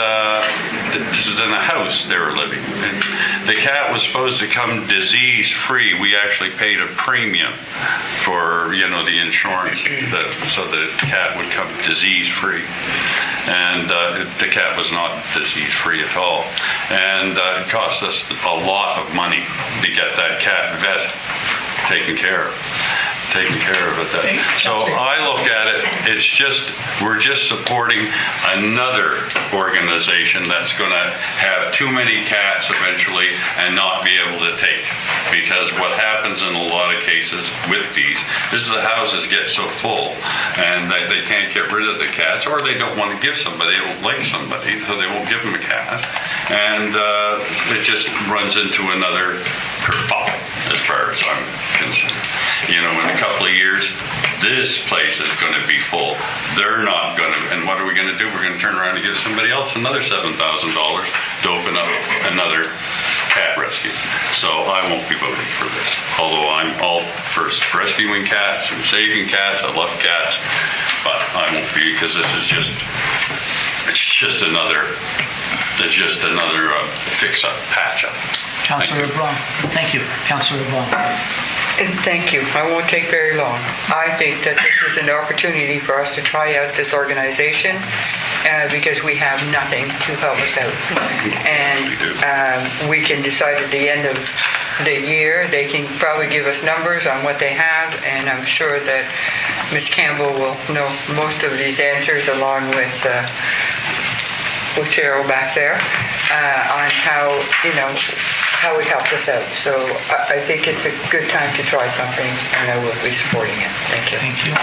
this is in a house they were living in. The cat was supposed to come disease-free. We actually paid a premium for, the insurance, so the cat would come disease-free. And the cat was not disease-free at all. And it cost us a lot of money to get that cat vet taken care of. So I look at it, we're just supporting another organization that's going to have too many cats eventually and not be able to take. Because what happens in a lot of cases with these is the houses get so full and they can't get rid of the cats, or they don't want to give somebody, they don't like somebody, so they won't give them a cat. And it just runs into another kerfuffle as far as I'm concerned. In a couple of years, this place is going to be full. They're not going to, and what are we going to do? We're going to turn around and give somebody else another $7,000 to open up another cat rescue. So I won't be voting for this. Although I'm all for rescuing cats and saving cats. I love cats, but I won't be, because this is just another fix-up, patch-up. Councillor LeBlanc. Thank you. Councillor LeBlanc, please. And thank you. I won't take very long. I think that this is an opportunity for us to try out this organization because we have nothing to help us out. And we can decide at the end of the year, they can probably give us numbers on what they have, and I'm sure that Ms. Campbell will know most of these answers along with Cheryl back there on how how it helped us out. So I think it's a good time to try something, and I will be supporting it. Thank you. Thank you.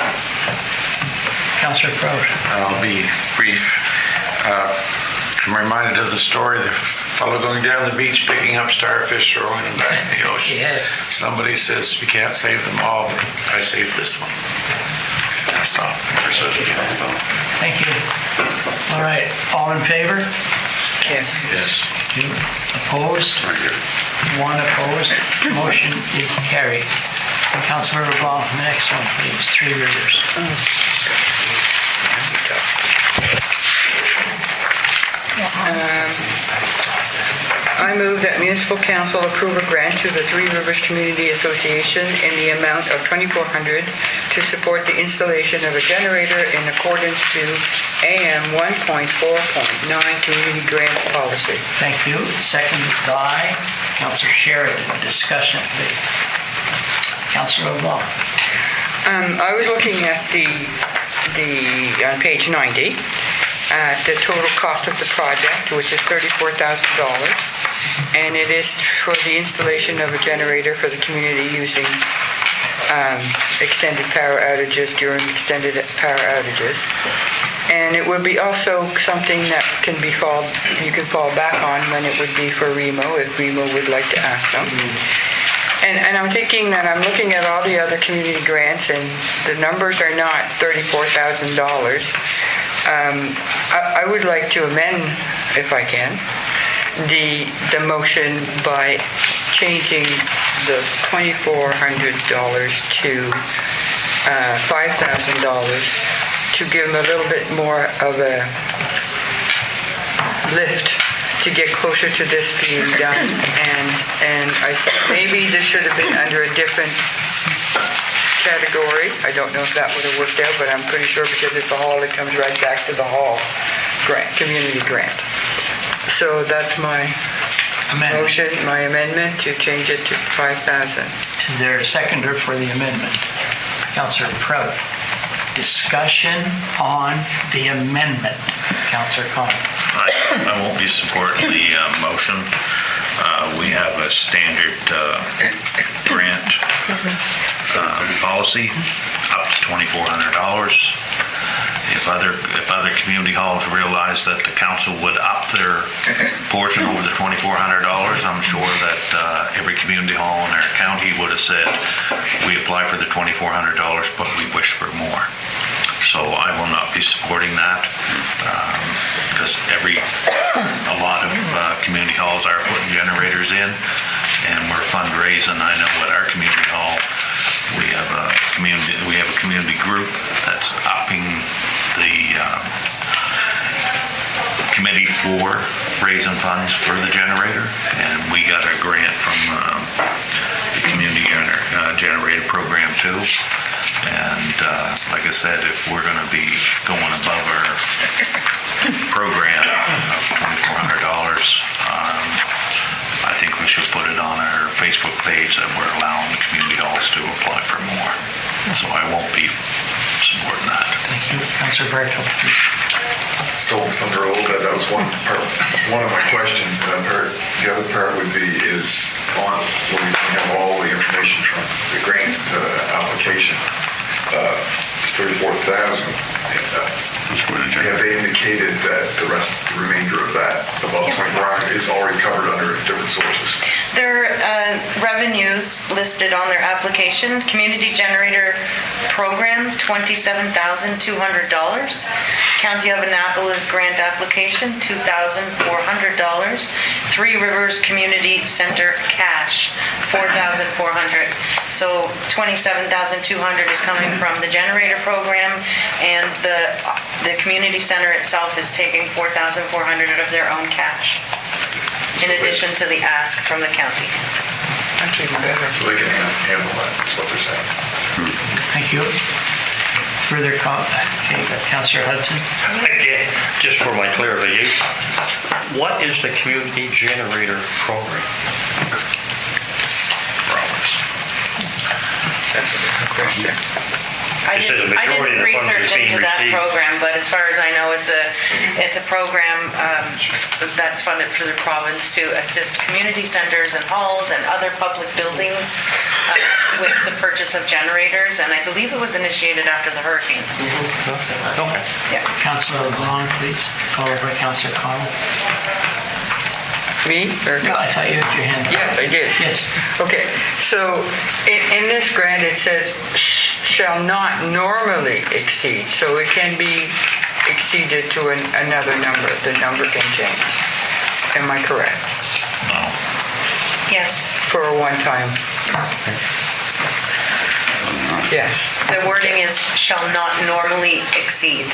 Councillor Prout. I'll be brief. I'm reminded of the story of the fellow going down the beach picking up starfish, throwing them back in the ocean. Yes. Somebody says, "We can't save them all, but I saved this one." I'll stop. Thank you. All right, all in favor? Yes. Yes. Opposed? One opposed. Motion is carried. Councillor LeBlanc, the next one, please. Three Rivers. I move that municipal council approve a grant to the Three Rivers Community Association in the amount of $2,400 to support the installation of a generator in accordance to AM 1.4.9 community grants policy. Thank you. Seconded by Councillor Sheridan. Discussion, please. Councillor LeBlanc. I was looking at on page 90, at the total cost of the project, which is $34,000. And it is for the installation of a generator for the community using extended power outages during extended power outages. And it would be also something that you can fall back on when it would be for REMO, if REMO would like to ask them. And I'm thinking that I'm looking at all the other community grants, and the numbers are not $34,000. I would like to amend, if I can, the motion by changing the $2,400 to $5,000 to give them a little bit more of a lift to get closer to this being done. And maybe this should have been under a different category. I don't know if that would have worked out, but I'm pretty sure because it's a hall, it comes right back to the hall grant, community grant. So that's my motion, my amendment to change it to 5,000. Is there a seconder for the amendment? Councillor Prout. Discussion on the amendment. Councillor Cotw. I won't be supporting the motion. We have a standard grant policy up to $2,400. If other community halls realize that the council would up their portion over the $2,400, I'm sure that every community hall in our county would have said, we apply for the $2,400, but we wish for more. So I will not be supporting that because a lot of community halls are putting generators in, and we're fundraising. I know at our community hall, we have a community group that's upping the committee for raising funds for the generator, and we got a grant from the community generator program too. And like I said, if we're going to be going above our program of $2,400, I think we should put it on our Facebook page that we're allowing the community halls to apply for more. So I won't be supporting that. Thank you. Councillor Bartow. Stole the thunder a little bit. That was one of my questions. The other part would be is on when we have all the information from the grant application. It's $34,000. Have they indicated that the remainder of that, above $2,400, is already covered under different sources? Their revenues listed on their application, community generator program, $27,200. County of Annapolis grant application, $2,400. Three Rivers Community Center cash, $4,400. So $27,200 is coming from the generator program, and the community center itself is taking $4,400 of their own cash, in addition to the ask from the county. That's even better. So they can handle that, is what they're saying. Thank you. Further comment? Okay, Councillor Hudson. Again, just for my clarification, what is the community generator program? That's a different question. I It says a didn't majority of the funds research received. into that program, but as far as I know, it's a program that's funded for the province to assist community centers and halls and other public buildings with the purchase of generators, and I believe it was initiated after the hurricane. Okay. Yeah. Councillor LeBlanc, please, followed by Councillor Cotw. Me? Or- No, I thought you had your hand up. Yes, I did. Yes. Okay, so in this grant, it says shall not normally exceed, so it can be exceeded to another number. The number can change. Am I correct? Yes. For a one-time? Yes. The wording is shall not normally exceed.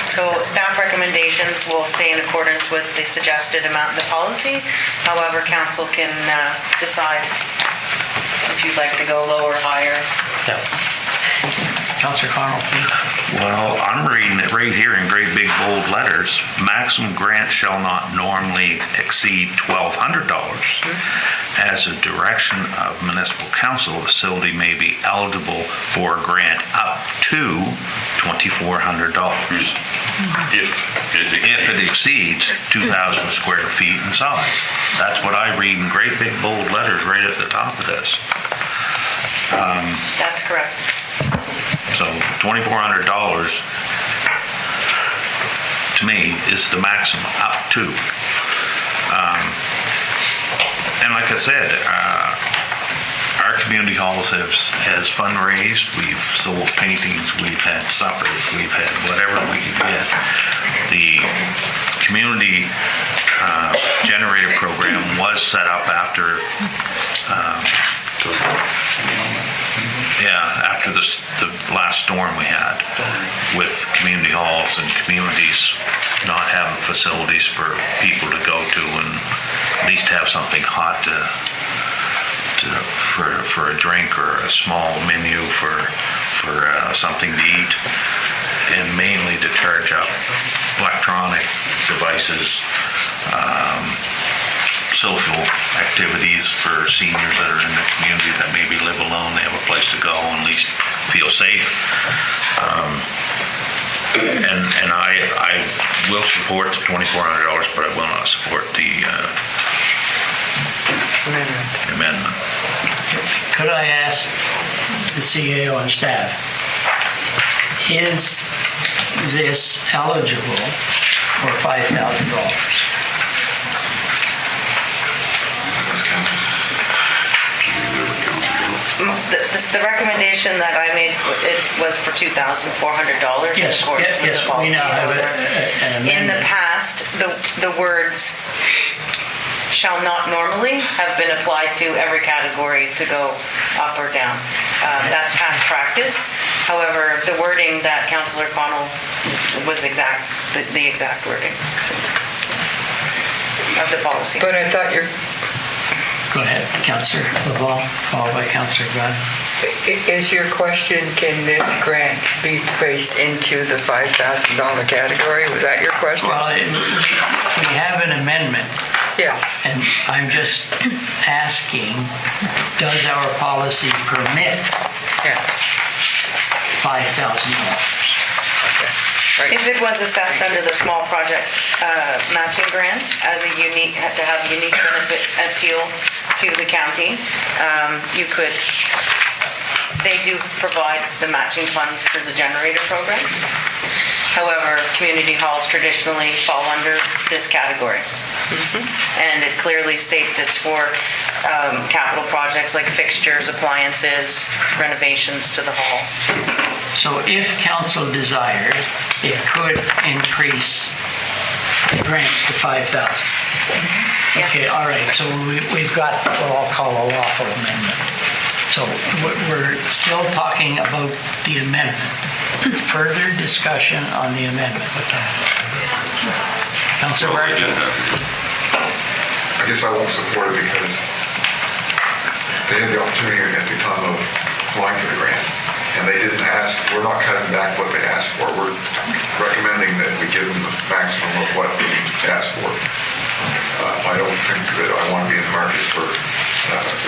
So staff recommendations will stay in accordance with the suggested amount in the policy. However, council can decide if you'd like to go lower, higher. Yeah. Councillor Connell, please. Well, I'm reading it right here in great big bold letters. Maximum grant shall not normally exceed $1,200. As a direction of municipal council, a facility may be eligible for a grant up to $2,400 if it exceeds 2,000 square feet in size. That's what I read in great big bold letters right at the top of this. That's correct. So $2,400 to me is the maximum, up to. And like I said, our community halls has fundraised. We've sold paintings. We've had suppers. We've had whatever we could get. The community generator program was set up after the last storm we had, with community halls and communities not having facilities for people to go to, and at least have something hot for a drink, or a small menu for something to eat, and mainly to charge up electronic devices, social activities for seniors that are in the community that maybe live alone. They have a place to go and at least feel safe. And I will support the $2,400, but I will not support the amendment. Could I ask the CAO and staff, is this eligible for $5,000? The recommendation that I made, it was for $2,400 in Yes, accordance with yes, the policy. we now have an In the amendment. past, the words shall not normally have been applied to every category to go up or down. That's past practice. However, the wording that Councillor Connell was the exact wording of the policy. But I thought you're... Go ahead, Councillor LeBlanc, followed by Councillor Gunn. Is your question, can this grant be placed into the $5,000 category? Was that your question? Well, we have an amendment. Yes. And I'm just asking, does our policy permit $5,000? Right. If it was assessed under the small project matching grant as to have unique benefit appeal to the county, they do provide the matching funds through the generator program. However, community halls traditionally fall under this category. And it clearly states it's for capital projects like fixtures, appliances, renovations to the hall. So if council desired, it could increase the grant to $5,000. Okay, all right, so we've got what I'll call a lawful amendment. So we're still talking about the amendment. Further discussion on the amendment. Councilor Barton. I guess I won't support it because they had the opportunity at the time of applying for the grant, and they didn't ask, we're not cutting back what they asked for. We're recommending that we give them the maximum of what they asked for. I don't think that I want to be in the market for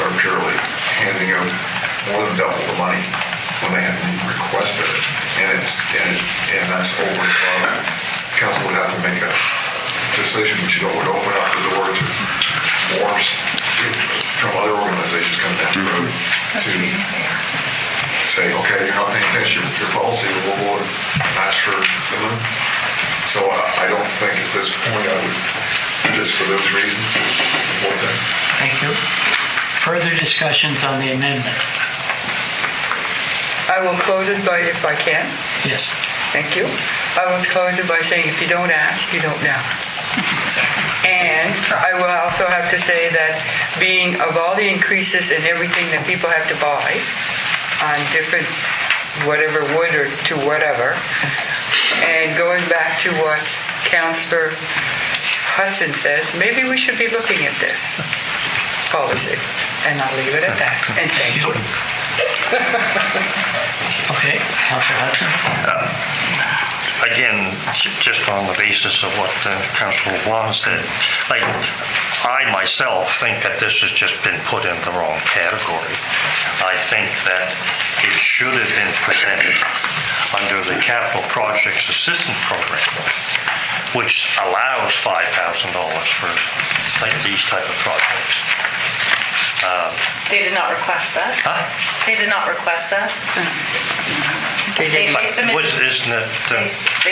arbitrarily handing out more than double the money when they hadn't even requested it. And that's over and above. Council would have to make a decision, which would open up the door to more from other organizations coming down the road to say, okay, you're not paying attention to your policy, we'll go and ask for the money. So I don't think at this point I would, just for those reasons, support that. Thank you. Further discussions on the amendment? I will close it by, if I can. Yes. Thank you. I will close it by saying, if you don't ask, you don't know. And I will also have to say that being of all the increases in everything that people have to buy on different, whatever wood or to whatever, and going back to what Councillor Hudson says, maybe we should be looking at this policy. And I'll leave it at that. And thank you. Okay, Councillor Hudson? Again, just on the basis of what Councillor LeBlanc said, I myself think that this has just been put in the wrong category. I think that it should have been presented under the Capital Projects Assistance Program, which allows $5,000 for these type of projects. They did not request that. Huh? They did not request that. They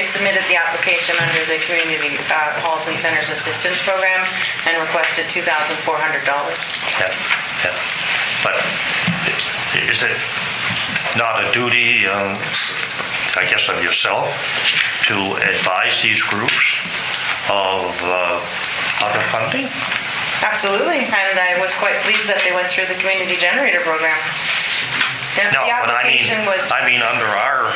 submitted the application under the Community Halls and Centers Assistance Program and requested $2,400. Yeah. But is it not a duty, I guess, of yourself to advise these groups of other funding? Absolutely, and I was quite pleased that they went through the Community Generator Program. No, but I mean under our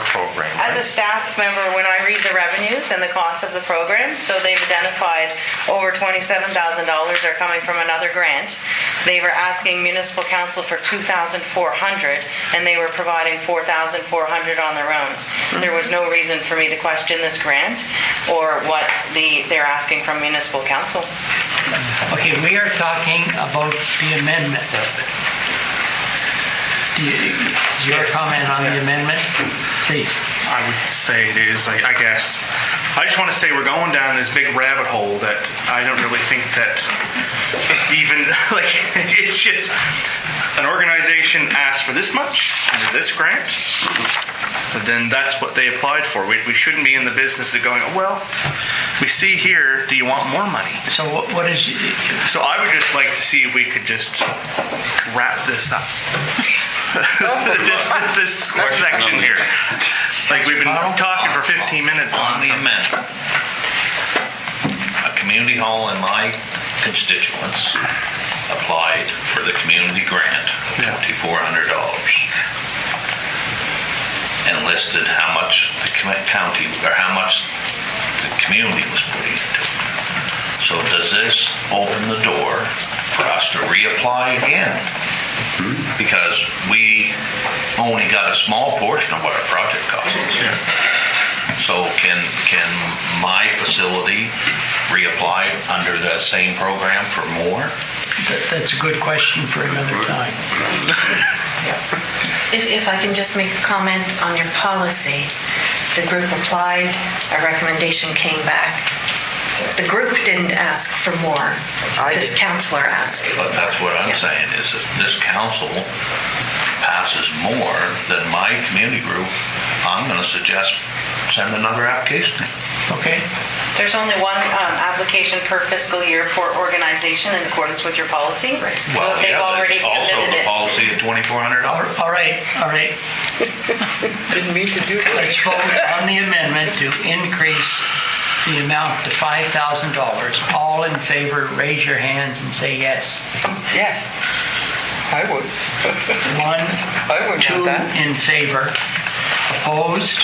program. As a staff member, when I read the revenues and the costs of the program, so they've identified over $27,000 are coming from another grant. They were asking municipal council for $2,400, and they were providing $4,400 on their own. There was no reason for me to question this grant or what they're asking from municipal council. Okay, we are talking about the amendment. Your comment on the amendment, please. I would say it is, I guess. I just want to say we're going down this big rabbit hole that I don't really think that it's even, it's just an organization asked for this much under this grant, then that's what they applied for. We shouldn't be in the business of going, well, we see here, do you want more money? So what is... So I would just like to see if we could just wrap this up. this section here. We've been talking for 15 minutes on the amendment. A community hall in my constituents applied for the community grant, $2,400, and listed how much the county or how much the community was putting into it. So does this open the door for us to reapply again? Because we only got a small portion of what our project cost us. So can my facility reapply under the same program for more? That's a good question for another time. If I can just make a comment on your policy, the group applied, a recommendation came back. The group didn't ask for more. This councillor asked. But that's what I'm saying is that this council passes more than my community group. I'm going to suggest send another application. Okay. There's only one application per fiscal year per organization in accordance with your policy. Right. Well, so if they've already submitted also the policy at $2,400. All right. Didn't mean to do that. Let's vote on the amendment to increase the amount to $5,000. All in favor, raise your hands and say yes. Yes, I would. I would 2 in favor. Opposed?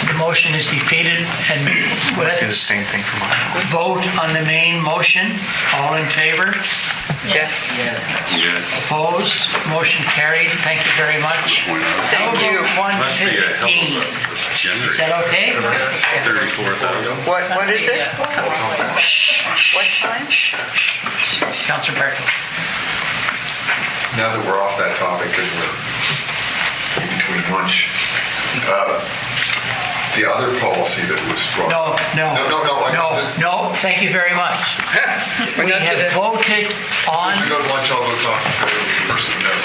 The motion is defeated, and let's do the same thing for mine. Vote on the main motion. All in favor? Yes. Opposed? Motion carried. Thank you very much. Thank you. 115. Is that okay? 34,000. What is it? What time? Councilor Bartlett. now that we're off that topic and we're in between lunch, the other policy that was brought. No, thank you very much. We have voted on. If we go to lunch, I'll go talk to the person who knows.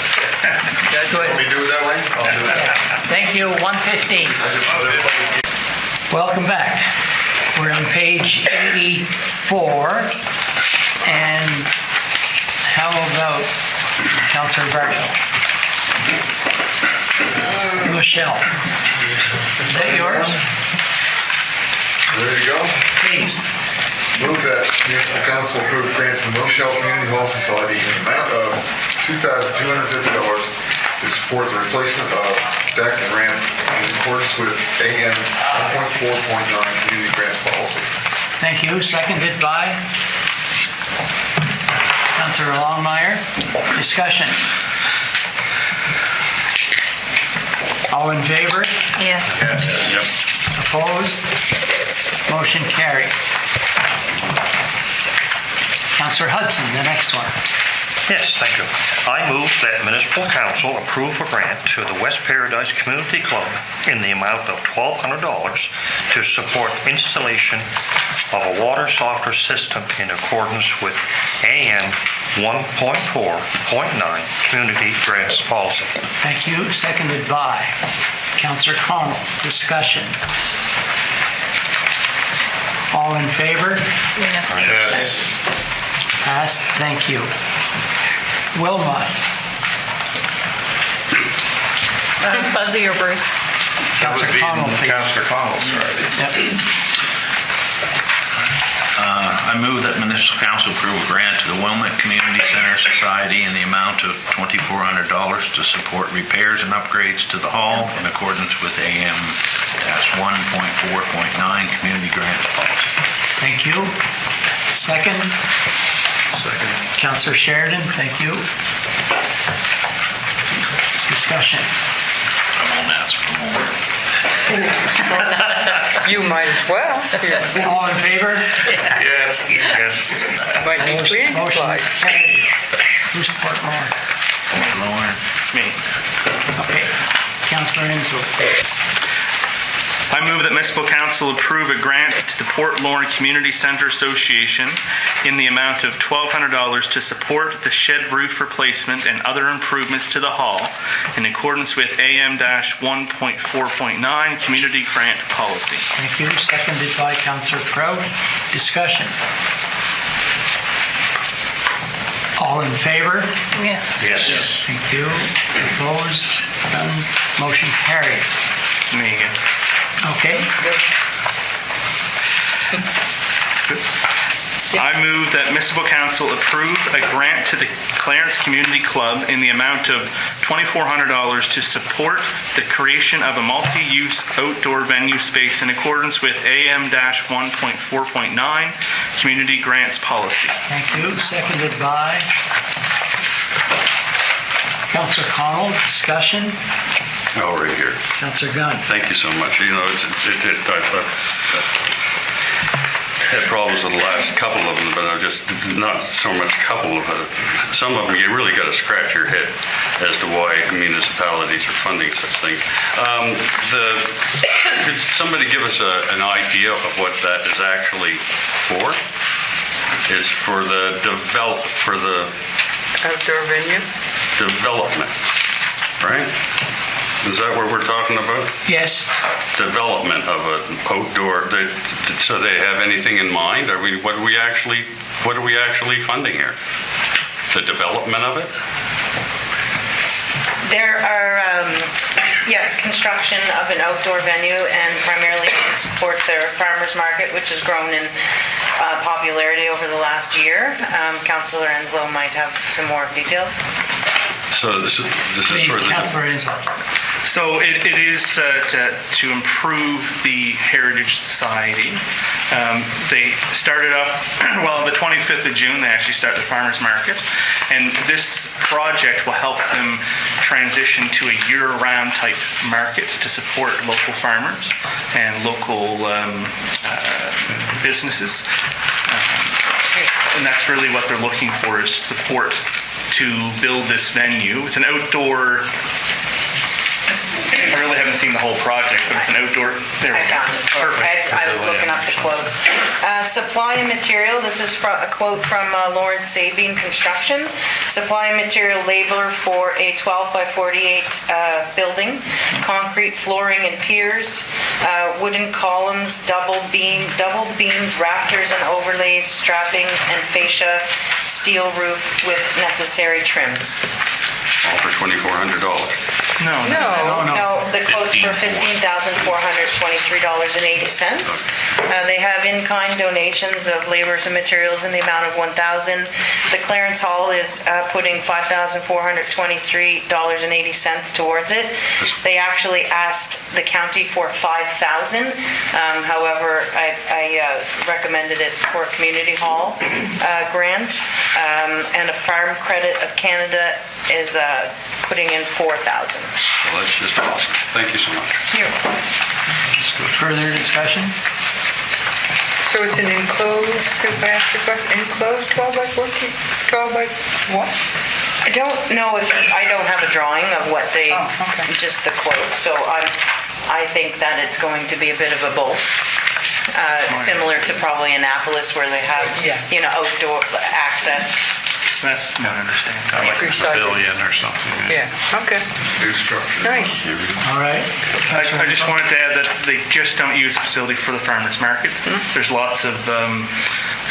Good. Want me to do it that way? I'll do it. Thank you, 115. Welcome back. We're on page 84. And how about Councillor Bartle? Michelle, is that yours? Ready to go? Please. Move that municipal council approve grant to the Moshell Community Hall Society in an amount of $2,250 to support the replacement of deck and ramp in accordance with AM 1.4.9 community grants policy. Thank you. Seconded by Councillor Longmire. Discussion. All in favor? Yes. Opposed? Motion carried. Councillor Hudson, the next one. Yes, thank you. I move that municipal council approve a grant to the West Paradise Community Club in the amount of $1,200 to support installation of a water softener system in accordance with AM 1.4.9 Community Grants Policy. Thank you. Seconded by Councillor Connell. Discussion. All in favor? Yes. Passed. Thank you. Wilma. Buzzy or Bruce? Councillor Connell, please. Councillor Connell, sorry. Yep. I move that municipal council approve a grant to the Wilmette Community Center Society in the amount of $2,400 to support repairs and upgrades to the hall in accordance with AM 1.4.9 Community Grants Policy. Thank you. Second? Second. Councillor Sheridan, thank you. Discussion. I won't ask for more. You might as well. All in favor? Yes. Might be pleased. Motion carried. Who's Port Lauren? Lauren. It's me. Okay. Councillor Insel. I move that municipal council approve a grant to the Port Lorne Community Center Association in the amount of $1,200 to support the shed roof replacement and other improvements to the hall in accordance with AM 1.4.9 Community Grant Policy. Thank you. Seconded by Councillor Prout. Discussion. All in favor? Yes. Thank you. Opposed? None. Motion carried. Me again. Okay. I move that municipal council approve a grant to the Clarence Community Club in the amount of $2,400 to support the creation of a multi-use outdoor venue space in accordance with AM 1.4.9 Community Grants Policy. Thank you. Seconded by Councillor Connell. Discussion. Oh, right here. Councillor Gunn. Thank you so much. You know, I've had problems with the last couple of them, but I've just not so much couple of it. Some of them, you really got to scratch your head as to why municipalities are funding such things. Could somebody give us an idea of what that is actually for? It's for the Outdoor venue? development, right? Is that what we're talking about? Yes. Development of an outdoor, so they have anything in mind? What are we actually funding here? The development of it? There are, yes, construction of an outdoor venue and primarily to support their farmers market, which has grown in popularity over the last year. Councillor Enslow might have some more details. So this is Please, for the... Councillor Insel. So it is to improve the Heritage Society. They started up, well, the 25th of June, they actually start the farmers market. And this project will help them transition to a year-round type market to support local farmers and local businesses. And that's really what they're looking for, is support to build this venue. It's an outdoor, I really haven't seen the whole project, but it's an outdoor. There we I go. found it. Perfect. I was looking up the quote. Supply and material, this is a quote from Lawrence Sabine Construction. Supply and material labor for a 12 by 48 building, concrete flooring and piers, wooden columns, double beams, rafters and overlays, strapping and fascia, steel roof with necessary trims. All for $2,400. No, the quote's for $15,423.80. They have in-kind donations of labors and materials in the amount of $1,000. The Clarence Hall is putting $5,423.80 towards it. They actually asked the county for $5,000. However, I recommended it for a community hall grant, and a Farm Credit of Canada is putting in $4,000. Well, that's just awesome. Thank you so much. Further discussion? So it's an enclosed, if I ask the question, enclosed 12 by 14, 12 by what? I don't know if, I don't have a drawing of what they, just the quote, so I think that it's going to be a bit of a both. Similar to probably Annapolis where they have, outdoor access. That's not understanding. Like a pavilion or something. Yeah, okay. New structure. Nice. All right. I just wanted to add that they just don't use the facility for the farmers market. There's lots of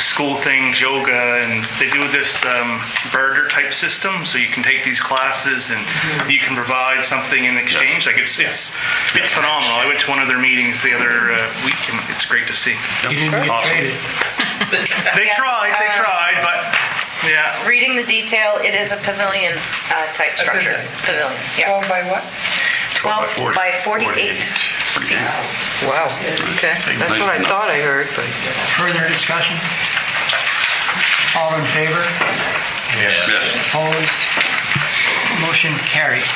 school things, yoga, and they do this burger type system, so you can take these classes and you can provide something in exchange. Like it's phenomenal. I went to one of their meetings the other week, and it's great to see. You didn't get traded. They tried, but yeah. Reading the detail, it is a pavilion type structure. Pavilion, yeah. 12 by what? 12 by 48 feet. Wow, okay. That's what I thought I heard, but. Further discussion? All in favor? Yes. Opposed? Motion carried.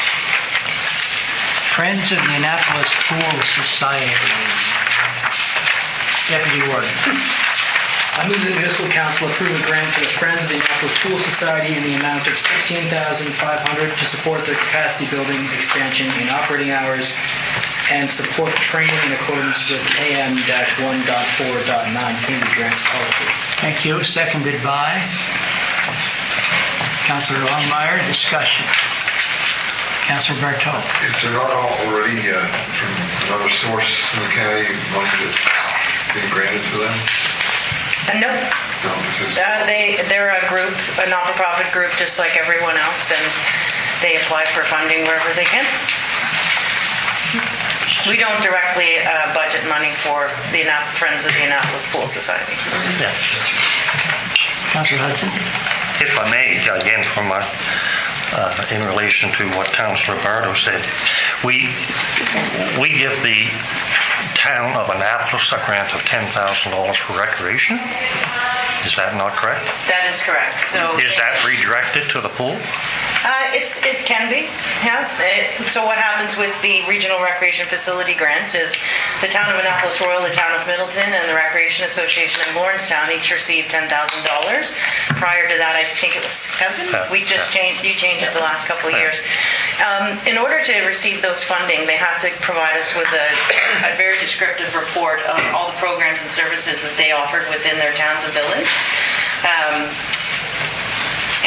Friends of the Annapolis Pool Society. Deputy Warden. I move that the municipal council approve a grant to the Friends of the Annapolis Pool Society in the amount of $16,500 to support their capacity building expansion in operating hours and support training in accordance with AM-1.4.9 community grants policy. Thank you. Seconded by Councillor Longmire. Discussion. Councillor Berteau. Is there not already from another source in the county money that's being granted to them? Nope. No, this is. They're a group, a not-for-profit group, just like everyone else, and they apply for funding wherever they can. We don't directly budget money for the Friends of the Annapolis Pool Society. Yeah. Councillor Hudson. If I may, again, in relation to what Councillor Bardo said, we give the town of Annapolis a grant of $10,000 for recreation. Is that not correct? That is correct. So is that redirected to the pool? It can be, yeah. So what happens with the regional recreation facility grants is the town of Annapolis Royal, the town of Middleton, and the Recreation Association in Lawrencetown each received $10,000. Prior to that, I think it was $7,000. We just changed it the last couple of years. In order to receive those funding, they have to provide us with a very descriptive report of all the programs and services that they offered within their towns and village.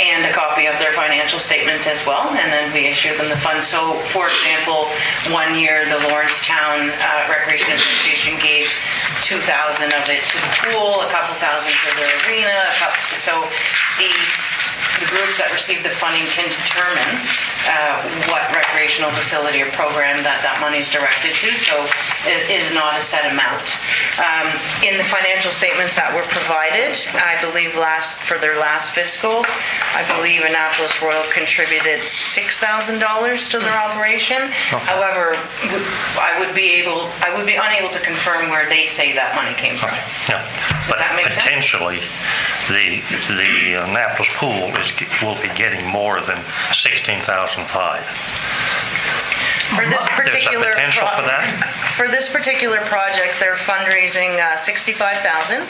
And a copy of their financial statements as well, and then we issue them the funds. So, for example, one year the Lawrencetown Recreation Association gave $2,000 of it to the pool, a couple thousand to the arena, so the groups that receive the funding can determine what recreational facility or program that money is directed to, so it is not a set amount. In the financial statements that were provided, I believe for their last fiscal, I believe Annapolis Royal contributed $6,000 to their operation. Okay. However, I would be unable to confirm where they say that money came from. Yeah, but potentially the Annapolis pool will be getting more than $16,500. For this particular potential for that? For this particular project, they're fundraising $65,000.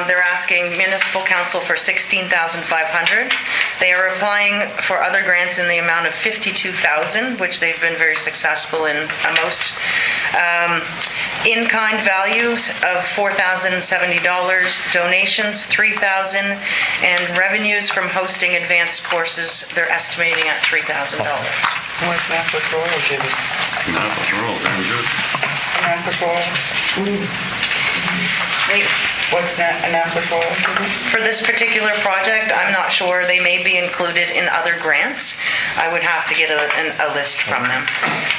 They're asking municipal council for $16,500. They are applying for other grants in the amount of $52,000, which they've been very successful in most. In-kind values of $4,070, donations $3,000, and revenues from hosting advanced courses, they're estimating at $3,000. What's Annapolis Royal giving? Annapolis Royal, damn good. Annapolis Royal? What's Annapolis Royal giving? For this particular project, I'm not sure. They may be included in other grants. I would have to get a list from them.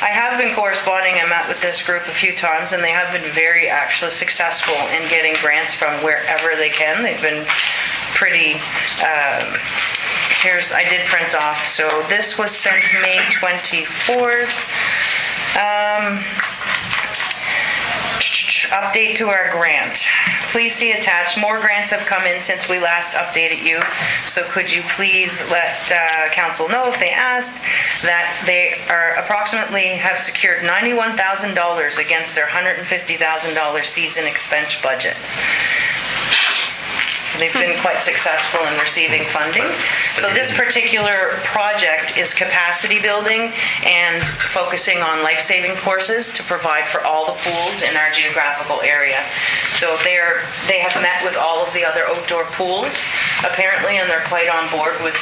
I have been corresponding. I met with this group a few times, and they have been very actually successful in getting grants from wherever they can. They've been pretty... I did print off. So this was sent May 24th. Update to our grant. Please see attached. More grants have come in since we last updated you. So could you please let council know if they asked that they are approximately have secured $91,000 against their $150,000 season expense budget. They've been quite successful in receiving funding. So this particular project is capacity building and focusing on life-saving courses to provide for all the pools in our geographical area. So they have met with all of the other outdoor pools, apparently, and they're quite on board with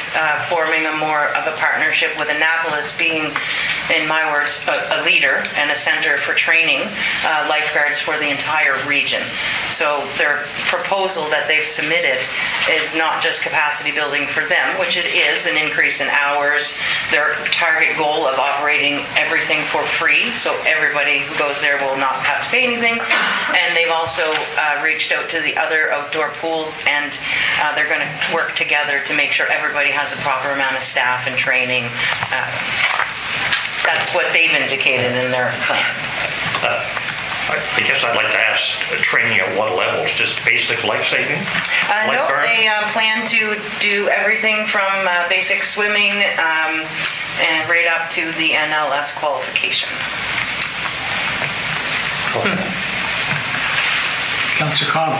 forming a more of a partnership with Annapolis being, in my words, a leader and a center for training lifeguards for the entire region. So their proposal that they've submitted is not just capacity building for them, which it is, an increase in hours, their target goal of operating everything for free, so everybody who goes there will not have to pay anything. And they've also reached out to the other outdoor pools, and they're going to work together to make sure everybody has a proper amount of staff and training. That's what they've indicated in their plan. I guess I'd like to ask, training at what levels? Just basic life-saving? No, they plan to do everything from basic swimming and right up to the NLS qualification. Councillor Cotw.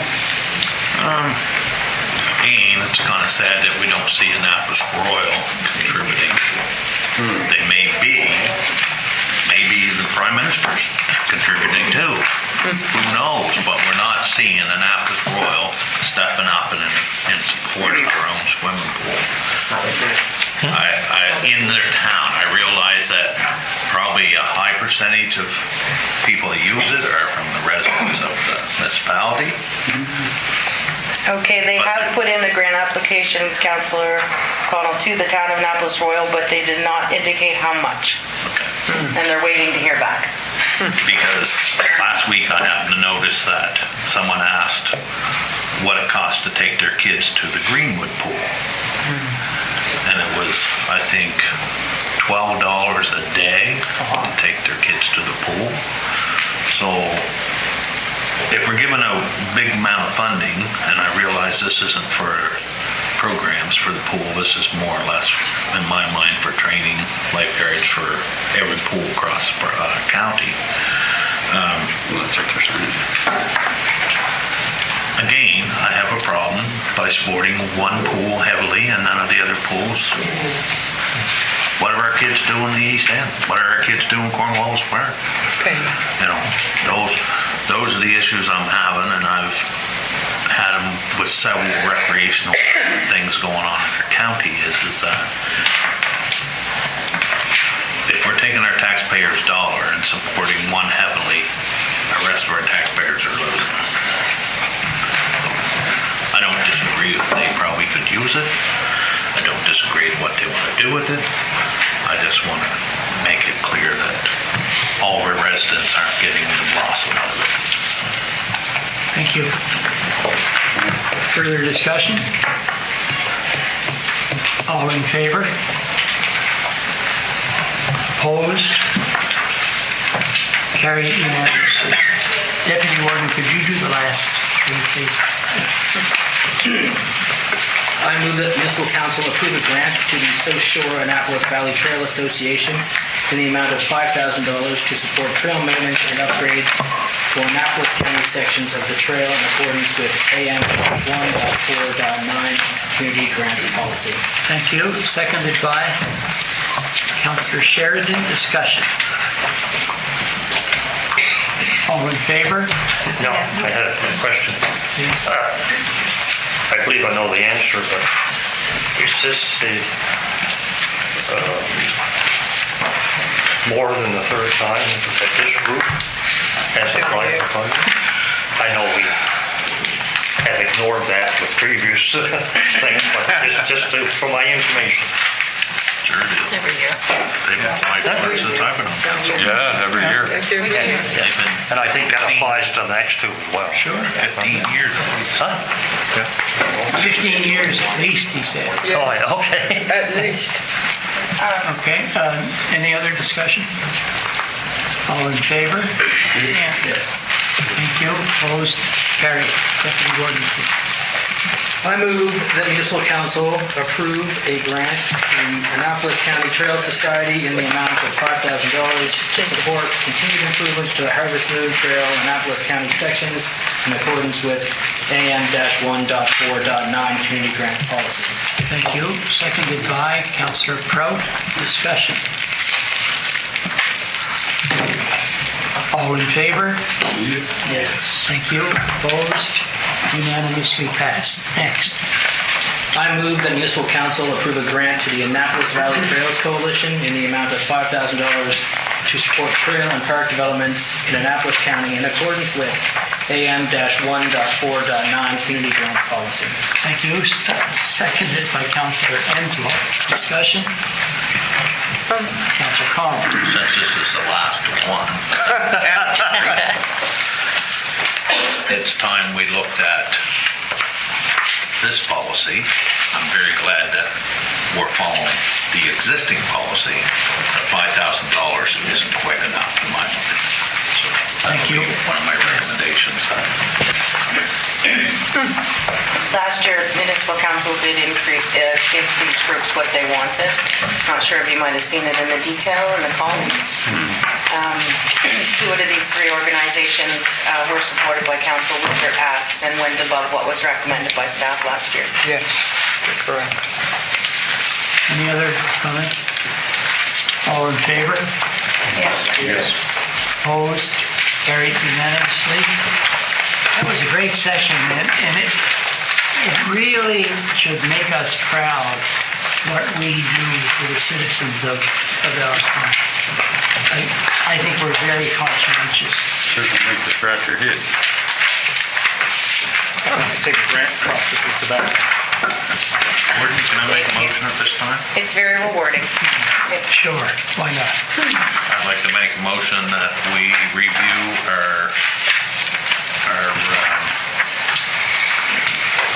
Again, it's kind of sad that we don't see Annapolis Royal contributing. They may be. Maybe the Prime Minister's contributing too. Who knows? But we're not seeing Annapolis Royal stepping up and supporting their own swimming pool. In their town, I realize that probably a high percentage of people that use it are from the residents of the municipality. Okay, they have put in a grant application, Councillor Cotw, to the town of Annapolis Royal, but they did not indicate how much. And they're waiting to hear back. Because last week I happened to notice that someone asked what it cost to take their kids to the Greenwood pool. And it was, I think, $12 a day to take their kids to the pool. So if we're given a big amount of funding, and I realize this isn't for programs for the pool, this is more or less, in my mind, for training lifeguards for every pool across the county. Again, I have a problem by supporting one pool heavily and none of the other pools. What are our kids doing in the East End? What are our kids doing in Cornwall Square? You know, those are the issues I'm having, and I've had them with several recreational things going on in our county, is that if we're taking our taxpayers' dollar and supporting one heavily, the rest of our taxpayers are losing. I don't disagree that they probably could use it. I don't disagree with what they want to do with it. I just want to make it clear that all of our residents aren't getting the blossom out of it. Thank you. Further discussion? All in favor? Opposed? Carried unanimously. Deputy Warden, could you do the last three, please? I move that municipal council approve a grant to the South Shore Annapolis Valley Trail Association in the amount of $5,000 to support trail maintenance and upgrades for Annapolis County sections of the trail in accordance with AM 1.4.9 Community Grants Policy. Thank you. Seconded by Councillor Sheridan. Discussion. All in favor? No, I had a question. Please. I believe I know the answer, but is this the more than the third time that this group has applied for funding? I know we have ignored that with previous things, but just for my information. Sure it is. Every year. They've applied for it since I've been on council. Yeah, every year. And I think that applies to the next two as well. Sure. 15 years. Huh? 15 years at least, he said. Oh, yeah, okay. At least. Okay, any other discussion? All in favor? Yes. Thank you. Opposed? Carried. Deputy Warden, please. I move that municipal council approve a grant to Annapolis County Trail Society in the amount of $5,000 to support continued improvements to the Harvest Moon Trail Annapolis County sections in accordance with AM 1.4.9 Community Grants Policy. Thank you. Seconded by Councillor Prout. Discussion. All in favor? Yes. Thank you. Opposed? Unanimously passed. Next. I move that municipal council approve a grant to the Annapolis Valley Trails Coalition in the amount of $5,000 to support trail and park developments in Annapolis County in accordance with AM 1.4.9 Community Grants Policy. Thank you. Seconded by Councillor Enslow. Discussion. Councillor Collins. Since this is the last one, it's time we looked at this policy. I'm very glad that we're following the existing policy. The $5,000 isn't quite enough in my mind. So Thank you. One of my recommendations. Last year, municipal council did give these groups what they wanted. Not sure if you might have seen it in the detail in the columns. Two out of these three organizations were supported by council with their asks and went above what was recommended by staff last year. Yes, correct. Any other comments? All in favor? Yes. Opposed? Carried unanimously. That was a great session, and it really should make us proud what we do for the citizens of our town. I think we're very conscientious. Sure can make the scratcher hit. I say the grant process is the best. Gordon, can I make a motion at this time? It's very rewarding. Sure, why not? I'd like to make a motion that we review our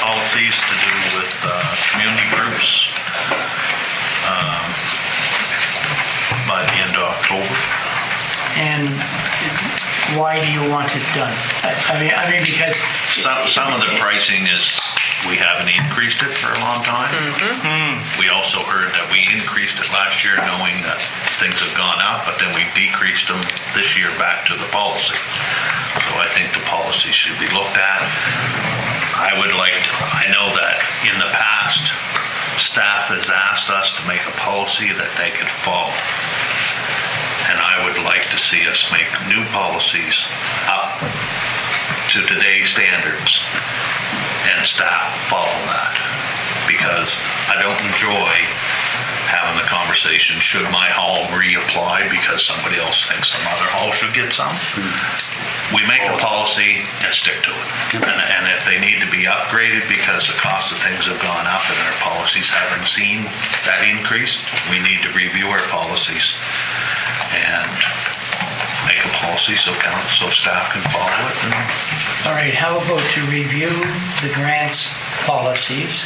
policies to do with community groups by the end of October. And why do you want it done? I mean, because Some of the pricing is, we haven't increased it for a long time. We also heard that we increased it last year knowing that things have gone up, but then we decreased them this year back to the policy. So I think the policy should be looked at. I know that in the past, staff has asked us to make a policy that they could follow. And I would like to see us make new policies up to today's standards and staff follow that. Because I don't enjoy having the conversation, should my hall reapply because somebody else thinks some other hall should get some? We make a policy and stick to it. And if they need to be upgraded because the cost of things have gone up and our policies haven't seen that increase, we need to review our policies and make a policy so staff can follow it. all right, how about to review the grants policies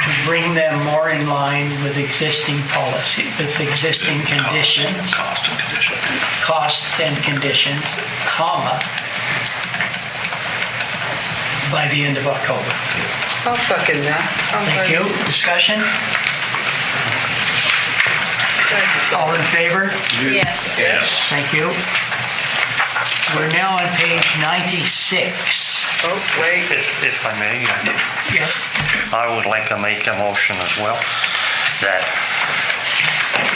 to bring them more in line with existing policy, with existing conditions. Cost and conditions. Costs and conditions, comma, by the end of October. I'll second that. Thank you. Discussion? All in favor? Yes. Thank you. We're now on page 96. Oh, wait. If I may, Yes? I would like to make a motion as well that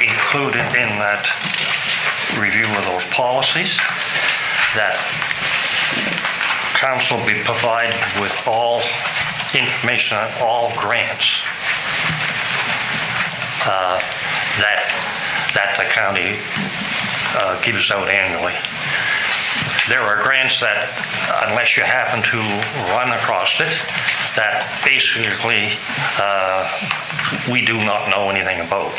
included in that review of those policies, that council be provided with all information on all grants that the county gives out annually. There are grants that, unless you happen to run across it, that basically we do not know anything about.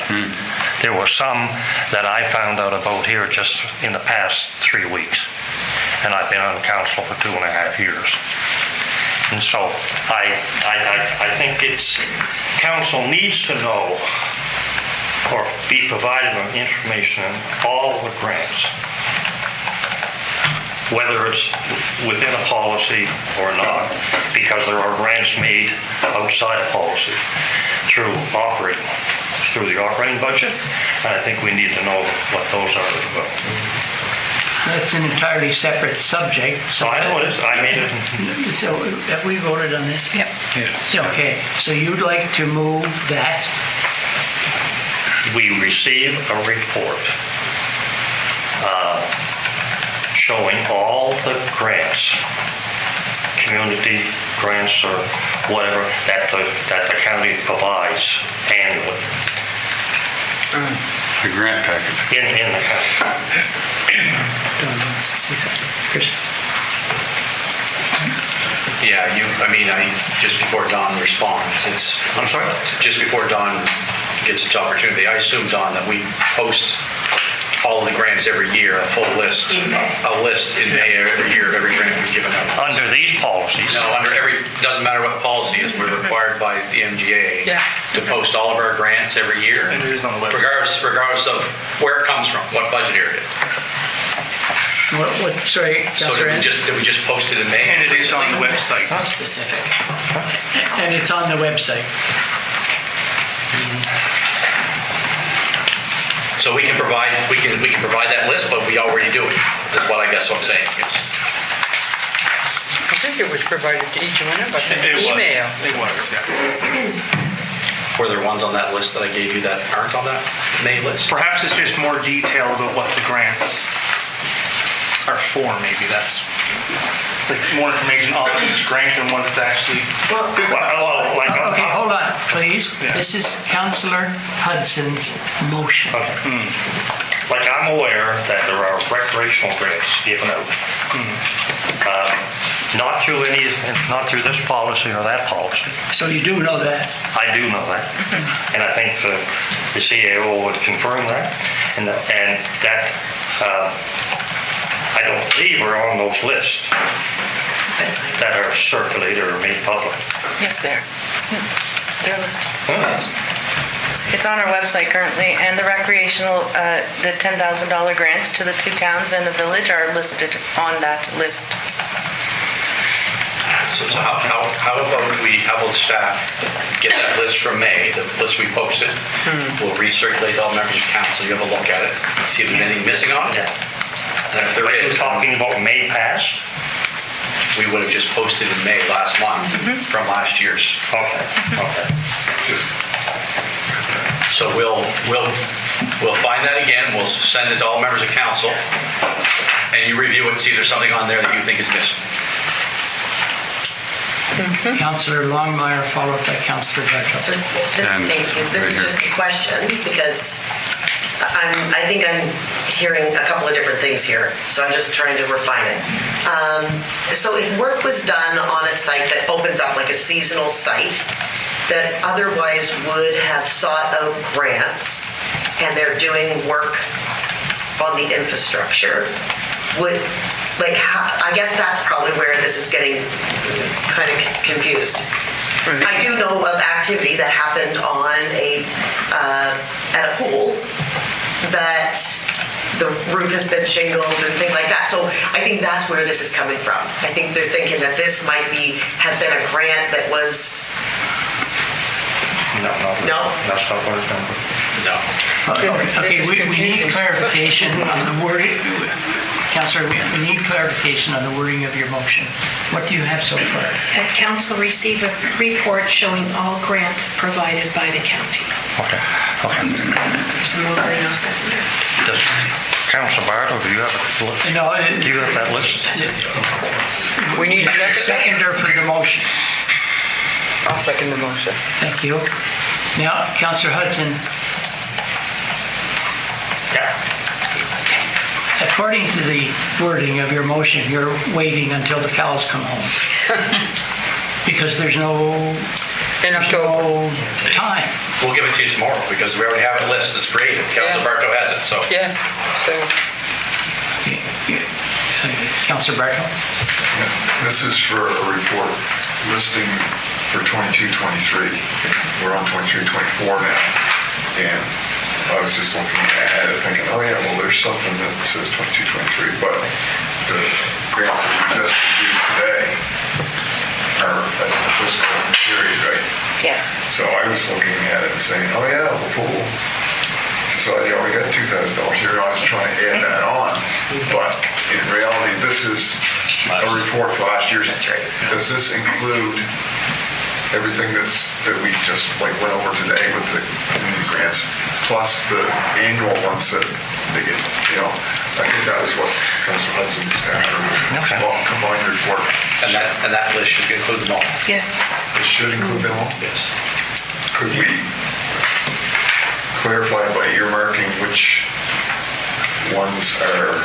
There were some that I found out about here just in the past 3 weeks, and I've been on council for 2.5 years. And so I think council needs to know or be provided with information on all the grants, whether it's within a policy or not, because there are grants made outside of policy through the operating budget, and I think we need to know what those are as well. That's an entirely separate subject. So I know it is. I made it. So have we voted on this? Yep. Okay, so you'd like to move that? We receive a report showing all the grants, community grants or whatever, that the county provides annually. The grant package. In the county. Chris? Yeah, just before Don responds, I'm sorry? Just before Don gets its opportunity, I assume, Don, that we post all of the grants every year, a full list, a list in May every year of every grant we've given out. Under these policies? No, doesn't matter what the policy is, we're required by the MGA to post all of our grants every year. And it is on the website. Regardless of where it comes from, what budget area. Sorry, So did we just post it in May? And it is on the website. How specific? And it's on the website. So we can provide that list, but we already do it. That's what I guess what I'm saying. Yes. I think it was provided to each one of us in an email. It was, yeah. Were there ones on that list that I gave you that aren't on that May list? Perhaps it's just more detail about what the grants are for, maybe that's like more information on each grant and what it's actually. Okay, hold on, please. Yeah. This is Councillor Hudson's motion. Okay. Like, I'm aware that there are recreational grants given out. Not through this policy or that policy. So you do know that? I do know that. And I think the CAO would confirm that. And that I don't believe are on those lists that are circulated or made public. Yes, they're listed. It's on our website currently, and the recreational, the $10,000 grants to the 2 towns and the village are listed on that list. So how about staff get that list from May, the list we posted. We'll recirculate to all members of council. You have a look at it, see if there's anything missing on it. And if there is, talking about May past, we would have just posted in May last month from last year's. Okay. So we'll find that again. We'll send it to all members of council, and you review it and see if there's something on there that you think is missing. Councillor Longmire, followed by Councillor Bartow. So this is just a question, because I think I'm hearing a couple of different things here, so I'm just trying to refine it. So if work was done on a site that opens up like a seasonal site that otherwise would have sought out grants, and they're doing work on the infrastructure, I guess that's probably where this is getting kind of confused. I do know of activity that happened on at a pool that the roof has been shingled and things like that. So I think that's where this is coming from. I think they're thinking that this might have been a grant that was. No, that's not what it's going to be. No. Okay, we need clarification on the wording. Counselor, we need clarification on the wording of your motion. What do you have so far? That council receive a report showing all grants provided by the county. Okay. There's a mover and no seconder. Does Councilor Bartle, do you have that list? We need a seconder for the motion. I'll second the motion. Thank you. Now, Councillor Hudson. According to the wording of your motion, you're waiting until the cows come home. Because there's no time. We'll give it to you tomorrow because we already have a list that's created. Councilor Bartow has it, so. Yes, so. Councilor Bartow? This is for a report listing for 22-23. We're on 23-24 now. And I was just looking at it thinking, oh yeah, well there's something that says 22-23, but the grants that we just reviewed today are at the fiscal period, right? Yes. So I was looking at it and saying, oh yeah, the pool society already got $2,000 here. I was trying to add that on, but in reality, this is a report for last year's. That's right. Does this include everything that we just went over today with the community grants, plus the annual ones that they get, I think that was what Councilor Hudson was after, well, combined report. And that list should include them all. Yeah. It should include them all? Yes. Could we clarify by earmarking which ones are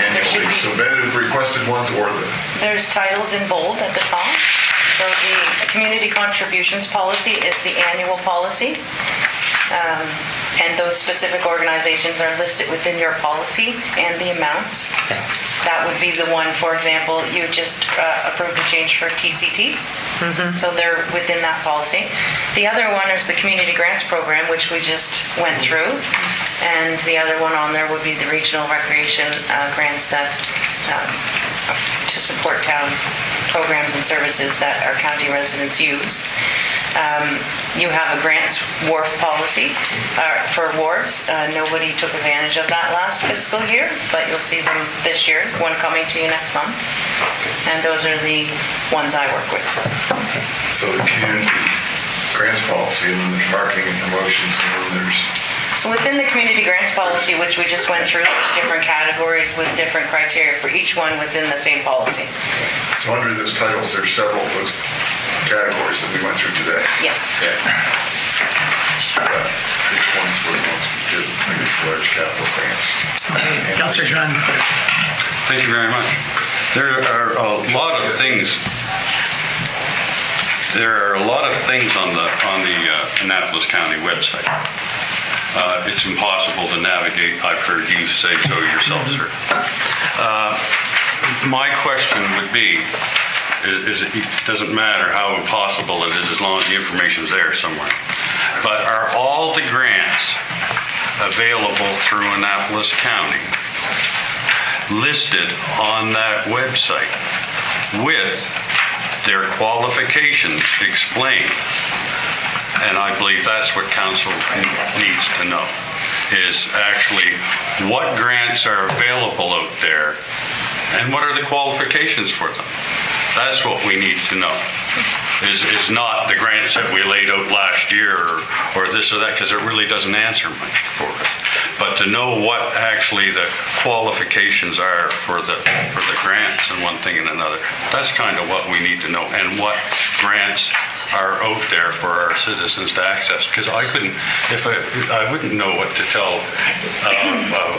annually submitted, requested ones, or There's titles in bold at the top. So the community contributions policy is the annual policy. And those specific organizations are listed within your policy and the amounts. That would be the one, for example, you just approved a change for TCT. So they're within that policy. The other one is the community grants program, which we just went through. And the other one on there would be the regional recreation grants that to support town programs and services that our county residents use. You have a grants wharf policy for wharves. Nobody took advantage of that last fiscal year, but you'll see them this year, one coming to you next month. And those are the ones I work with. So the community grants policy, and then there's marketing and promotions, and then there's... So within the community grants policy, which we just went through, there's different categories with different criteria for each one within the same policy. So under those titles, there's several of those categories that we went through today. Yes. Yeah. Which ones were the ones we did, I guess, large capital grants? Councilor John. Thank you very much. There are a lot of things. There are a lot of things on the Annapolis County website. It's impossible to navigate. I've heard you say so yourself, sir. My question would be, it doesn't matter how impossible it is as long as the information's there somewhere. But are all the grants available through Annapolis County listed on that website with their qualifications explained? And I believe that's what council needs to know, is actually what grants are available out there and what are the qualifications for them. That's what we need to know. Is not the grants that we laid out last year or this or that, because it really doesn't answer much for us. But to know what actually the qualifications are for the grants and one thing and another, that's kind of what we need to know, and what grants are out there for our citizens to access. Because I wouldn't know what to tell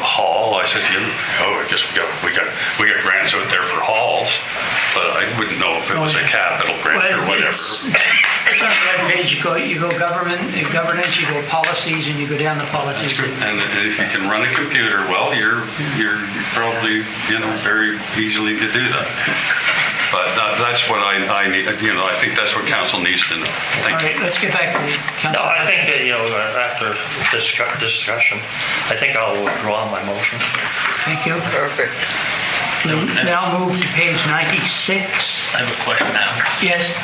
Hall. I said, I guess we got grants out there for halls, but I wouldn't know if it was a capital grant or whatever. It's on the web page. You go governance, you go policies, and you go down the policies. And if you can run a computer, well, you're probably very easily to do that. But that's what I need. I think that's what council needs to know. Thank you. All right, let's get back to the council. No, I think that after this discussion, I think I'll withdraw my motion. Thank you. Perfect. Now move to page 96. I have a question now. Yes.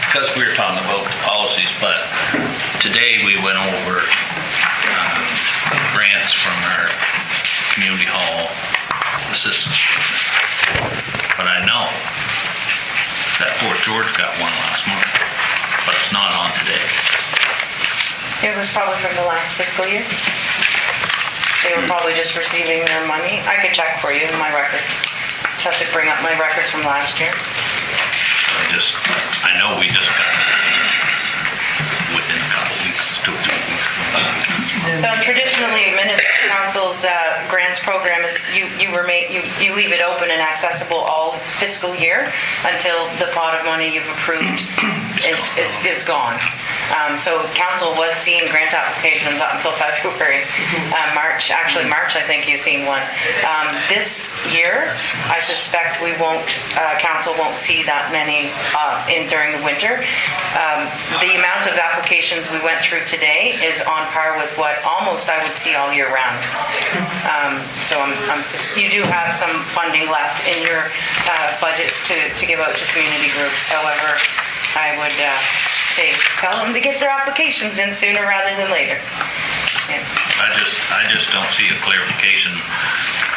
Because we were talking about the policies, but Today, we went over grants from our community hall assistance. But I know that Fort George got one last month, but it's not on today. It was probably from the last fiscal year. They were probably just receiving their money. I could check for you in my records. Just have to bring up my records from last year. I know we just got within a couple weeks, 2 or 3 weeks. So traditionally, municipal council's grants program is you leave it open and accessible all fiscal year until the pot of money you've approved is gone. So council was seeing grant applications up until February. March, I think you've seen one. This year, I suspect we won't, council won't see that many during the winter. The amount of applications we went through today is on par with what almost I would see all year round. So you do have some funding left in your budget to give out to community groups. However, I would say tell them to get their applications in sooner rather than later. Yeah. I just don't see a clarification.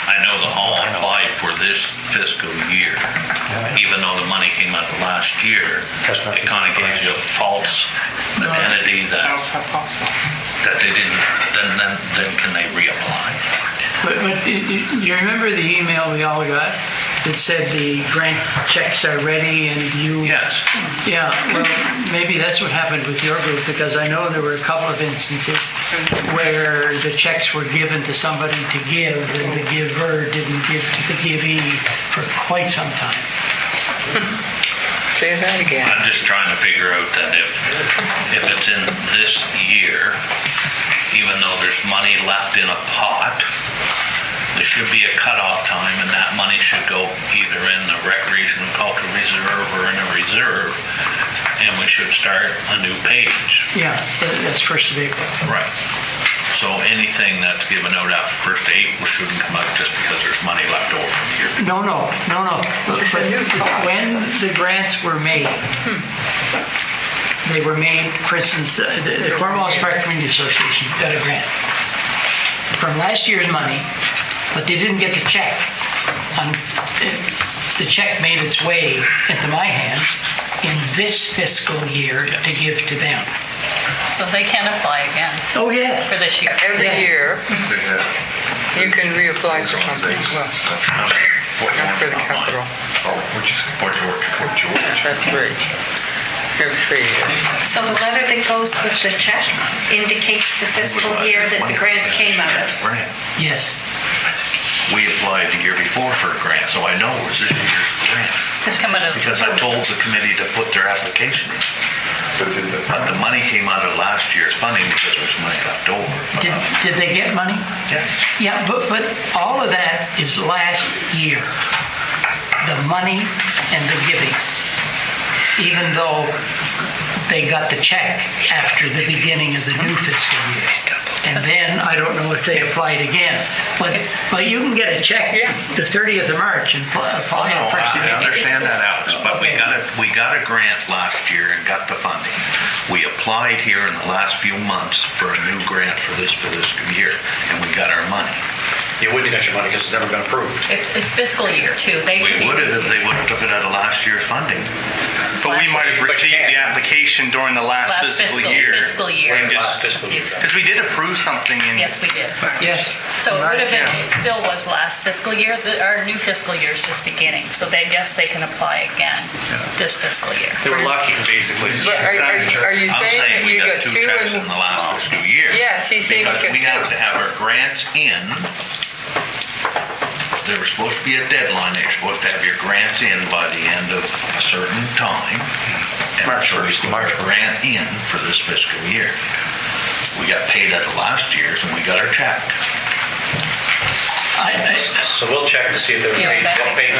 I know the hall applied for this fiscal year, even though the money came out of last year. It kind of gives you a false identity that they didn't. Then can they reapply? But you remember the email we all got that said the grant checks are ready and you... Yes. Yeah, well, maybe that's what happened with your group, because I know there were a couple of instances where the checks were given to somebody to give and the giver didn't give to the givee for quite some time. Say that again. I'm just trying to figure out that if it's in this year, even though there's money left in a pot, there should be a cutoff time, and that money should go either in the Recreation and Cultural Reserve or in a reserve, and we should start a new page. Yeah, that's 1st of April. Right. So anything that's given out after 1st of April shouldn't come out just because there's money left over from here. No. But when the grants were made, they were made, for instance, the Cornwallis Park Community Association got a grant from last year's money, but they didn't get the check. The check made its way into my hands in this fiscal year to give to them. So they can apply again. Oh, yes. For this year. Every year, you can reapply for something. Well, not for the capital. Fort George. That's right. Every 3 years. So the letter that goes with the check indicates the fiscal year that the grant came out of? Yes. We applied the year before for a grant, so I know it was this year's grant. Because I told the committee to put their application in. But the money came out of last year's funding because there was money left over. Did they get money? Yes. Yeah, but all of that is last year. The money and the giving. Even though they got the check after the beginning of the new fiscal year. And then, I don't know if they applied again. But you can get a check the 30th of March and apply on 1st of April. I understand that, Alex, but we got a grant last year and got the funding. We applied here in the last few months for a new grant for this fiscal year, and we got our money. You wouldn't have got your money because it's never been approved. It's fiscal year too. We would have if they would have took it out of last year's funding. But we might have received the application during the last fiscal year. Fiscal year. Because we did approve something in... Yes, we did. Yes. So it would have been, it still was last fiscal year. Our new fiscal year is just beginning. So they guess they can apply again this fiscal year. They were lucky, basically. But are you saying that we you got got 2 two checks in the last fiscal year. Yes, he's saying because you we got have to have our grants in. There was supposed to be a deadline. You're supposed to have your grants in by the end of a certain time. And March 1st. March grant in for this fiscal year. We got paid out of last year's and we got our check. So we'll check to see if they were paid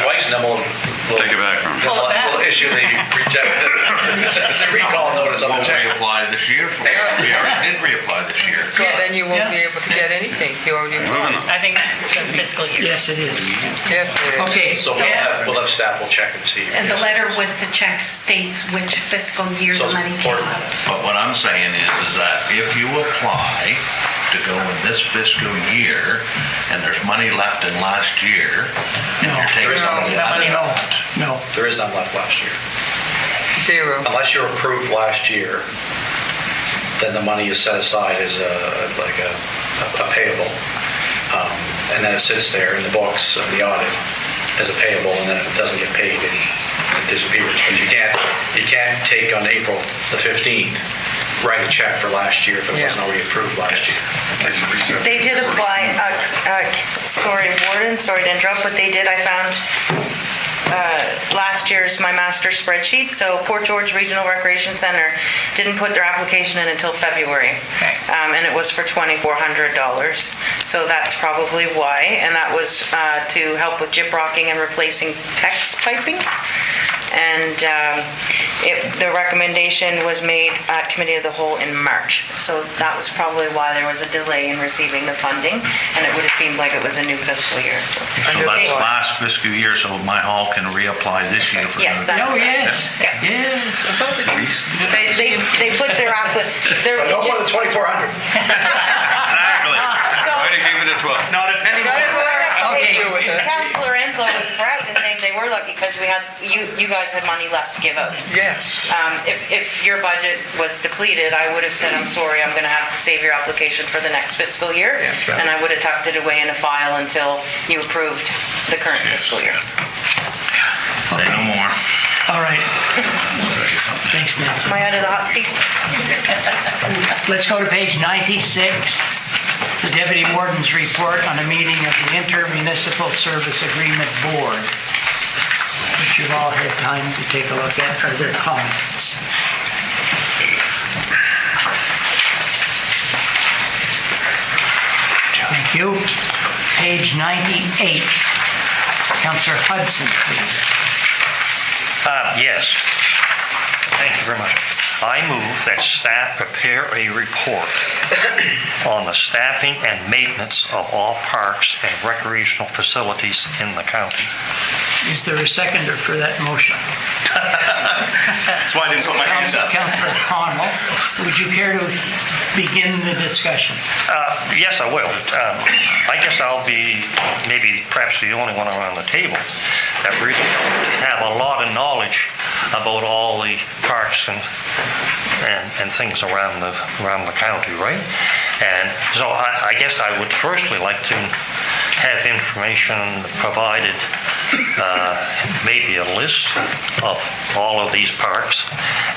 twice, and then we'll Take it back from. we'll issue the it's a recall notice on the We'll check. reapply this year. We already did reapply this year. So then you won't be able to get anything. You already. I think it's the fiscal year. Yes, it is. Yes, it is. Okay. So we'll have staff, we'll check and see. And the letter with the check states which fiscal year So the it's money came. important. But what I'm saying is that if you apply to go in this fiscal year, and there's money left in last year, and you're taking money out of that. No. There is none left last year. Zero. Unless you're approved last year, then the money is set aside as a payable. And then it sits there in the books of the audit as a payable, and then if it doesn't get paid, it disappears. But you can't take on April the 15th, write a check for last year if it wasn't already approved last year. They did apply, Warden, sorry to interrupt, but they did, I found last year's my master spreadsheet. So Port George Regional Recreation Center didn't put their application in until February. And it was for $2,400. So that's probably why. And that was to help with gyprocking and replacing PEX piping. And the recommendation was made at Committee of the Whole in March. So that was probably why there was a delay in receiving the funding, and it would have seemed like it was a new fiscal year. So So that's last fiscal year, so my hall can reapply this year for. yes, that's Oh, correct. yes. Yeah. They put their But no more than 2,400. Exactly. Why did you give it a 12? Not a penny. Councillor Enslow was correct in saying they were lucky because we had you guys had money left to give out. Yes. If your budget was depleted, I would have said, I'm sorry, I'm going to have to save your application for the next fiscal year. That's right. And I would have tucked it away in a file until you approved the current fiscal year. Say no more. All right. Thanks, Nancy. Am I out of the hot seat? Let's go to page 96, the Deputy Warden's report on a meeting of the Inter-Municipal Service Agreement Board, which you've all had time to take a look at. Are there comments? Thank you. Page 98, Councillor Hudson, please. Yes. Thank you very much. I move that staff prepare a report on the staffing and maintenance of all parks and recreational facilities in the county. Is there a seconder for that motion? That's why I didn't put my hands up. Councillor Connell, would you care to begin the discussion? Yes, I will. I guess I'll be maybe perhaps the only one around the table that really have a lot of knowledge about all the parks and things around the county, right? And so I guess I would firstly like to have information provided, maybe a list of all of these parks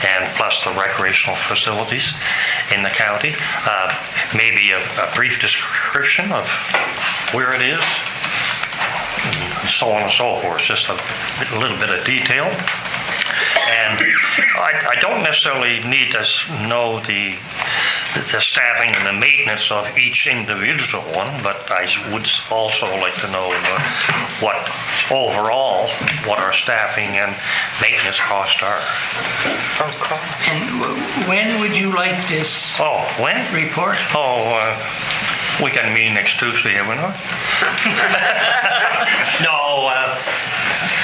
and plus the recreational facilities in the county. Maybe a brief description of where it is, and so on and so forth, just a little bit of detail. And I don't necessarily need to know the staffing and the maintenance of each individual one, but I would also like to know what our staffing and maintenance costs are. And when would you like this report? We got a meeting next Tuesday, haven't we? No.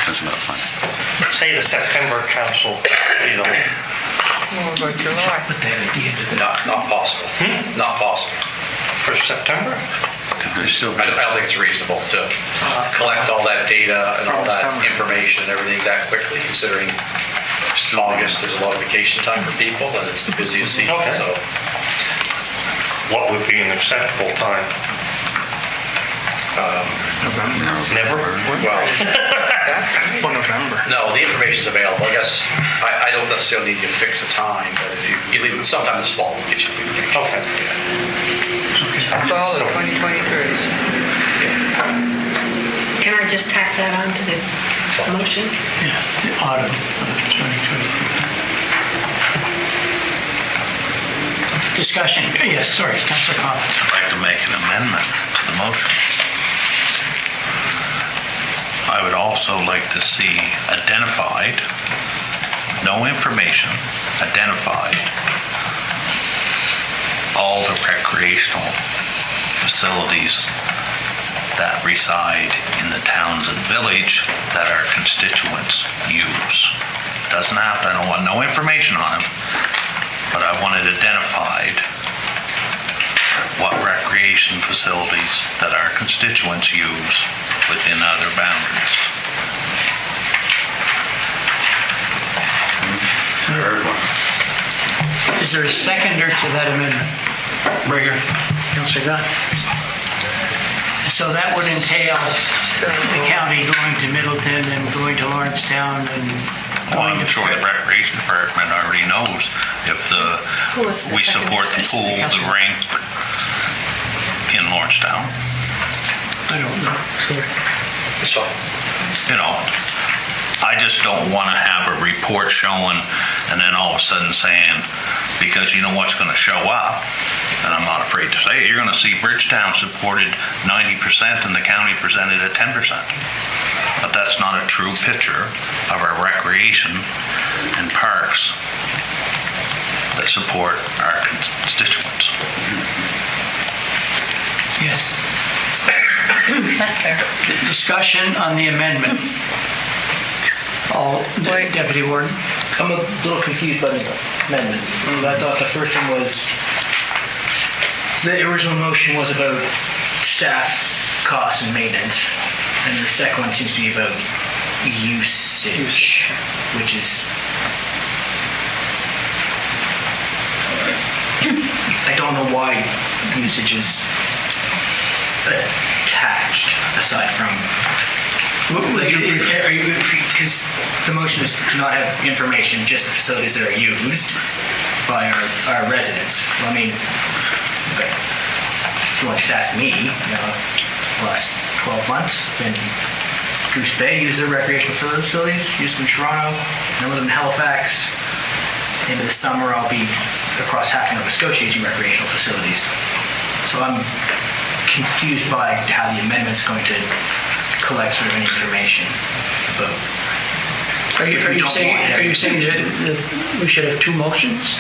That's not fun. Say the September council. What about July? Not possible. Not possible. For September? I don't think it's reasonable to collect all that data and all that information and everything that quickly, considering August is a lot of vacation time for people and it's the busiest season. Okay. So what would be an acceptable time? Never? Well, November. No, the information's available. I guess I don't necessarily need you to fix a time, but if you leave it sometime this fall, we'll get you the information. Okay. Fall of 2023. Can I just tack that on to the motion? Yeah, the autumn of 2023. Discussion, yes, sorry, Councillor Collins. I'd like to make an amendment to the motion. I would also like to see identified, no information, identified, all the recreational facilities that reside in the towns and village that our constituents use. Doesn't have to, I don't want no information on them, but I want it identified what recreation facilities that our constituents use within other boundaries. Is there a seconder to that amendment? Bringer. Councillor Gunn. So that would entail the county going to Middleton and going to Lawrencetown and Well, I'm sure the recreation department already knows if we support the pool, the rink in Lawrencetown. I don't know. So, You know, I just don't want to have a report showing and then all of a sudden saying, because you know what's going to show up, and I'm not afraid to say it, you're going to see Bridgetown supported 90% and the county presented at 10%. But that's not a true picture of our recreation and parks that support our constituents. Yes. That's fair. Discussion on the amendment. Deputy Warden. I'm a little confused by the amendment. I thought the first one was, the original motion was about staff costs and maintenance, and the second one seems to be about usage, which is, I don't know why usage is attached aside from, because the motion is to not have information, just the facilities that are used by our residents. Well, I mean, okay, if you want to just ask me, the last 12 months, been Goose Bay, use their recreational facilities, use them in Toronto, and I live in Halifax. Into the summer, I'll be across half of Nova Scotia using recreational facilities. So I'm confused by how the amendment's going to collect sort of any information about. Are you saying that we should have two motions?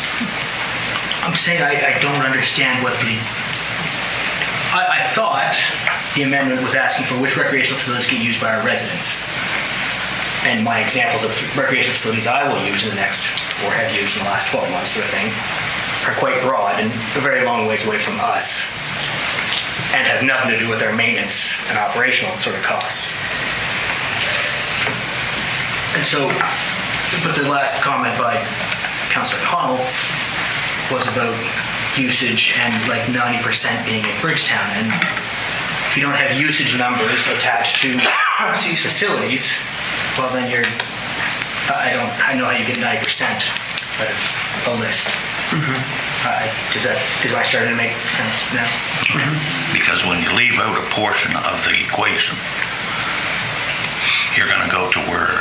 I'm saying I don't understand what I thought the amendment was asking for which recreational facilities get used by our residents. And my examples of recreational facilities I will use in the next, or have used in the last 12 months sort of thing, are quite broad and a very long ways away from us, and have nothing to do with our maintenance and operational sort of costs. And so, but the last comment by Councillor Connell was about usage and like 90% being in Bridgetown. And if you don't have usage numbers attached to facilities, well then you're, I know how you get 90% out of a list. Is my starting to make sense now? Because when you leave out a portion of the equation, you're going to go to where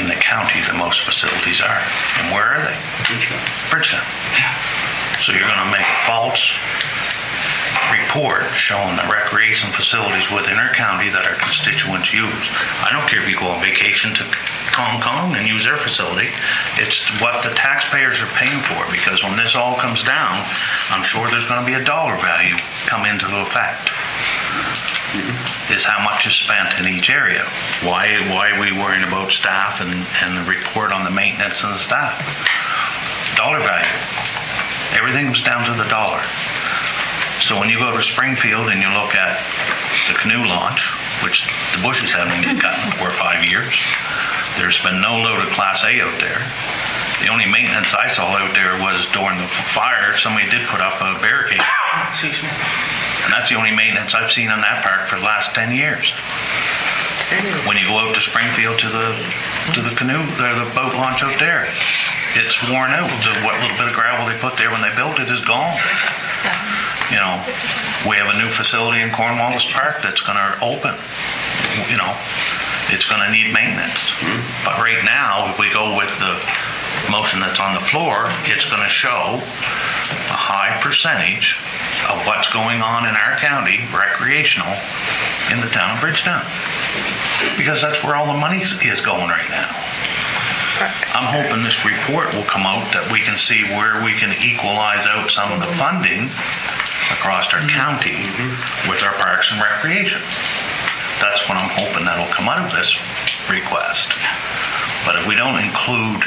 in the county the most facilities are. And where are they? Bridgetown. So you're going to make a false report showing the recreation facilities within our county that our constituents use. I don't care if you go on vacation to Hong Kong and use their facility. It's what the taxpayers are paying for, because when this all comes down, I'm sure there's going to be a dollar value come into effect. Is how much is spent in each area. Why are we worrying about staff and the report on the maintenance and the staff? Dollar value. Everything comes down to the dollar. So when you go to Springfield and you look at the canoe launch, which the bushes haven't even cut in 4 or 5 years, there's been no load of Class A out there. The only maintenance I saw out there was during the fire, somebody did put up a barricade. And that's the only maintenance I've seen on that park for the last 10 years. When you go out to Springfield to the canoe, or the boat launch out there, it's worn out. What little bit of gravel they put there when they built it is gone. We have a new facility in Cornwallis Park that's going to open. It's going to need maintenance. But right now, if we go with the motion that's on the floor, it's going to show a high percentage of what's going on in our county, recreational, in the town of Bridgetown. Because that's where all the money is going right now. I'm hoping this report will come out that we can see where we can equalize out some of the funding across our county with our parks and recreation. That's what I'm hoping that'll come out of this request. But if we don't include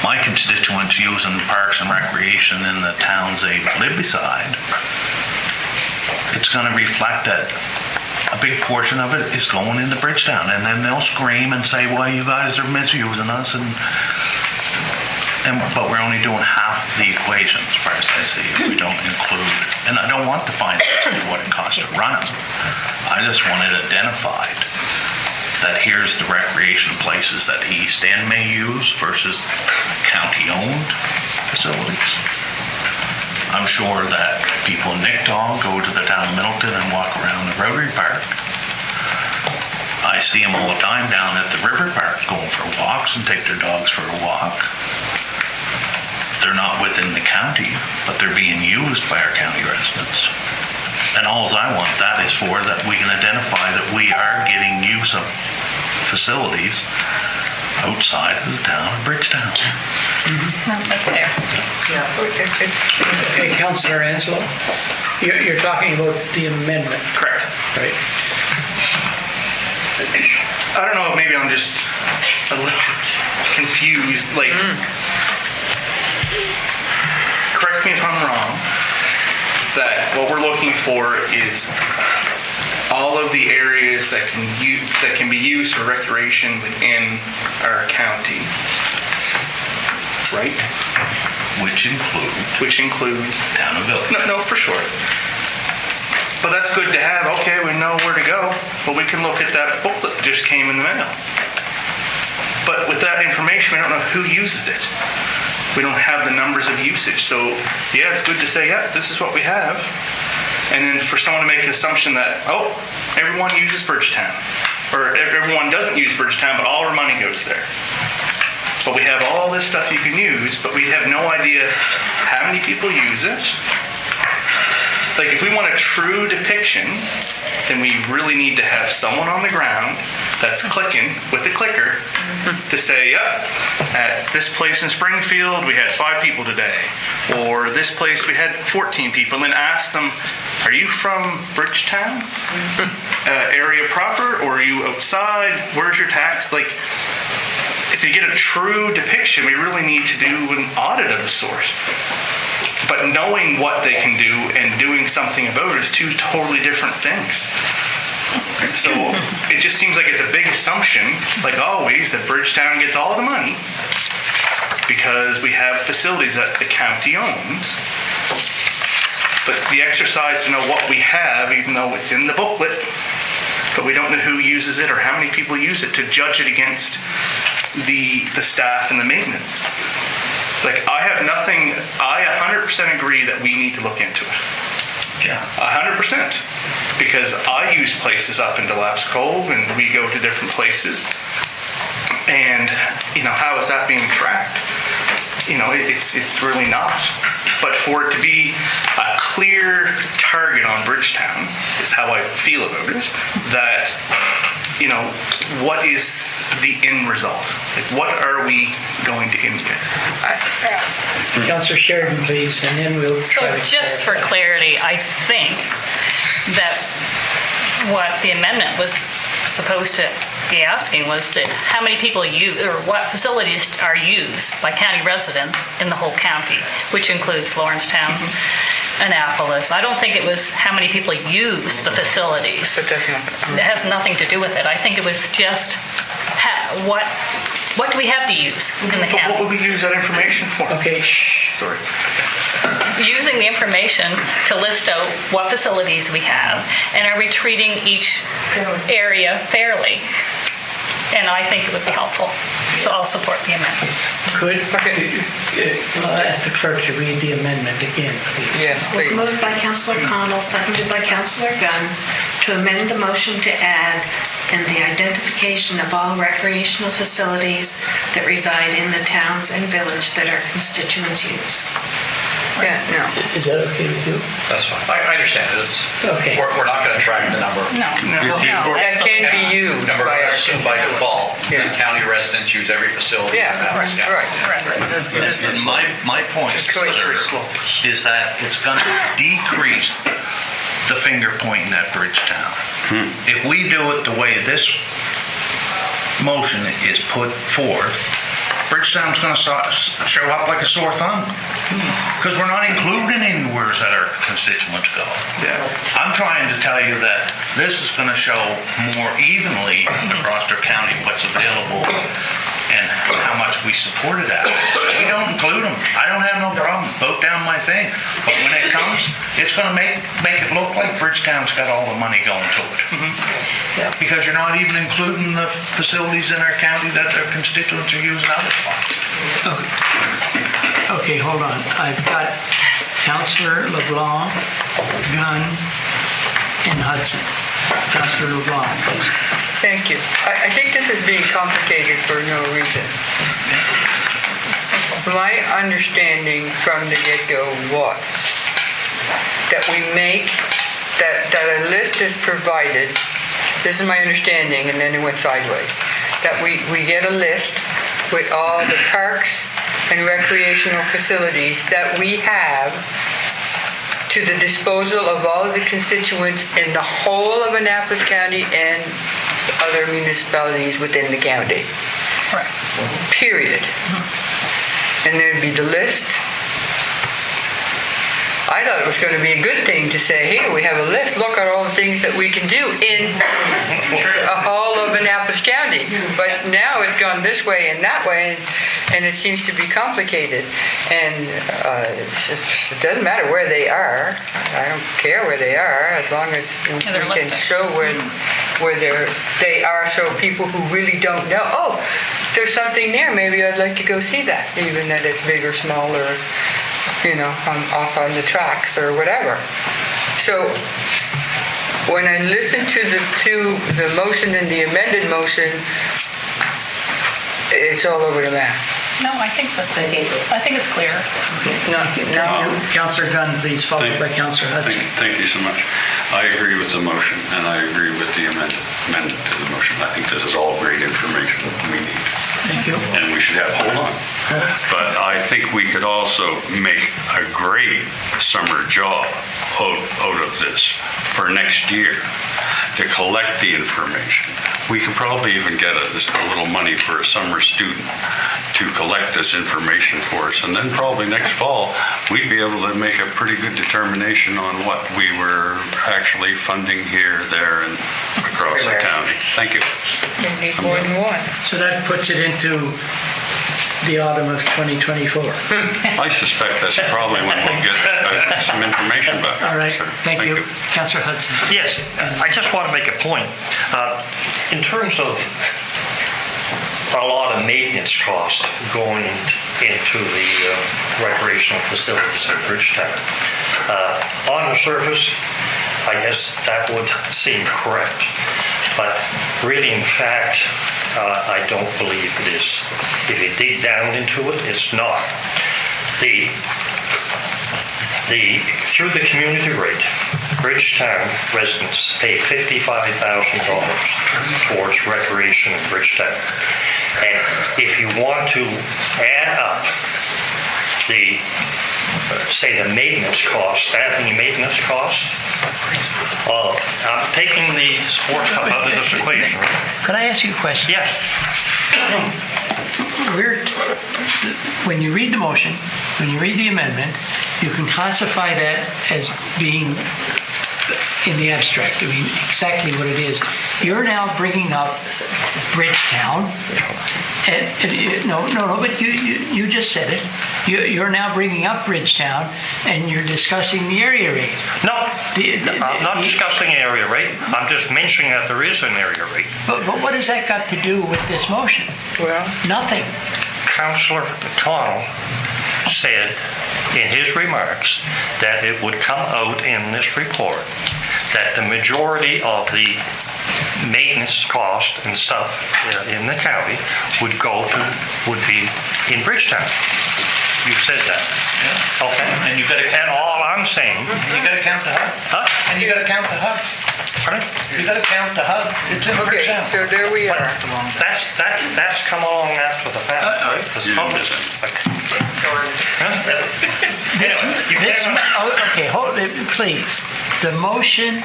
my constituents using parks and recreation in the towns they live beside, it's going to reflect that a big portion of it is going into Bridgetown, and then they'll scream and say, well, you guys are misusing us, but we're only doing half the equation as far as I see if we don't include, and I don't want to find out what it costs to run them. I just want it identified that here's the recreation places that the East End may use versus county-owned facilities. I'm sure that people in Nickdall go to the town of Middleton and walk around the Rotary Park. I see them all the time down at the River Park going for walks and take their dogs for a walk. They're not within the county, but they're being used by our county residents. And all I want that is for that we can identify that we are getting use of facilities outside of the town of Bridgetown. That's fair. Okay, Councillor Anslow, you're talking about the amendment. Correct. Right. I don't know, maybe I'm just a little confused, like, correct me if I'm wrong, that what we're looking for is all of the areas that can be used for recreation within our county, right? Which include town of village. No, for sure. But that's good to have. Okay, we know where to go. Well, we can look at that booklet that just came in the mail. But with that information, we don't know who uses it. We don't have the numbers of usage. So, yeah, it's good to say, yeah, this is what we have. And then for someone to make an assumption that, oh, everyone uses Bridgetown. Or everyone doesn't use Bridgetown, but all our money goes there. But we have all this stuff you can use, but we have no idea how many people use it. Like, if we want a true depiction, then we really need to have someone on the ground that's clicking with a clicker to say, yep, at this place in Springfield, we had 5 people today. Or this place, we had 14 people. And then ask them, are you from Bridgetown? Area proper? Or are you outside? Where's your tax? Like, to get a true depiction, we really need to do an audit of the sort. But knowing what they can do and doing something about it is two totally different things. So it just seems like it's a big assumption, like always, that Bridgetown gets all the money because we have facilities that the county owns. But the exercise to know what we have, even though it's in the booklet, but we don't know who uses it or how many people use it to judge it against the staff and the maintenance. Like, I 100% agree that we need to look into it. Yeah. 100%. Because I use places up in Delapse Cove and we go to different places. And, how is that being tracked? It's really not. But for it to be a clear target on Bridgetown is how I feel about it. That, what is the end result? Like, what are we going to impact? Councillor Sheridan, please, and then we'll try to just for clarity, I think that what the amendment was supposed to be asking was that how many people use, or what facilities are used by county residents in the whole county, which includes Lawrencetown, Annapolis. I don't think it was how many people use the facilities. But that's not. It has nothing to do with it. I think it was just what do we have to use in the county? What would we use that information for? Okay, Sorry. Using the information to list out what facilities we have and are we treating each area fairly. And I think it would be helpful. So I'll support the amendment. I'll ask the clerk to read the amendment again, please. Yes, Was please. moved by Councillor Connell, seconded by Councillor Gunn, to amend the motion to add in the identification of all recreational facilities that reside in the towns and village that our constituents use. Yeah, no. Is that okay with you? That's fine. I understand it. It's, Okay. we're not going to track the number. No. That can be used Number by our assumed by default. Yeah. The county residents use every facility. in Yeah, Annapolis County. right. My point, sir, is that it's gonna decrease the finger pointing at Bridgetown. If we do it the way this motion is put forth, Bridgetown's gonna show up like a sore thumb. Because we're not including anywhere that our constituents go. Yeah. I'm trying to tell you that this is gonna show more evenly across our county what's available and how much we support it at. We don't include them. I don't have no problem. Vote down my thing. But when it comes, it's gonna make it look like Bridgetown's got all the money going to it. Yeah. Because you're not even including the facilities in our county that their constituents are using other spots. Okay, hold on. I've got Councillor LeBlanc, Gunn, and Hudson. Councillor LeBlanc, please. Thank you. I think this is being complicated for no reason. My understanding from the get-go was that we make, that a list is provided, this is my understanding, and then it went sideways, that we get a list with all the parks and recreational facilities that we have to the disposal of all of the constituents in the whole of Annapolis County and other municipalities within the county. Right. Period. And there'd be the list. I thought it was going to be a good thing to say, here, we have a list, look at all the things that we can do in all of Annapolis County. But now it's gone this way and that way, and it seems to be complicated. And it doesn't matter where they are. I don't care where they are, as long as we can show where they are, so people who really don't know, oh, there's something there, maybe I'd like to go see that, even that it's big or small or, off on the tracks or whatever. So when I listen to the motion and the amended motion, it's all over the map. No, I think it's clear. No. Councillor Gunn, please, followed by Councillor Hudson. Thank you so much. I agree with the motion, and I agree with the amendment to the motion. I think this is all great information we need. Thank you. And we should have, hold on. But I think we could also make a great summer job out of this for next year to collect the information. We could probably even get a little money for a summer student to collect this information for us. And then probably next fall, we'd be able to make a pretty good determination on what we were actually funding here, there, and across the county. Thank you. You need more than one. So that puts it into the autumn of 2024. I suspect that's probably when we'll get some information back. All right, thank you. Councillor Hudson. Yes, I just want to make a point. In terms of a lot of maintenance costs going into the recreational facilities at Bridgetown, on the surface, I guess that would seem correct. But really, in fact, I don't believe it is. If you dig down into it, it's not. Through the community rate, Bridgetown residents pay $55,000 towards recreation in Bridgetown. And if you want to add up the maintenance cost, staffing maintenance cost, I'm taking the sports hub out of this equation, right? Could I ask you a question? Yes. When you read the motion, when you read the amendment, you can classify that as being in the abstract. I mean, exactly what it is. You're now bringing up Bridgetown. But you just said it. You're now bringing up Bridgetown, and you're discussing the area rate. No, I'm not discussing area rate. I'm just mentioning that there is an area rate. But what has that got to do with this motion? Well, nothing. Councillor Cotw said in his remarks that it would come out in this report that the majority of the maintenance cost and stuff in the county would be in Bridgetown. You said that. Yeah. Okay. And you gotta, And all I'm saying, you gotta count the hub. huh? And you gotta count the hub. Pardon? You gotta count the hub. It's in Okay, Bridgetown. so there we are. That's come along after the fact, right? This hub is, Okay, hold it, please. The motion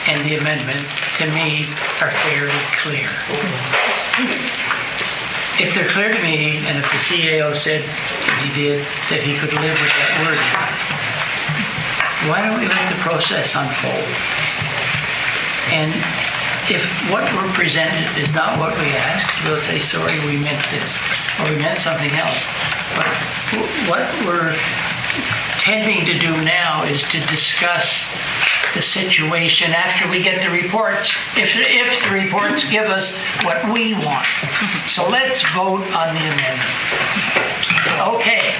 and the amendment, to me, are fairly clear. If they're clear to me, and if the CAO said, as he did, that he could live with that wording, why don't we let the process unfold? And if what we're presented is not what we asked, we'll say, sorry, we meant this, or we meant something else. But what we're tending to do now is to discuss the situation after we get the reports, if the reports give us what we want. So let's vote on the amendment. Okay.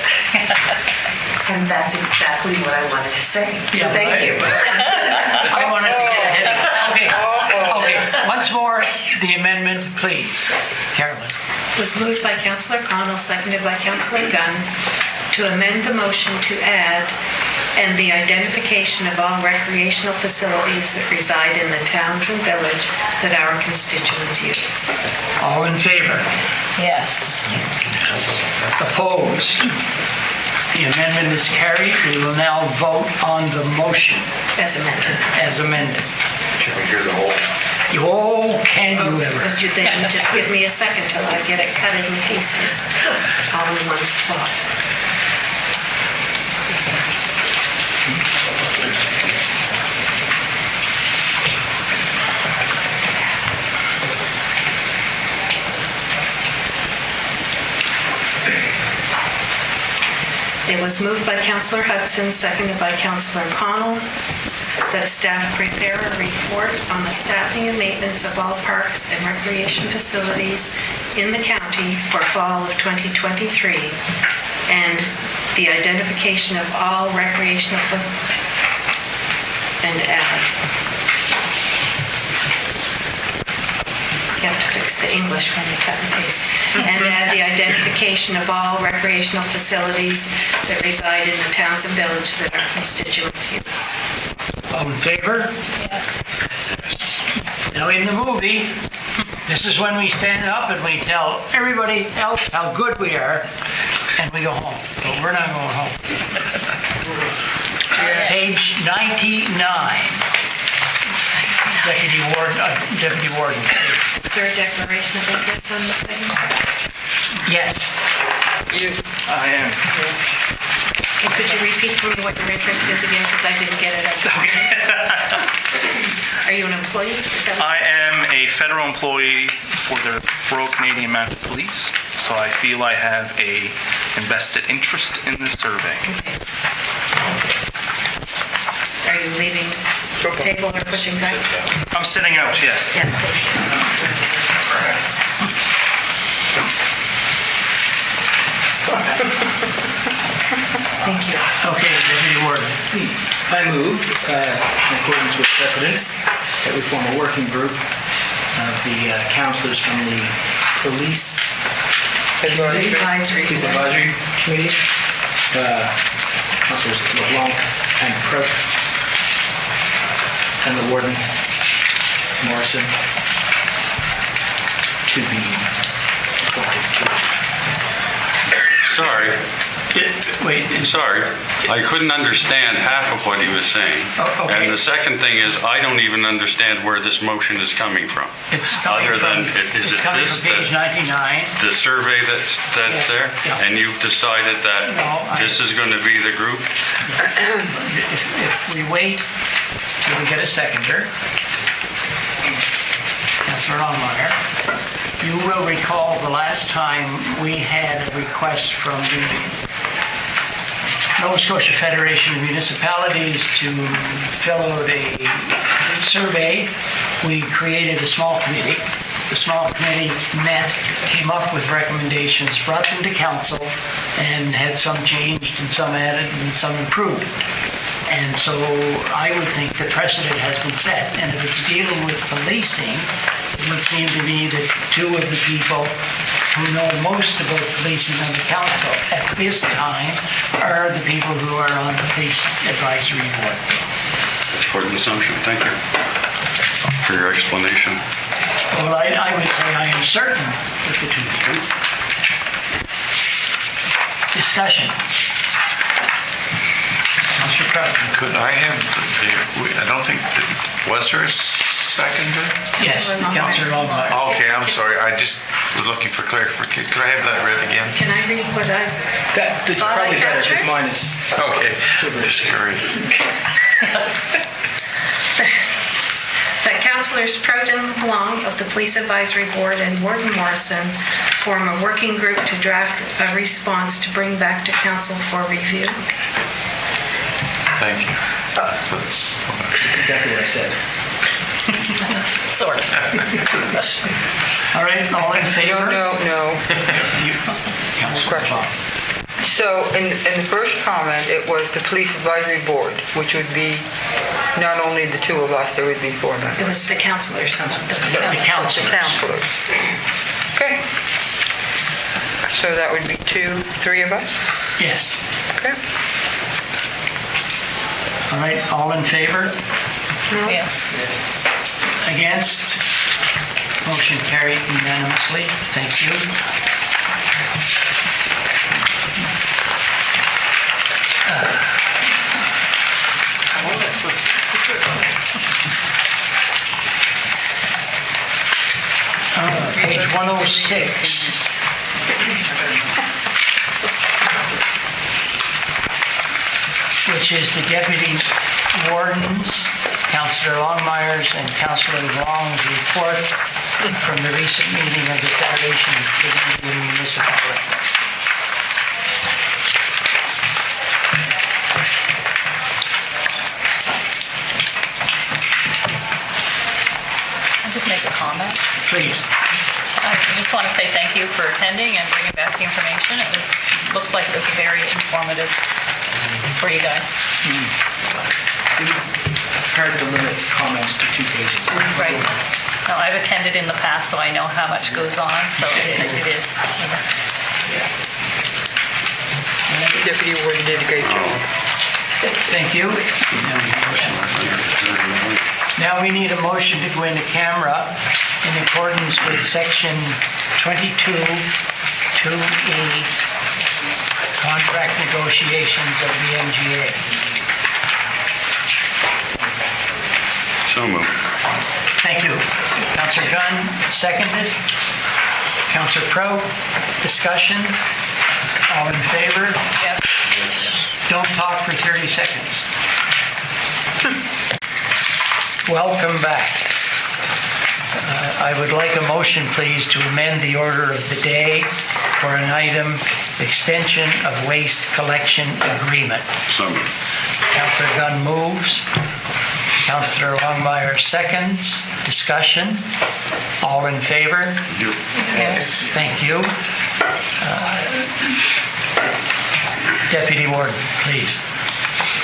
And that's exactly what I wanted to say. So Yeah, thank you. I wanted to get ahead of it. Okay, once more, the amendment, please. Carolyn. Was moved by Councillor Connell, seconded by Councillor Gunn, to amend the motion to add and the identification of all recreational facilities that reside in the towns and village that our constituents use. All in favor? Yes. Opposed? The amendment is carried. We will now vote on the motion As amended. as amended. Can we hear the whole? Oh, can you ever? Would you then just give me a second till I get it cut and pasted all in one spot? It was moved by Councillor Hudson, seconded by Councillor Connell, that staff prepare a report on the staffing and maintenance of all parks and recreation facilities in the county for fall of 2023, and the identification of all recreational and add. You have to fix the English when you cut and paste. And add the identification of all recreational facilities that reside in the towns and village that our constituents use. All in favor? Yes. Now, in the movie, this is when we stand up and we tell everybody else how good we are, and we go home. But we're not going home. Page 99. Deputy Warden. Is there a declaration of interest on this item? Yes. I am. And could you repeat for me what your interest is again, because I didn't get it at the beginning? Are you an employee? Is that what I you said? am a federal employee for the Royal Canadian Mounted Police, so I feel I have a invested interest in the survey. Are you leaving the table or pushing back? I'm sitting out, yes. Yes, thank Thank you. Okay, Deputy Warden. I move, in accordance with precedents, that we form a working group of the councilors from the Police Advisory. Police Advisory Committee, Councilors LeBlanc and Crook, and the Warden Morrison, to be appointed to. Sorry. Wait. Sorry, I couldn't understand half of what he was saying. Oh, okay. And the second thing is, I don't even understand where this motion is coming from. It's coming Other than, from, is it's it coming this, from page 99. the survey that's Yes, there? yeah. And you've decided No, that this is going to be the group? If we wait till we get a seconder, Councillor Longmire, you will recall the last time we had a request from the Nova Scotia Federation of Municipalities to fill out a survey. We created a small committee. The small committee met, came up with recommendations, brought them to council, and had some changed and some added and some improved. And so I would think the precedent has been set. And if it's dealing with policing, it would seem to me that two of the people who know most about policing on the council at this time are the people who are on the police advisory board. That's for the assumption. Thank you for your explanation. Well, I would say I am certain that the two people. Discussion. Councilor Cotw. Could I have, I don't think, was there a seconder? Yes, Councilor Longmire. Okay, I'm sorry, I just was looking for clarification. Could I have that read again? Can I read what I That's thought I probably better, captured? because mine is... Okay, just curious. That Councilors Proton LeBlanc of the Police Advisory Board and Warden Morrison form a working group to draft a response to bring back to council for review. Thank you. That's exactly what I said. Sort of. All right, all in favor? No. Councilor Bob. So in the first comment, it was the Police Advisory Board, which would be not only the two of us, there would be four members. It was the councilors. The The councilors. councilors. Okay. So that would be three of us? Yes. Okay. All right, all in favor? Yes. Against? Motion carried unanimously. Thank you. Page 106. Which is the deputy wardens, Councillor Longmire's and Councillor Long's report from the recent meeting of the Federation of Canadian Municipalities. I'll just make a comment. Please. I just want to say thank you for attending and bringing back the information. Looks like it was very informative for you guys. Hard to limit comments to 2 pages. Right. No, I've attended in the past, so I know how much goes on, so it is. Deputy Warden did a great job. Thank you. Now we need a motion to go into camera in accordance with section 22(2)(e), contract negotiations of the MGA. So moved. Thank you. Councillor Gunn, seconded. Councillor Crowe, discussion. All in favor? Yes. Don't talk for 30 seconds. Welcome back. I would like a motion, please, to amend the order of the day for an item, extension of waste collection agreement. So moved. Councillor Gunn moves. Councillor Longmire seconds. Discussion. All in favor? Yes. Thank you. Deputy Warden, please.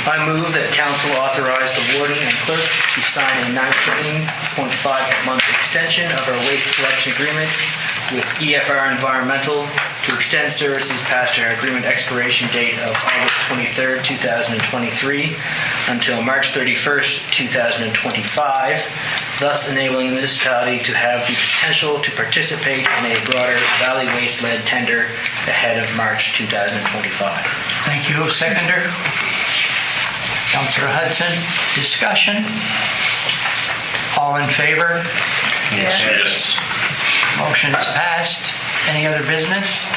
I move that council authorize the warden and clerk to sign a 19.5-month extension of our waste collection agreement with EFR Environmental to extend services past our agreement expiration date of August 23rd, 2023 until March 31st, 2025, thus enabling the municipality to have the potential to participate in a broader Valley Waste-led tender ahead of March 2025. Thank you. Seconder? Councillor Hudson, discussion? All in favor? Yes. Motion is passed. Any other business?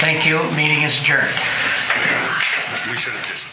Thank you. Meeting is adjourned. We should have just...